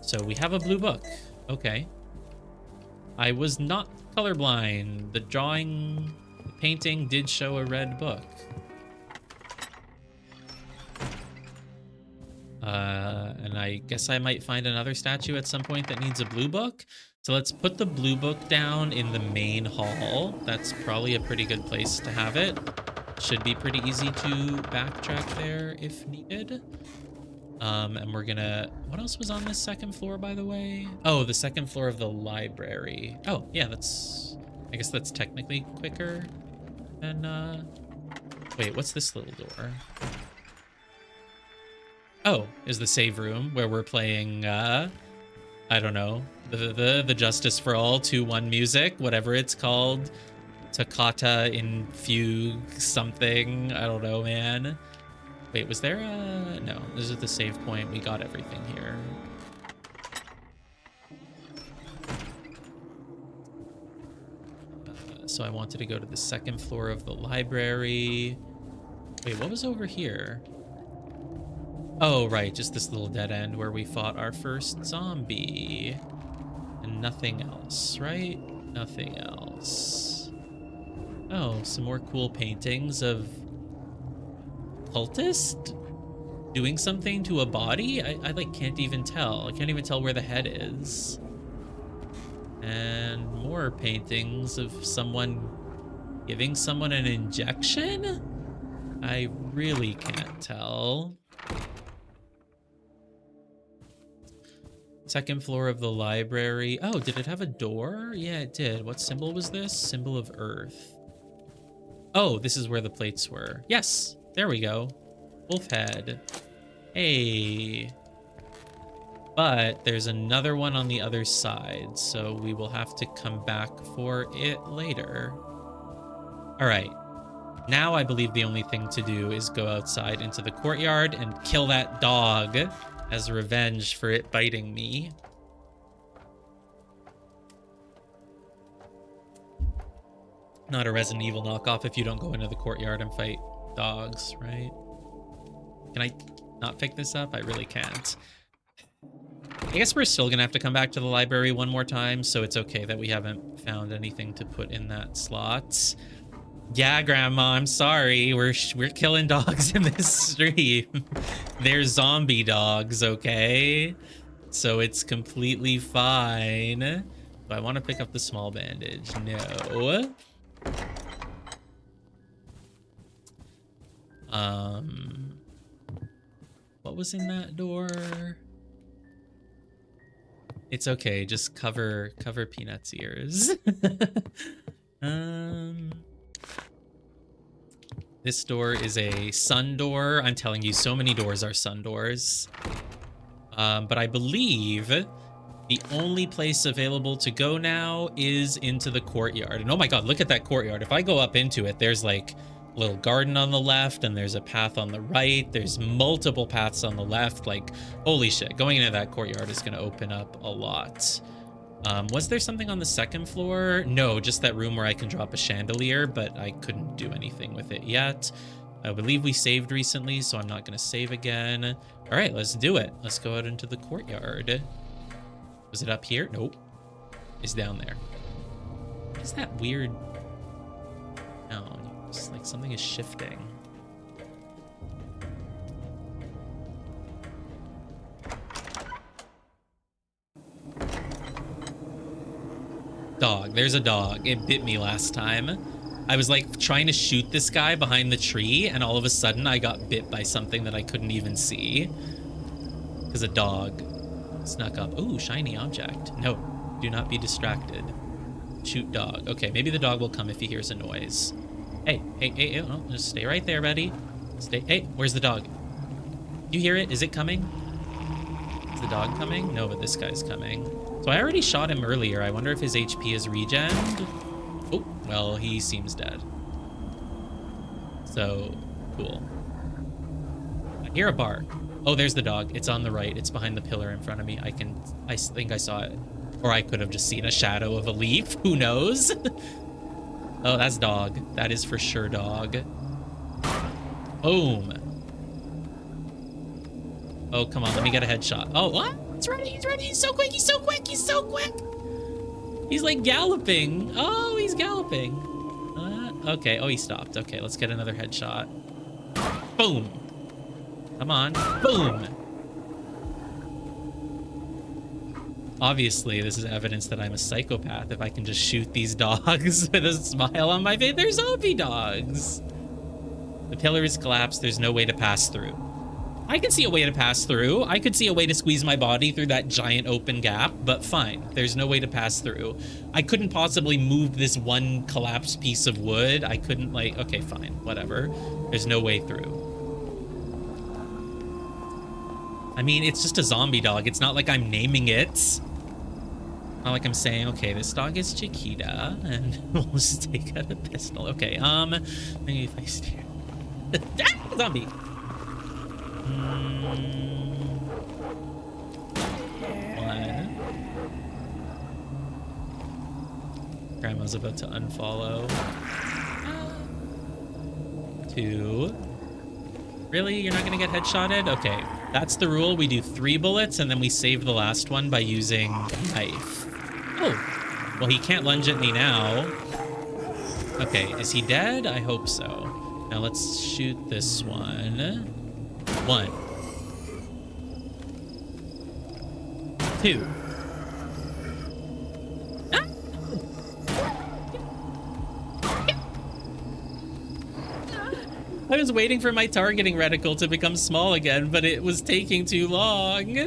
So we have a blue book. Okay. I was not colorblind. The painting did show a red book. And I guess I might find another statue at some point that needs a blue book. So let's put the blue book down in the main hall. That's probably a pretty good place to have it. Should be pretty easy to backtrack there if needed. And we're gonna... What else was on this second floor, by the way? Oh, the second floor of the library. Oh, yeah, that's... I guess that's technically quicker than, Wait, what's this little door? Oh, is the save room where we're playing, I don't know, the Justice for All 2-1 music, whatever it's called. Toccata in Fugue something. I don't know, man. Wait, was there a... No, this is the save point. We got everything here. So I wanted to go to the second floor of the library. Wait, what was over here? Oh, right, just this little dead end where we fought our first zombie. And nothing else, right? Nothing else. Oh, some more cool paintings of cultist doing something to a body? I like can't even tell. I can't even tell where the head is. And more paintings of someone giving someone an injection? I really can't tell. Second floor of the library. Oh, did it have a door? Yeah, it did. What symbol was this? Symbol of Earth. Oh, this is where the plates were. Yes, there we go. Wolf head. Hey. But there's another one on the other side, so we will have to come back for it later. All right. Now I believe the only thing to do is go outside into the courtyard and kill that dog as revenge for it biting me. Not a Resident Evil knockoff if you don't go into the courtyard and fight dogs, right? Can I not pick this up? I really can't. I guess we're still gonna have to come back to the library one more time, so it's okay that we haven't found anything to put in that slot. Yeah, Grandma, I'm sorry. We're killing dogs in this stream. They're zombie dogs, okay? So it's completely fine. Do I want to pick up the small bandage? No. What was in that door? It's okay. Just cover Peanut's ears. This door is a sun door. I'm telling you, so many doors are sun doors. But I believe the only place available to go now is into the courtyard. And oh my god, look at that courtyard. If I go up into it, there's like a little garden on the left and there's a path on the right. There's multiple paths on the left. Like, holy shit, going into that courtyard is going to open up a lot. Was there something on the second floor? No, just that room where I can drop a chandelier, but I couldn't do anything with it yet. I believe we saved recently, so I'm not going to save again. All right, let's do it. Let's go out into the courtyard. Was it up here? Nope. It's down there. What is that weird... No, it's like something is shifting. Dog. There's a dog. It bit me last time. I was like trying to shoot this guy behind the tree, and all of a sudden I got bit by something that I couldn't even see. Because a dog snuck up. Ooh, shiny object. No, do not be distracted. Shoot dog. Okay, maybe the dog will come if he hears a noise. Hey, oh, just stay right there, buddy. Stay. Hey, where's the dog? You hear it? Is it coming? Is the dog coming? No, but this guy's coming. So I already shot him earlier. I wonder if his HP is regened. Oh, well, he seems dead. So, cool. I hear a bark. Oh, there's the dog. It's on the right. It's behind the pillar in front of me. I think I saw it. Or I could have just seen a shadow of a leaf. Who knows? Oh, that's dog. That is for sure dog. Boom. Oh, come on. Let me get a headshot. Oh, what? He's ready. He's ready. He's so quick. He's so quick. He's so quick. He's like galloping. Oh, he's galloping. Okay. Oh, he stopped. Okay, let's get another headshot. Boom. Come on. Boom. Obviously, this is evidence that I'm a psychopath if I can just shoot these dogs with a smile on my face. They're zombie dogs. The pillars collapse. There's no way to pass through. I can see a way to pass through. I could see a way to squeeze my body through that giant open gap, but fine. There's no way to pass through. I couldn't possibly move this one collapsed piece of wood. I couldn't, like, okay, fine, whatever. There's no way through. I mean, it's just a zombie dog. It's not like I'm naming it. Not like I'm saying, okay, this dog is Chiquita, and we'll just take out a pistol. Okay, maybe if I steer. Ah, zombie. One. Grandma's about to unfollow. 2. Really? You're not gonna get headshotted? Okay, that's the rule. We do 3 bullets and then we save the last one by using knife. Oh, well, he can't lunge at me now. Okay, is he dead? I hope so. Now let's shoot this one. 1. 2. Ah! I was waiting for my targeting reticle to become small again, but it was taking too long.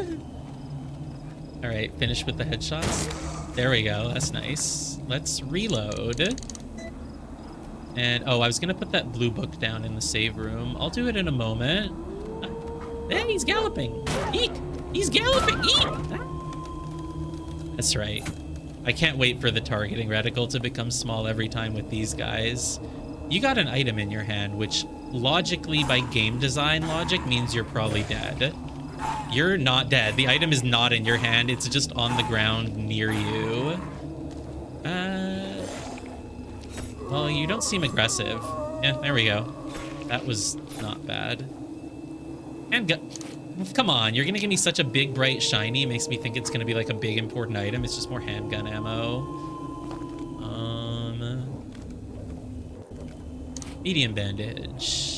All right, finish with the headshots. There we go. That's nice. Let's reload. And, oh, I was going to put that blue book down in the save room. I'll do it in a moment. Hey, he's galloping. Eek! He's galloping. Eek! That's right. I can't wait for the targeting reticle to become small every time with these guys. You got an item in your hand, which logically, by game design logic, means you're probably dead. You're not dead. The item is not in your hand. It's just on the ground near you. Well, you don't seem aggressive. Yeah, there we go. That was not bad. Handgun. Come on, you're gonna give me such a big, bright, shiny. It makes me think it's gonna be like a big, important item. It's just more handgun ammo. Medium bandage.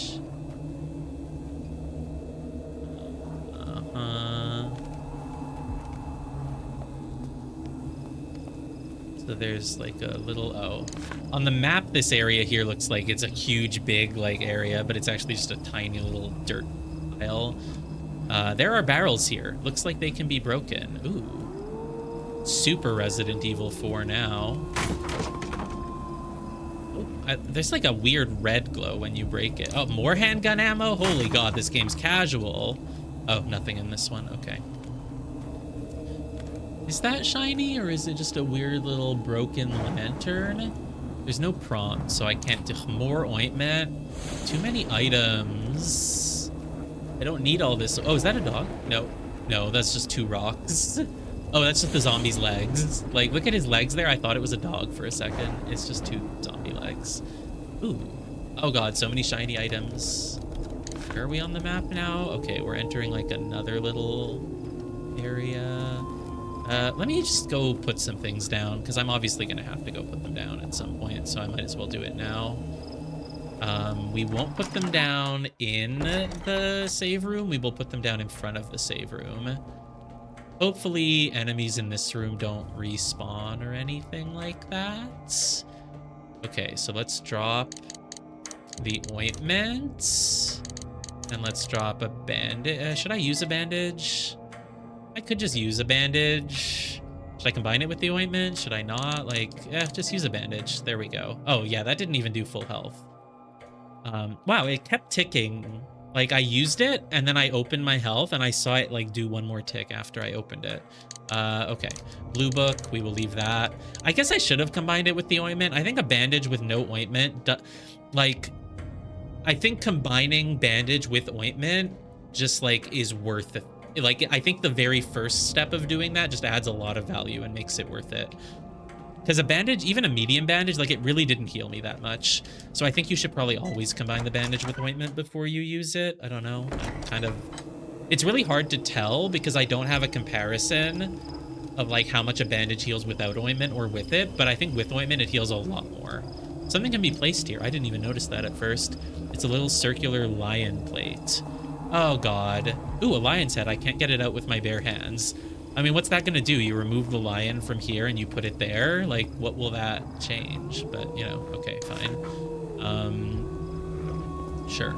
So there's like a little, oh. On the map, this area here looks like it's a huge, big, like, area, but it's actually just a tiny little dirt pile. There are barrels here. Looks like they can be broken. Ooh. Super Resident Evil 4 now. Oh, there's like a weird red glow when you break it. Oh, more handgun ammo? Holy God, this game's casual. Oh, nothing in this one. Okay. Is that shiny, or is it just a weird little broken lantern? There's no prompt, so I can't do more ointment. Too many items. I don't need all this. Oh, is that a dog? No. No, that's just 2 rocks. Oh, that's just the zombie's legs. Like, look at his legs there. I thought it was a dog for a second. It's just 2 zombie legs. Ooh. Oh God, so many shiny items. Where are we on the map now? Okay, we're entering like another little area. Let me just go put some things down, because I'm obviously going to have to go put them down at some point, so I might as well do it now. We won't put them down in the save room. We will put them down in front of the save room. Hopefully enemies in this room don't respawn or anything like that. Okay, so let's drop the ointment. And let's drop a bandage. Should I use a bandage? I could just use a bandage. Should I combine it with the ointment? Should I not? Like, just use a bandage. There we go. Oh, yeah, that didn't even do full health. Wow, it kept ticking. Like, I used it, and then I opened my health, and I saw it, like, do one more tick after I opened it. Okay. Blue book, we will leave that. I guess I should have combined it with the ointment. I think a bandage with no ointment, like, I think combining bandage with ointment just, like, is worth it. Like, I think the very first step of doing that just adds a lot of value and makes it worth it. Because a bandage, even a medium bandage, like, it really didn't heal me that much. So I think you should probably always combine the bandage with ointment before you use it. I don't know. Kind of... It's really hard to tell because I don't have a comparison of like how much a bandage heals without ointment or with it, but I think with ointment it heals a lot more. Something can be placed here. I didn't even notice that at first. It's a little circular lion plate. Oh god. Ooh, a lion's head. I can't get it out with my bare hands. I mean, what's that gonna do? You remove the lion from here and you put it there? Like, what will that change? But, you know, okay, fine. Sure.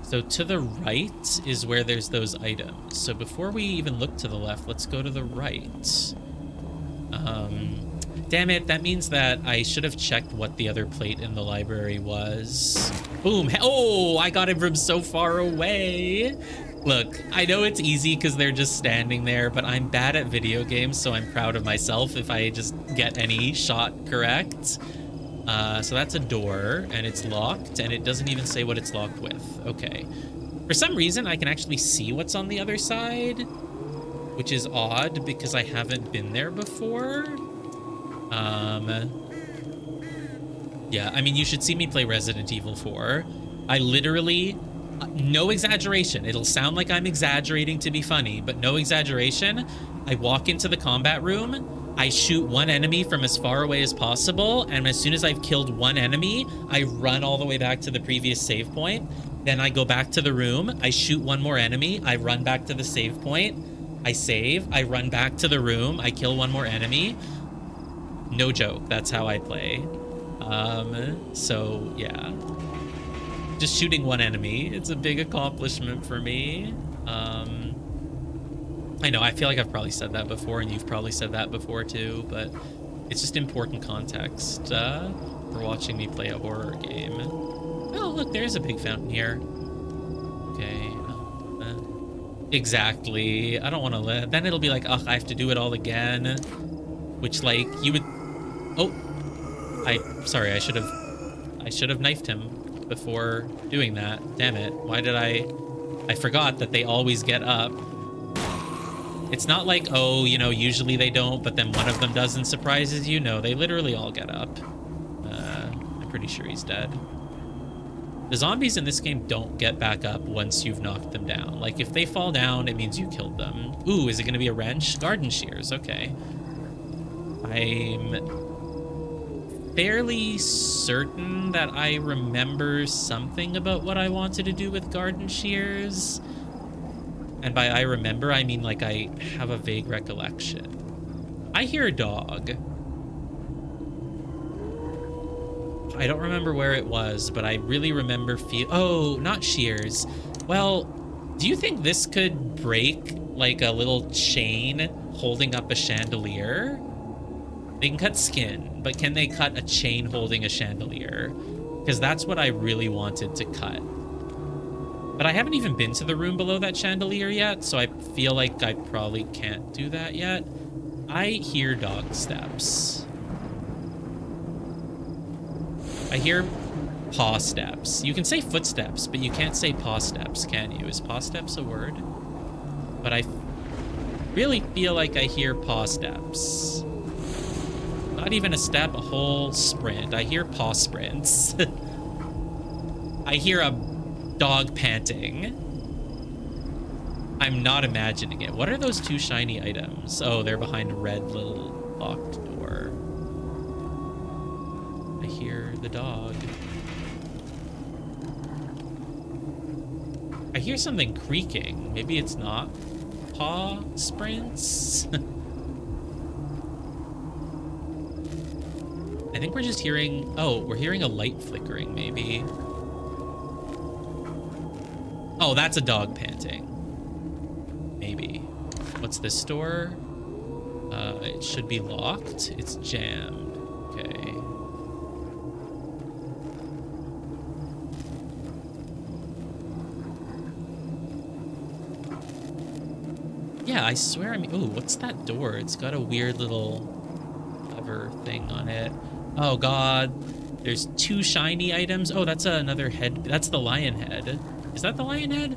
So to the right is where there's those items. So before we even look to the left, let's go to the right. Damn it, that means that I should have checked what the other plate in the library was. Boom. Oh, I got him from so far away. Look, I know it's easy because they're just standing there, but I'm bad at video games, so I'm proud of myself if I just get any shot correct. So that's a door, and it's locked, and it doesn't even say what it's locked with. Okay. For some reason, I can actually see what's on the other side, which is odd because I haven't been there before. Yeah, I mean, you should see me play Resident Evil 4. I literally, no exaggeration. It'll sound like I'm exaggerating to be funny, but no exaggeration. I walk into the combat room, I shoot one enemy from as far away as possible, and as soon as I've killed one enemy, I run all the way back to the previous save point. Then I go back to the room, I shoot one more enemy, I run back to the save point, I save, I run back to the room, I kill one more enemy. No joke, that's how I play. So yeah, just shooting one enemy, it's a big accomplishment for me. I know, I feel like I've probably said that before, and you've probably said that before too, but it's just important context for watching me play a horror game. Oh, look, there's a big fountain here. Okay. Exactly. I don't want to let... Then it'll be like, ugh, I have to do it all again. Which, like, you would... Oh. Sorry, I should have knifed him before doing that. Damn it. Why did I forgot that they always get up. It's not like, oh, you know, usually they don't, but then one of them does and surprises you. No, they literally all get up. I'm pretty sure he's dead. The zombies in this game don't get back up once you've knocked them down. Like, if they fall down, it means you killed them. Ooh, is it going to be a wrench? Garden shears, okay. I'm fairly certain that I remember something about what I wanted to do with garden shears. And by I remember, I mean, like, I have a vague recollection. I hear a dog. I don't remember where it was, but I really remember oh, not shears. Well, do you think this could break, like, a little chain holding up a chandelier? They can cut skin, but can they cut a chain holding a chandelier? Because that's what I really wanted to cut. But I haven't even been to the room below that chandelier yet, so I feel like I probably can't do that yet. I hear dog steps. I hear paw steps. You can say footsteps, but you can't say paw steps, can you? Is paw steps a word? But I really feel like I hear paw steps. Not even a step, a whole sprint. I hear paw sprints. I hear a dog panting. I'm not imagining it. What are those two shiny items? Oh, they're behind a red little locked door. I hear the dog. I hear something creaking. Maybe it's not paw sprints. I think we're just hearing... Oh, we're hearing a light flickering, maybe. Oh, that's a dog panting. Maybe. What's this door? It should be locked. It's jammed. Okay. Yeah, I swear I'm... Ooh, what's that door? It's got a weird little lever thing on it. Oh, God. There's two shiny items. Oh, that's another head. That's the lion head. Is that the lion head?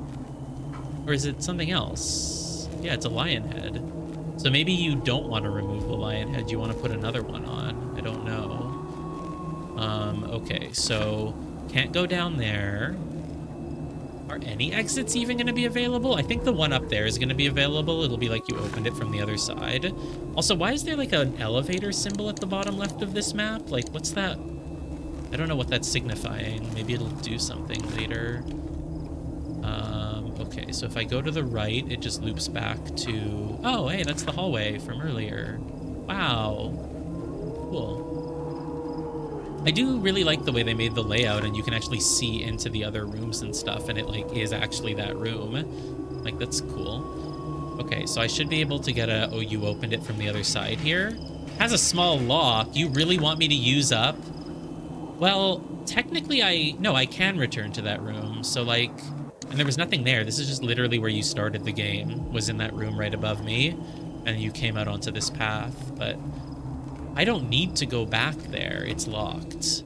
Or is it something else? Yeah, it's a lion head. So maybe you don't want to remove the lion head. You want to put another one on. I don't know. Okay, so can't go down there. Are any exits even going to be available? I think the one up there is going to be available. It'll be like you opened it from the other side. Also, why is there like an elevator symbol at the bottom left of this map? Like, what's that? I don't know what that's signifying. Maybe it'll do something later. Okay, so if I go to the right, it just loops back to... Oh, hey, that's the hallway from earlier. Wow. Cool. I do really like the way they made the layout, and you can actually see into the other rooms and stuff, and it like is actually that room. Like, that's cool. Okay, so I should be able to get a... Oh, you opened it from the other side here? Has a small lock. You really want me to use up? Well, technically I can return to that room. So like, and there was nothing there. This is just literally where you started the game, was in that room right above me, and you came out onto this path, but I don't need to go back there. It's locked.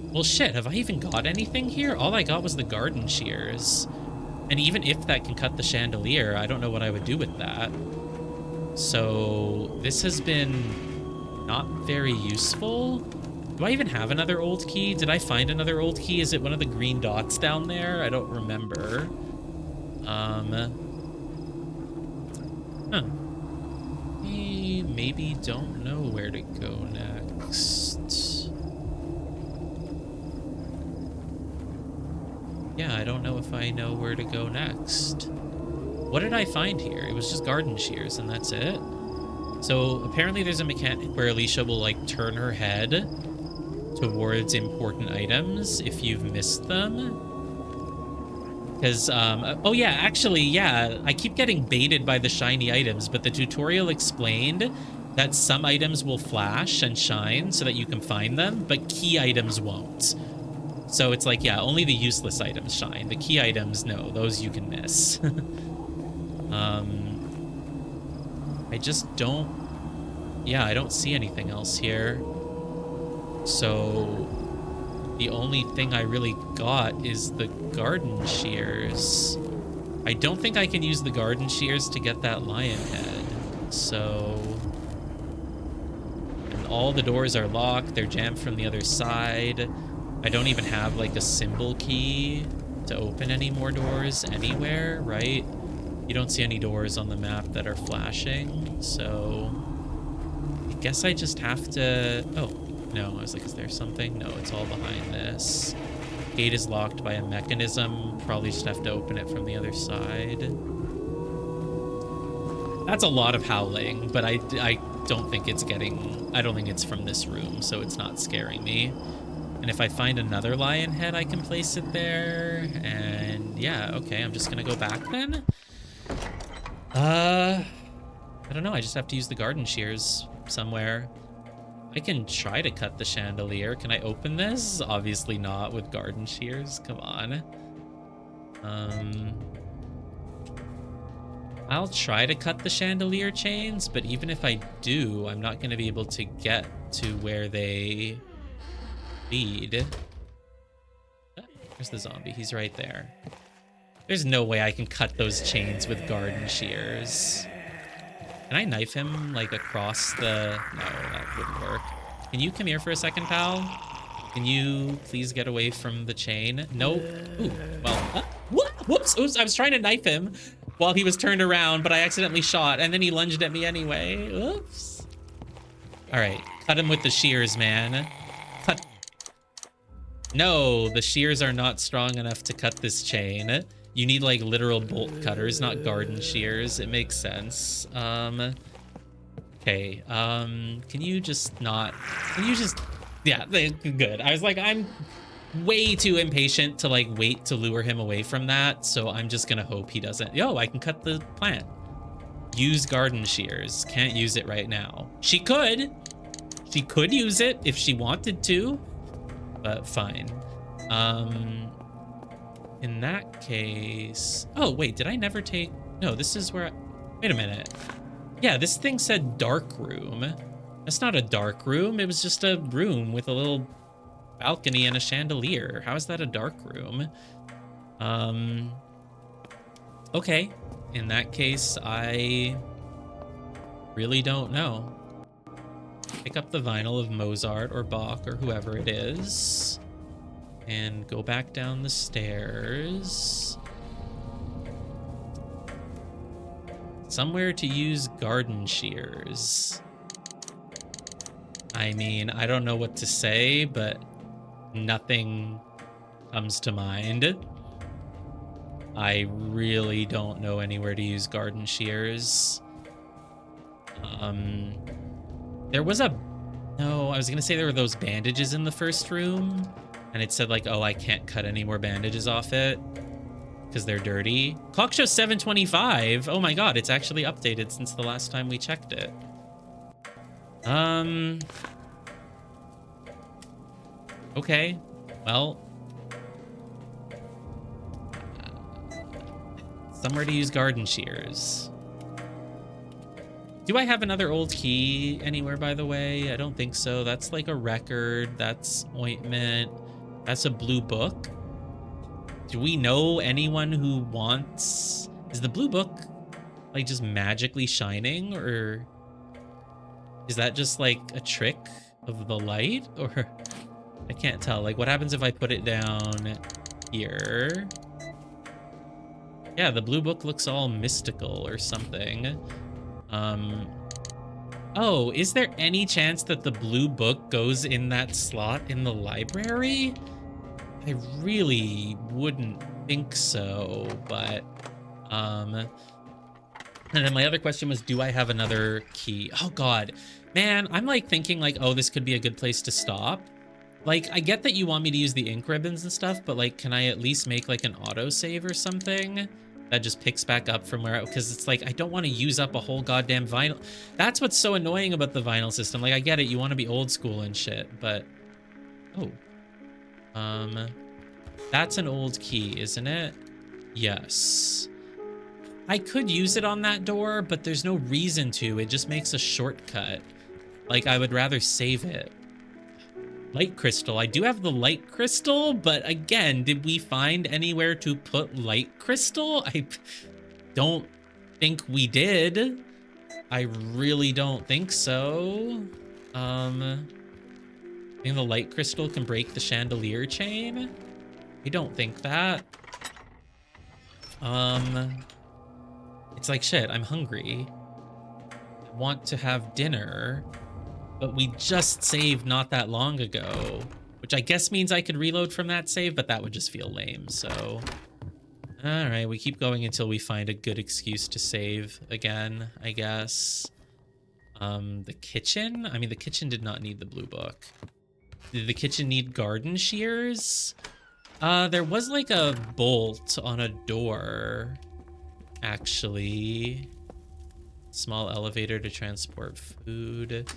Well, shit, have I even got anything here? All I got was the garden shears. And even if that can cut the chandelier, I don't know what I would do with that. So this has been not very useful. Do I even have another old key? Did I find another old key? Is it one of the green dots down there? I don't remember. Huh. I maybe don't know where to go next. Yeah, I don't know if I know where to go next. What did I find here? It was just garden shears and that's it. So apparently there's a mechanic where Alicia will like turn her head towards important items if you've missed them. Because, oh yeah, actually, yeah, I keep getting baited by the shiny items, but the tutorial explained that some items will flash and shine so that you can find them, but key items won't. So it's like, yeah, only the useless items shine. The key items, no, those you can miss. I just don't, yeah, I don't see anything else here. So the only thing I really got is the garden shears. I don't think I can use the garden shears to get that lion head. So, and all the doors are locked. They're jammed from the other side. I don't even have like a symbol key to open any more doors anywhere, right? You don't see any doors on the map that are flashing. So I guess I just have to, oh, no, I was like, is there something? No, it's all behind this. Gate is locked by a mechanism. Probably just have to open it from the other side. That's a lot of howling, but I don't think it's getting... I don't think it's from this room, so it's not scaring me. And if I find another lion head, I can place it there. And yeah, okay, I'm just gonna go back then. I don't know, I just have to use the garden shears somewhere. I can try to cut the chandelier. Can I open this? Obviously not with garden shears. Come on. I'll try to cut the chandelier chains, but even if I do, I'm not going to be able to get to where they lead. There's the zombie. He's right there. There's no way I can cut those chains with garden shears. Can I knife him, like, across the... No, that wouldn't work. Can you come here for a second, pal? Can you please get away from the chain? Nope. Ooh, well... what? Whoops! Oops, I was trying to knife him while he was turned around, but I accidentally shot, and then he lunged at me anyway. Oops. Alright, cut him with the shears, man. Cut... No, the shears are not strong enough to cut this chain. You need like literal bolt cutters, not garden shears. It makes sense. Okay. Can you just not... Can you just... Yeah, good. I was like, I'm way too impatient to like wait to lure him away from that. So I'm just gonna hope he doesn't... Yo, I can cut the plant. Use garden shears. Can't use it right now. She could. She could use it if she wanted to. But fine. In that case... Oh, wait, did I never take... No, this is where I... Wait a minute. Yeah, this thing said dark room. That's not a dark room. It was just a room with a little balcony and a chandelier. How is that a dark room? Okay. In that case, I really don't know. Pick up the vinyl of Mozart or Bach or whoever it is. And go back down the stairs. Somewhere to use garden shears. I mean, I don't know what to say, but nothing comes to mind. I really don't know anywhere to use garden shears. There was a... No, I was gonna say there were those bandages in the first room, and it said like, oh, I can't cut any more bandages off it because they're dirty. Clock shows 7:25. Oh my god, it's actually updated since the last time we checked it. Okay, well, somewhere to use garden shears. Do I have another old key anywhere, by the way? I don't think so. That's like a record. That's ointment. That's a blue book. Do we know anyone who wants... Is the blue book like just magically shining, or is that just like a trick of the light? Or I can't tell. Like, what happens if I put it down here? Yeah, the blue book looks all mystical or something. Oh, is there any chance that the blue book goes in that slot in the library? I really wouldn't think so, but, and then my other question was, do I have another key? Oh god, man, I'm like thinking like, oh, this could be a good place to stop. Like, I get that you want me to use the ink ribbons and stuff, but like, can I at least make like an autosave or something that just picks back up from where, because it's like, I don't want to use up a whole goddamn vinyl. That's what's so annoying about the vinyl system. Like, I get it, you want to be old school and shit, but, oh, that's an old key, isn't it? Yes. I could use it on that door, but there's no reason to. It just makes a shortcut. Like, I would rather save it. Light crystal. I do have the light crystal, but again, did we find anywhere to put light crystal? I don't think we did. I really don't think so. I think the light crystal can break the chandelier chain. I don't think that. It's like, shit, I'm hungry. I want to have dinner. But we just saved not that long ago, which I guess means I could reload from that save, but that would just feel lame, so... All right, we keep going until we find a good excuse to save again, I guess. The kitchen? I mean, the kitchen did not need the blue book. Did the kitchen need garden shears? There was like a bolt on a door, actually. Small elevator to transport food.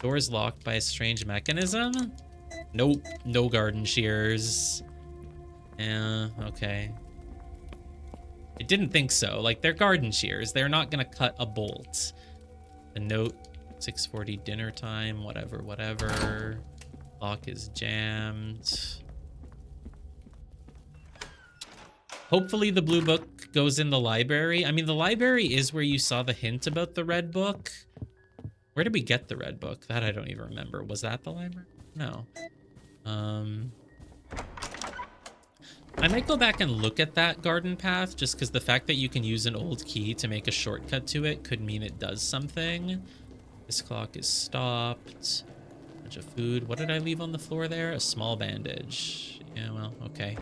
Door's locked by a strange mechanism? Nope, no garden shears. Yeah, okay. I didn't think so. Like, they're garden shears. They're not gonna cut a bolt. A note, 6:40 dinner time, whatever, whatever. Lock is jammed. Hopefully the blue book goes in the library. I mean, the library is where you saw the hint about the red book. Where did we get the red book? That I don't even remember. Was that the library? No. I might go back and look at that garden path, just because the fact that you can use an old key to make a shortcut to it could mean it does something. This clock is stopped. Bunch of food. What did I leave on the floor there? A small bandage. Yeah, well, okay.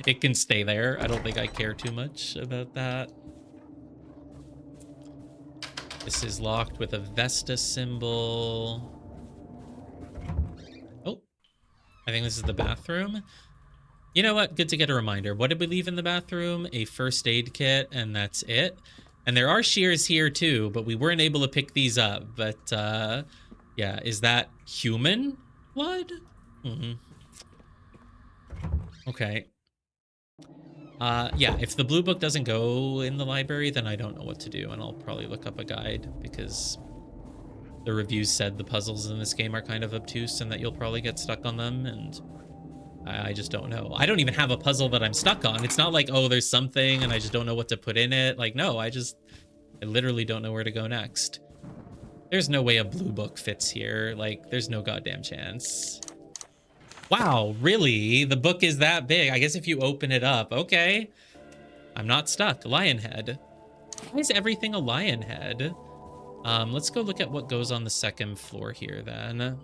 It can stay there. I don't think I care too much about that. This is locked with a Vesta symbol. Oh, I think this is the bathroom. You know what? Good to get a reminder. What did we leave in the bathroom? A first aid kit, and that's it. And there are shears here too, but we weren't able to pick these up. But yeah, is that human blood? Mm-hmm. Okay. Yeah, if the blue book doesn't go in the library, then I don't know what to do, and I'll probably look up a guide, because the reviews said the puzzles in this game are kind of obtuse and that you'll probably get stuck on them, and I just don't know. I don't even have a puzzle that I'm stuck on. It's not like, oh, there's something and I just don't know what to put in it. Like, no, I literally don't know where to go next. There's no way a blue book fits here. Like, there's no goddamn chance. Wow, really? The book is that big? I guess if you open it up, okay. I'm not stuck. Lion head. Why is everything a lion head? Let's go look at what goes on the second floor here then.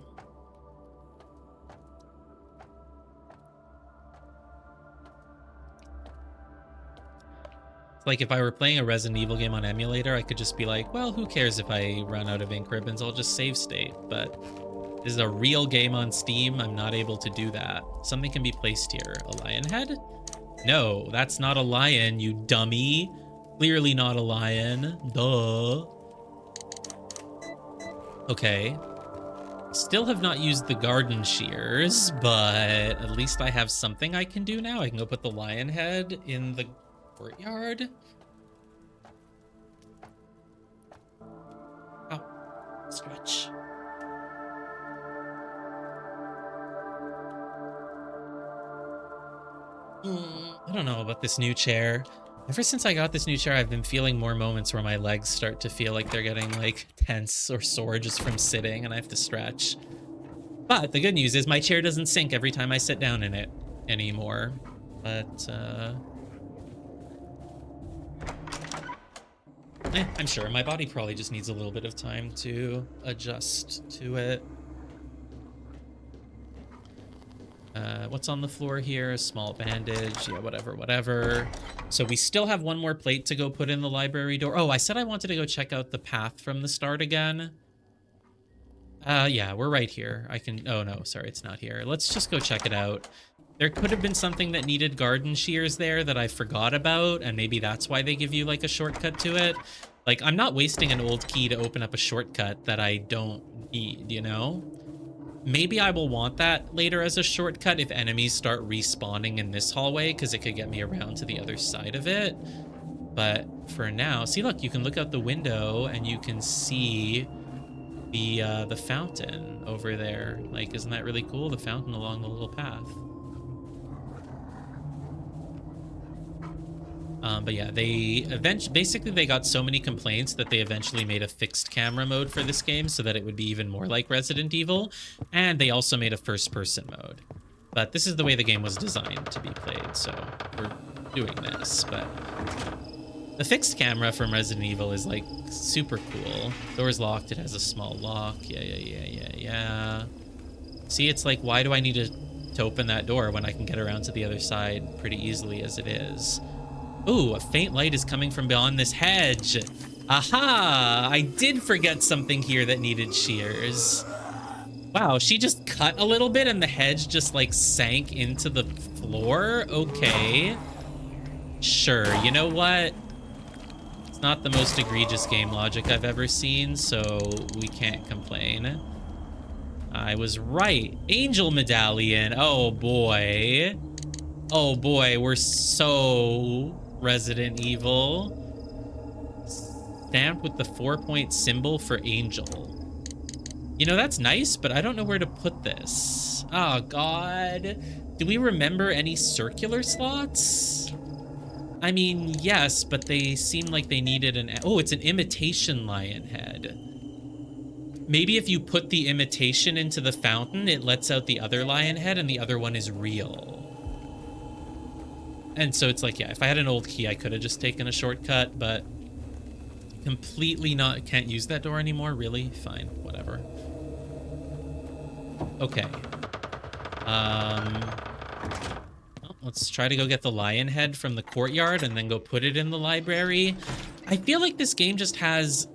Like if I were playing a Resident Evil game on emulator, I could just be like, well, who cares if I run out of ink ribbons? I'll just save state. But this is a real game on Steam. I'm not able to do that. Something can be placed here. A lion head? No, that's not a lion, you dummy. Clearly not a lion. Duh. Okay. Still have not used the garden shears, but at least I have something I can do now. I can go put the lion head in the courtyard. Oh, stretch. I don't know about this new chair. Ever since I got this new chair, I've been feeling more moments where my legs start to feel like they're getting like tense or sore just from sitting and I have to stretch. But the good news is my chair doesn't sink every time I sit down in it anymore. But, I'm sure my body probably just needs a little bit of time to adjust to it. What's on the floor here? A small bandage. Yeah, whatever. So we still have one more plate to go put in the library door. Oh, I said I wanted to go check out the path from the start again. Yeah, we're right here. I can... Oh, no, sorry, it's not here. Let's just go check it out. There could have been something that needed garden shears there that I forgot about, and maybe that's why they give you, like, a shortcut to it. Like, I'm not wasting an old key to open up a shortcut that I don't need, you know? Maybe I will want that later as a shortcut if enemies start respawning in this hallway, because it could get me around to the other side of it. But for now, see, look, you can look out the window and you can see the fountain over there. Like, isn't that really cool? The fountain along the little path. But yeah, basically they got so many complaints that they eventually made a fixed camera mode for this game so that it would be even more like Resident Evil, and they also made a first-person mode. But this is the way the game was designed to be played, so we're doing this. But the fixed camera from Resident Evil is like super cool. Door's locked, it has a small lock. Yeah. See, it's like, why do I need to open that door when I can get around to the other side pretty easily as it is? Ooh, a faint light is coming from beyond this hedge. Aha! I did forget something here that needed shears. Wow, she just cut a little bit and the hedge just like sank into the floor? Okay. Sure, you know what? It's not the most egregious game logic I've ever seen, so we can't complain. I was right. Angel medallion. Oh boy. Oh boy, we're so Resident Evil. Stamped with the 4-point symbol for Angel. You know, that's nice, but I don't know where to put this. Oh, God. Do we remember any circular slots? I mean, yes, but they seem like they needed an... Oh, it's an imitation lion head. Maybe if you put the imitation into the fountain, it lets out the other lion head and the other one is real. And so it's like, yeah, if I had an old key, I could have just taken a shortcut, but completely can't use that door anymore. Really? Fine, whatever. Okay. Let's try to go get the lion head from the courtyard and then go put it in the library. I feel like this game just has,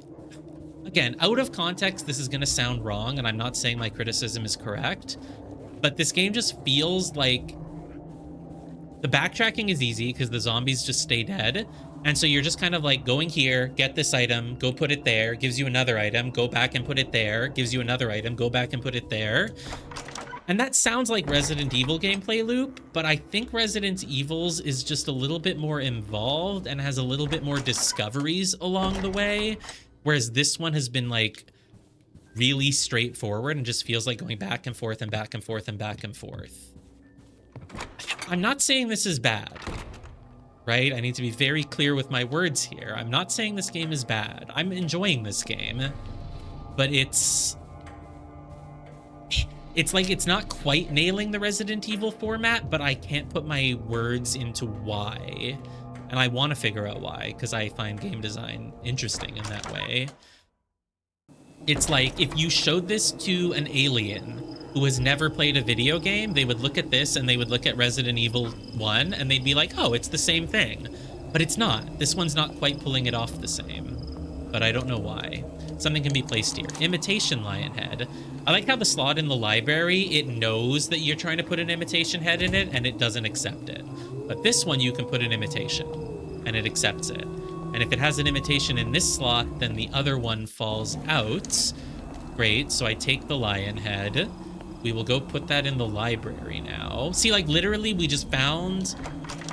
again, out of context, this is going to sound wrong, and I'm not saying my criticism is correct, but this game just feels like the backtracking is easy because the zombies just stay dead. And so you're just kind of like going here, get this item, go put it there, gives you another item, go back and put it there, gives you another item, go back and put it there. And that sounds like Resident Evil gameplay loop, but I think Resident Evil's is just a little bit more involved and has a little bit more discoveries along the way. Whereas this one has been like really straightforward and just feels like going back and forth and back and forth and back and forth. I'm not saying this is bad, right? I need to be very clear with my words here. I'm not saying this game is bad. I'm enjoying this game, but it's like it's not quite nailing the Resident Evil format, but I can't put my words into why. And I want to figure out why, because I find game design interesting in that way. It's like if you showed this to an alien who has never played a video game, they would look at this and they would look at Resident Evil 1 and they'd be like, oh, it's the same thing. But it's not. This one's not quite pulling it off the same. But I don't know why. Something can be placed here. Imitation lion head. I like how the slot in the library, it knows that you're trying to put an imitation head in it and it doesn't accept it. But this one, you can put an imitation and it accepts it. And if it has an imitation in this slot, then the other one falls out. Great, so I take the lion head. We will go put that in the library now. See, like literally we just found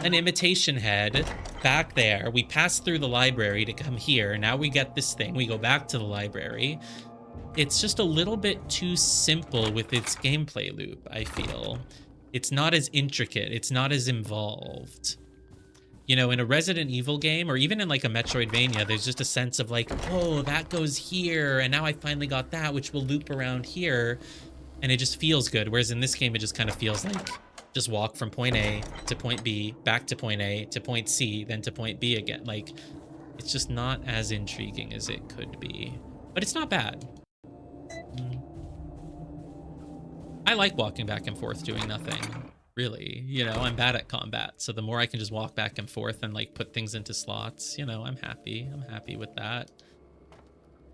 an imitation head back there. We passed through the library to come here. Now we get this thing. We go back to the library. It's just a little bit too simple with its gameplay loop, I feel. It's not as intricate. It's not as involved. You know, in a Resident Evil game, or even in like a Metroidvania, there's just a sense of like, oh, that goes here, and now I finally got that, which will loop around here, and it just feels good. Whereas in this game, it just kind of feels like just walk from point A to point B, back to point A to point C, then to point B again. Like, it's just not as intriguing as it could be, but it's not bad. I like walking back and forth doing nothing. Really, you know, I'm bad at combat, so the more I can just walk back and forth and like put things into slots, you know, I'm happy with that.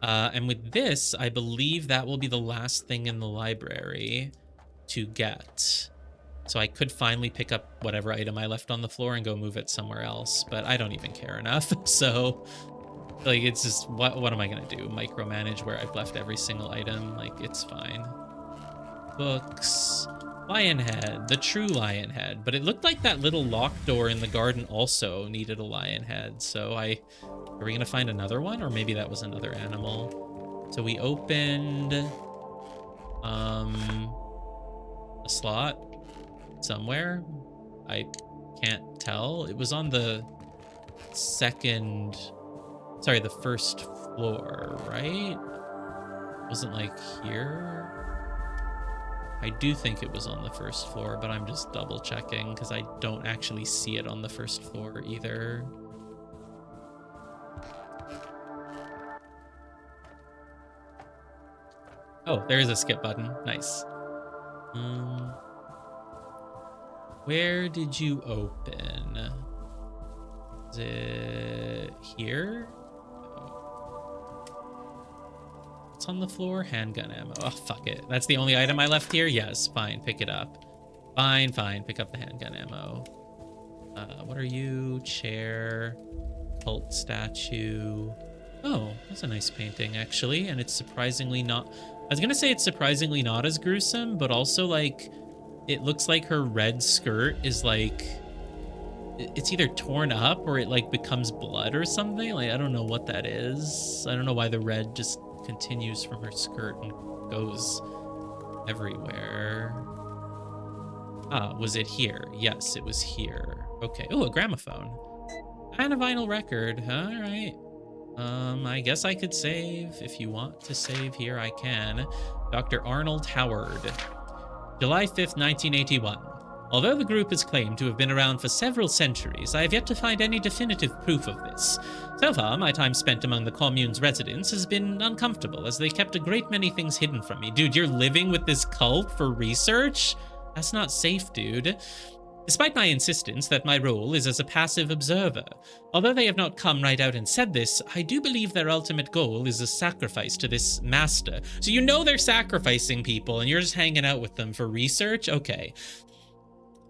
And with this, I believe that will be the last thing in the library to get. So I could finally pick up whatever item I left on the floor and go move it somewhere else, but I don't even care enough. So like, it's just, what am I gonna do? Micromanage where I've left every single item? Like, it's fine. Books. Lion head, the true lion head, but it looked like that little locked door in the garden also needed a lion head. So are we gonna find another one, or maybe that was another animal? So we opened a slot somewhere. I can't tell. It was on the first floor, right? Wasn't like here. I do think it was on the first floor, but I'm just double checking because I don't actually see it on the first floor either. Oh, there is a skip button. Nice. Where did you open? Is it here? What's on the floor? Handgun ammo. Oh, fuck it. That's the only item I left here? Yes, fine. Pick it up. Fine. Pick up the handgun ammo. What are you? Chair. Cult statue. Oh, that's a nice painting, actually. And it's surprisingly not... I was gonna say it's surprisingly not as gruesome, but also, like, it looks like her red skirt is, like... It's either torn up or it, like, becomes blood or something. Like, I don't know what that is. I don't know why the red just continues from her skirt and goes everywhere. Ah, was it here? Yes, it was here. Okay. Oh, a gramophone. And a vinyl record. All right. I guess I could save. If you want to save here, I can. Dr. Arnold Howard. July 5th, 1981. Although the group is claimed to have been around for several centuries, I have yet to find any definitive proof of this. So far, my time spent among the commune's residents has been uncomfortable, as they kept a great many things hidden from me. Dude, you're living with this cult for research? That's not safe, dude. Despite my insistence that my role is as a passive observer, although they have not come right out and said this, I do believe their ultimate goal is a sacrifice to this master. So you know they're sacrificing people, and you're just hanging out with them for research? Okay.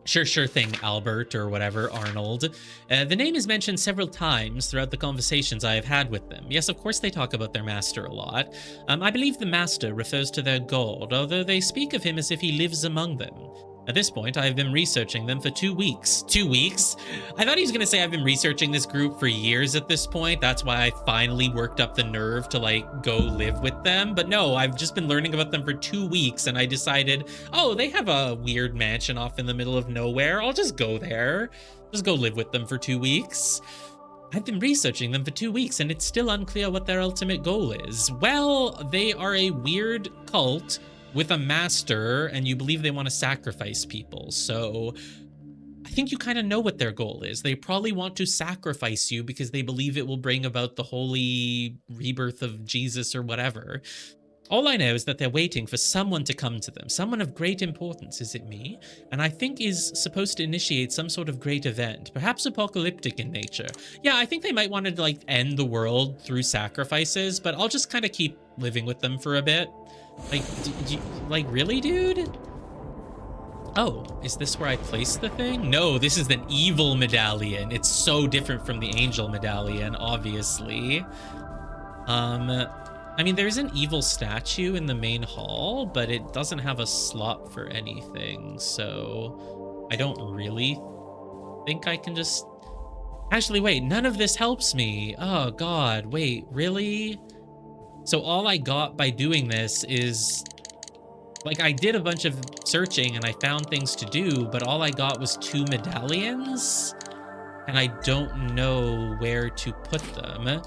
Sure thing, Albert, or whatever, Arnold. The name is mentioned several times throughout the conversations I have had with them. Yes, of course they talk about their master a lot. I believe the master refers to their god, although they speak of him as if he lives among them. At this point, I have been researching them for 2 weeks. 2 weeks? I thought he was gonna say I've been researching this group for years at this point. That's why I finally worked up the nerve to, like, go live with them. But no, I've just been learning about them for 2 weeks, and I decided, oh, they have a weird mansion off in the middle of nowhere. I'll just go there. Just go live with them for 2 weeks. I've been researching them for 2 weeks, and it's still unclear what their ultimate goal is. Well, they are a weird cult with a master, and you believe they want to sacrifice people. So I think you kind of know what their goal is. They probably want to sacrifice you because they believe it will bring about the holy rebirth of Jesus or whatever. All I know is that they're waiting for someone to come to them, someone of great importance, is it me? And I think is supposed to initiate some sort of great event, perhaps apocalyptic in nature. Yeah, I think they might want to like end the world through sacrifices, but I'll just kind of keep living with them for a bit. Like, like really, dude? Oh, is this where I place the thing? No, this is an evil medallion. It's so different from the angel medallion, obviously. I mean, there's an evil statue in the main hall, but it doesn't have a slot for anything, so I don't really think I can just... Actually, wait, none of this helps me. Oh, God, wait, really? So all I got by doing this is... Like, I did a bunch of searching and I found things to do, but all I got was 2 medallions, and I don't know where to put them.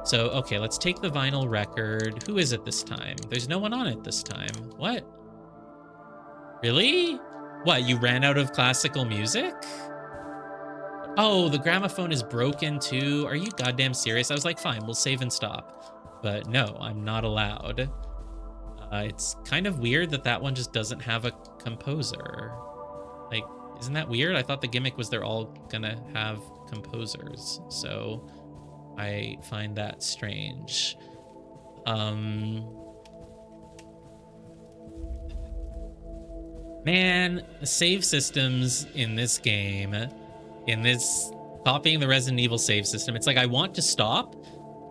So, okay, let's take the vinyl record. Who is it this time? There's no one on it this time. What? Really? What, you ran out of classical music? Oh, the gramophone is broken too. Are you goddamn serious? I was like, fine, we'll save and stop. But no, I'm not allowed. It's kind of weird that that one just doesn't have a composer. Like, isn't that weird? I thought the gimmick was they're all gonna have composers. So I find that strange. Man, the save systems in this game, copying the Resident Evil save system, it's like I want to stop,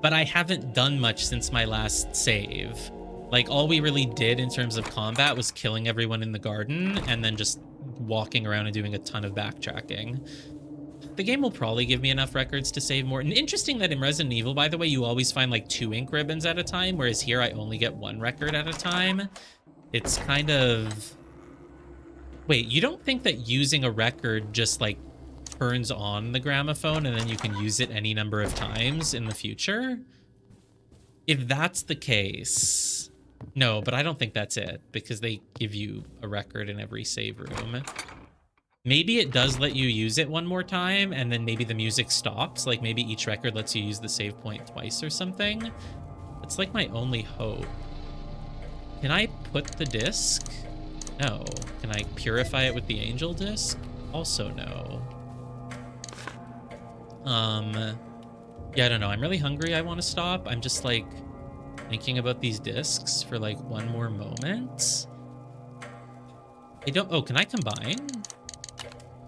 but I haven't done much since my last save. Like, all we really did in terms of combat was killing everyone in the garden and then just walking around and doing a ton of backtracking. The game will probably give me enough records to save more. And interesting that in Resident Evil, by the way, you always find like 2 ink ribbons at a time, whereas here I only get 1 record at a time. It's kind of... Wait, you don't think that using a record just like turns on the gramophone and then you can use it any number of times in the future? If that's the case... No, but I don't think that's it, because they give you a record in every save room. Maybe it does let you use it 1 more time, and then maybe the music stops. Like, maybe each record lets you use the save point twice or something. It's like my only hope. Can I put the disc? No. Can I purify it with the angel disc? Also no. Yeah, I don't know. I'm really hungry. I want to stop. I'm just like... thinking about these discs for like 1 more moment. I don't... Oh, can I combine?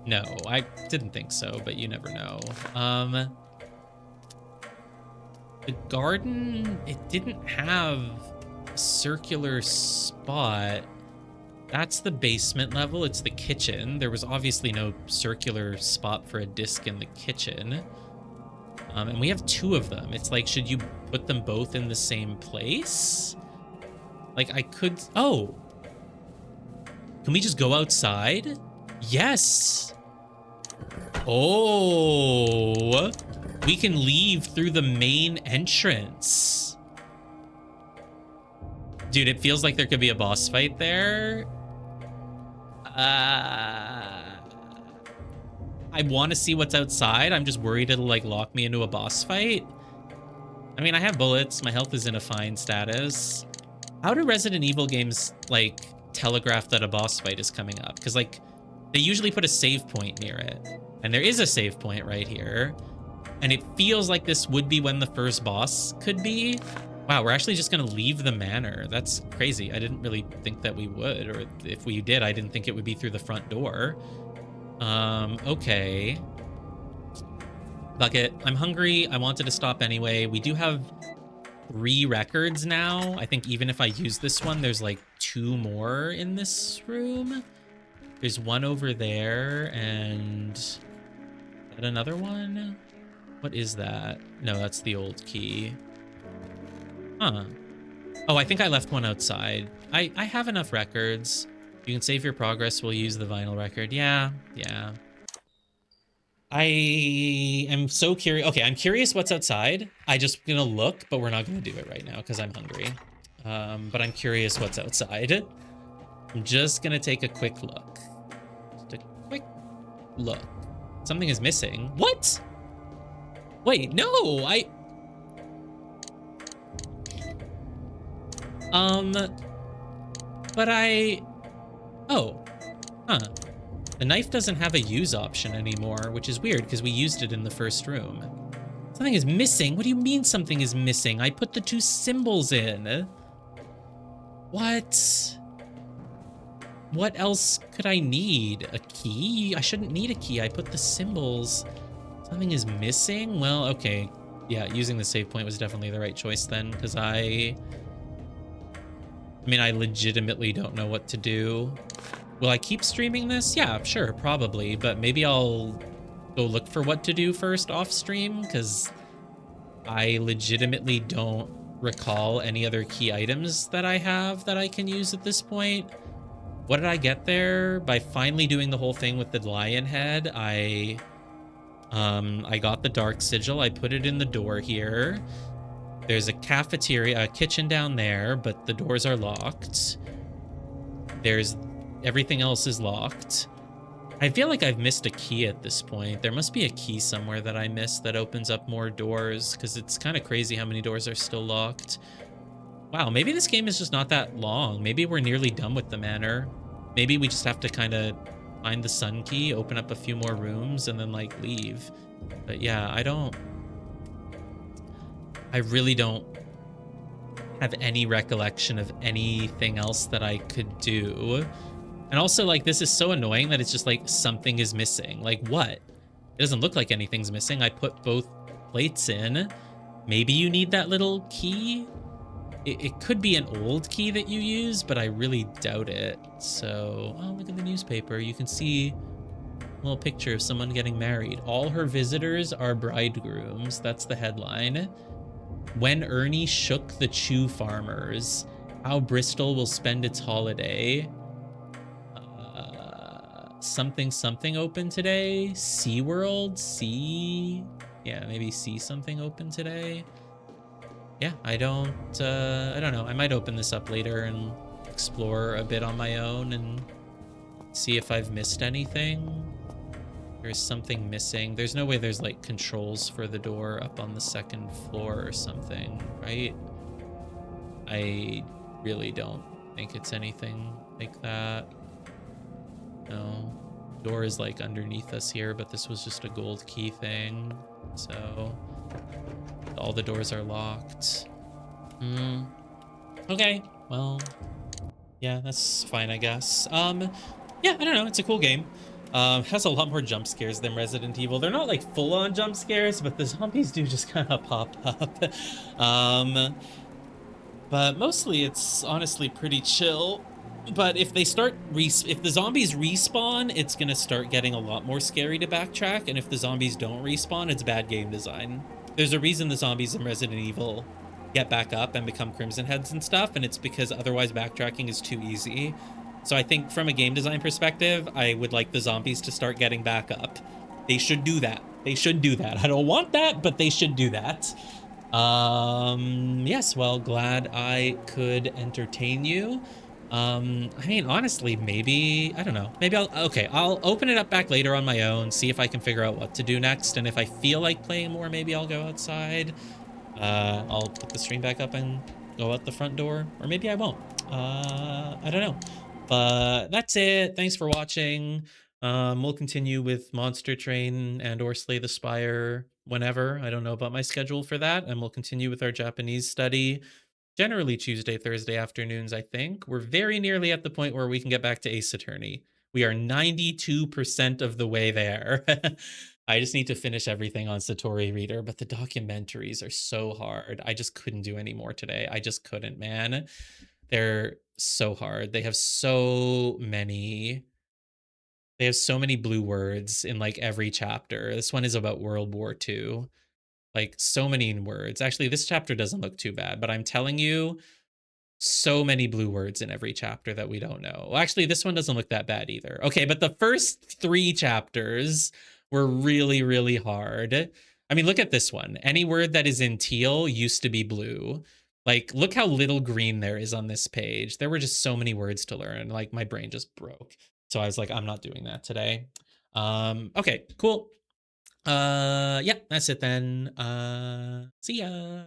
No, I didn't think so, but you never know. The garden, it didn't have a circular spot. That's the basement level. It's the kitchen. There was obviously no circular spot for a disc in the kitchen. And we have 2 of them. It's like, should you put them both in the same place? Like, I could... Oh! Can we just go outside? Yes! Oh! We can leave through the main entrance. Dude, it feels like there could be a boss fight there. I want to see what's outside. I'm just worried it'll like lock me into a boss fight. I mean, I have bullets. My health is in a fine status. How do Resident Evil games like telegraph that a boss fight is coming up? Because like they usually put a save point near it, and there is a save point right here, and it feels like this would be when the first boss could be. Wow, we're actually just gonna leave the manor. That's crazy. I didn't really think that we would, or if we did, I didn't think it would be through the front door. Okay. Fuck it. I'm hungry. I wanted to stop anyway. We do have 3 records now. I think even if I use this one, there's like 2 more in this room. There's 1 over there, and... Is that another one? What is that? No, that's the old key. Huh. Oh, I think I left 1 outside. I have enough records. You can save your progress. We'll use the vinyl record. Yeah. I am so curious. Okay, I'm curious what's outside. I just gonna look, but we're not gonna do it right now because I'm hungry. But I'm curious what's outside. I'm just gonna take a quick look. Just a quick Look, something is missing. What? Wait, no, um, but oh, huh. The knife doesn't have a use option anymore, which is weird because we used it in the first room. Something is missing? What do you mean something is missing? I put the 2 symbols in. What? What else could I need? A key? I shouldn't need a key. I put the symbols. Something is missing? Well, okay. Yeah, using the save point was definitely the right choice then, because I mean, I legitimately don't know what to do. Will I keep streaming this? Yeah, sure, probably, but maybe I'll go look for what to do first off stream, because I legitimately don't recall any other key items that I have that I can use at this point. What did I get there? By finally doing the whole thing with the lion head, I got the dark sigil. I put it in the door here. There's a cafeteria, a kitchen down there, but the doors are locked. There's everything else is locked. I feel like I've missed a key at this point. There must be a key somewhere that I missed that opens up more doors, because it's kind of crazy how many doors are still locked. Wow, maybe this game is just not that long. Maybe we're nearly done with the manor. Maybe we just have to kind of find the sun key, open up a few more rooms, and then, like, leave. But yeah, I really don't have any recollection of anything else that I could do. And also, like, this is so annoying that it's just like something is missing. Like, what? It doesn't look like anything's missing. I put both plates in. Maybe you need that little key. It could be an old key that you use, but I really doubt it. So, oh, look at the newspaper. You can see a little picture of someone getting married. All her visitors are bridegrooms. That's the headline. When Ernie shook the Chew farmers, how Bristol will spend its holiday. Something open today. SeaWorld, yeah, maybe see something open today. Yeah, I don't know. I might open this up later and explore a bit on my own and see if I've missed anything. There's something missing. There's no way there's like controls for the door up on the 2nd floor or something, right? I really don't think it's anything like that. No. Door is like underneath us here, but this was just a gold key thing. So all the doors are locked. Okay, well, yeah, that's fine, I guess. Yeah, I don't know. It's a cool game. Has a lot more jump scares than Resident Evil. They're not like full-on jump scares, but the zombies do just kind of pop up. But mostly it's honestly pretty chill. But if they start if the zombies respawn, it's gonna start getting a lot more scary to backtrack. And if the zombies don't respawn, it's bad game design. There's a reason the zombies in Resident Evil get back up and become Crimson Heads and stuff, and it's because otherwise backtracking is too easy. So I think from a game design perspective, I would like the zombies to start getting back up. They should do that. They should do that. I don't want that, but they should do that. Yes, well, glad I could entertain you. I mean, honestly, maybe, I don't know. Maybe I'll open it up back later on my own, see if I can figure out what to do next. And if I feel like playing more, maybe I'll go outside. I'll put the stream back up and go out the front door, or maybe I won't. I don't know. But that's it. Thanks for watching. We'll continue with Monster Train and or Slay the Spire whenever. I don't know about my schedule for that. And we'll continue with our Japanese study. Generally Tuesday, Thursday afternoons, I think. We're very nearly at the point where we can get back to Ace Attorney. We are 92% of the way there. I just need to finish everything on Satori Reader, but the documentaries are so hard. I just couldn't do any more today. I just couldn't, man. They're so hard. They have so many blue words in like every chapter. This one is about World War II. Like so many words. Actually, this chapter doesn't look too bad, but I'm telling you, so many blue words in every chapter that we don't know. Well, actually, this one doesn't look that bad either. Okay, but the first 3 chapters were really, really hard. I mean, look at this one. Any word that is in teal used to be blue. Like, look how little green there is on this page. There were just so many words to learn. Like, my brain just broke. So I was like, I'm not doing that today. Okay, cool. Yeah, that's it then. See ya.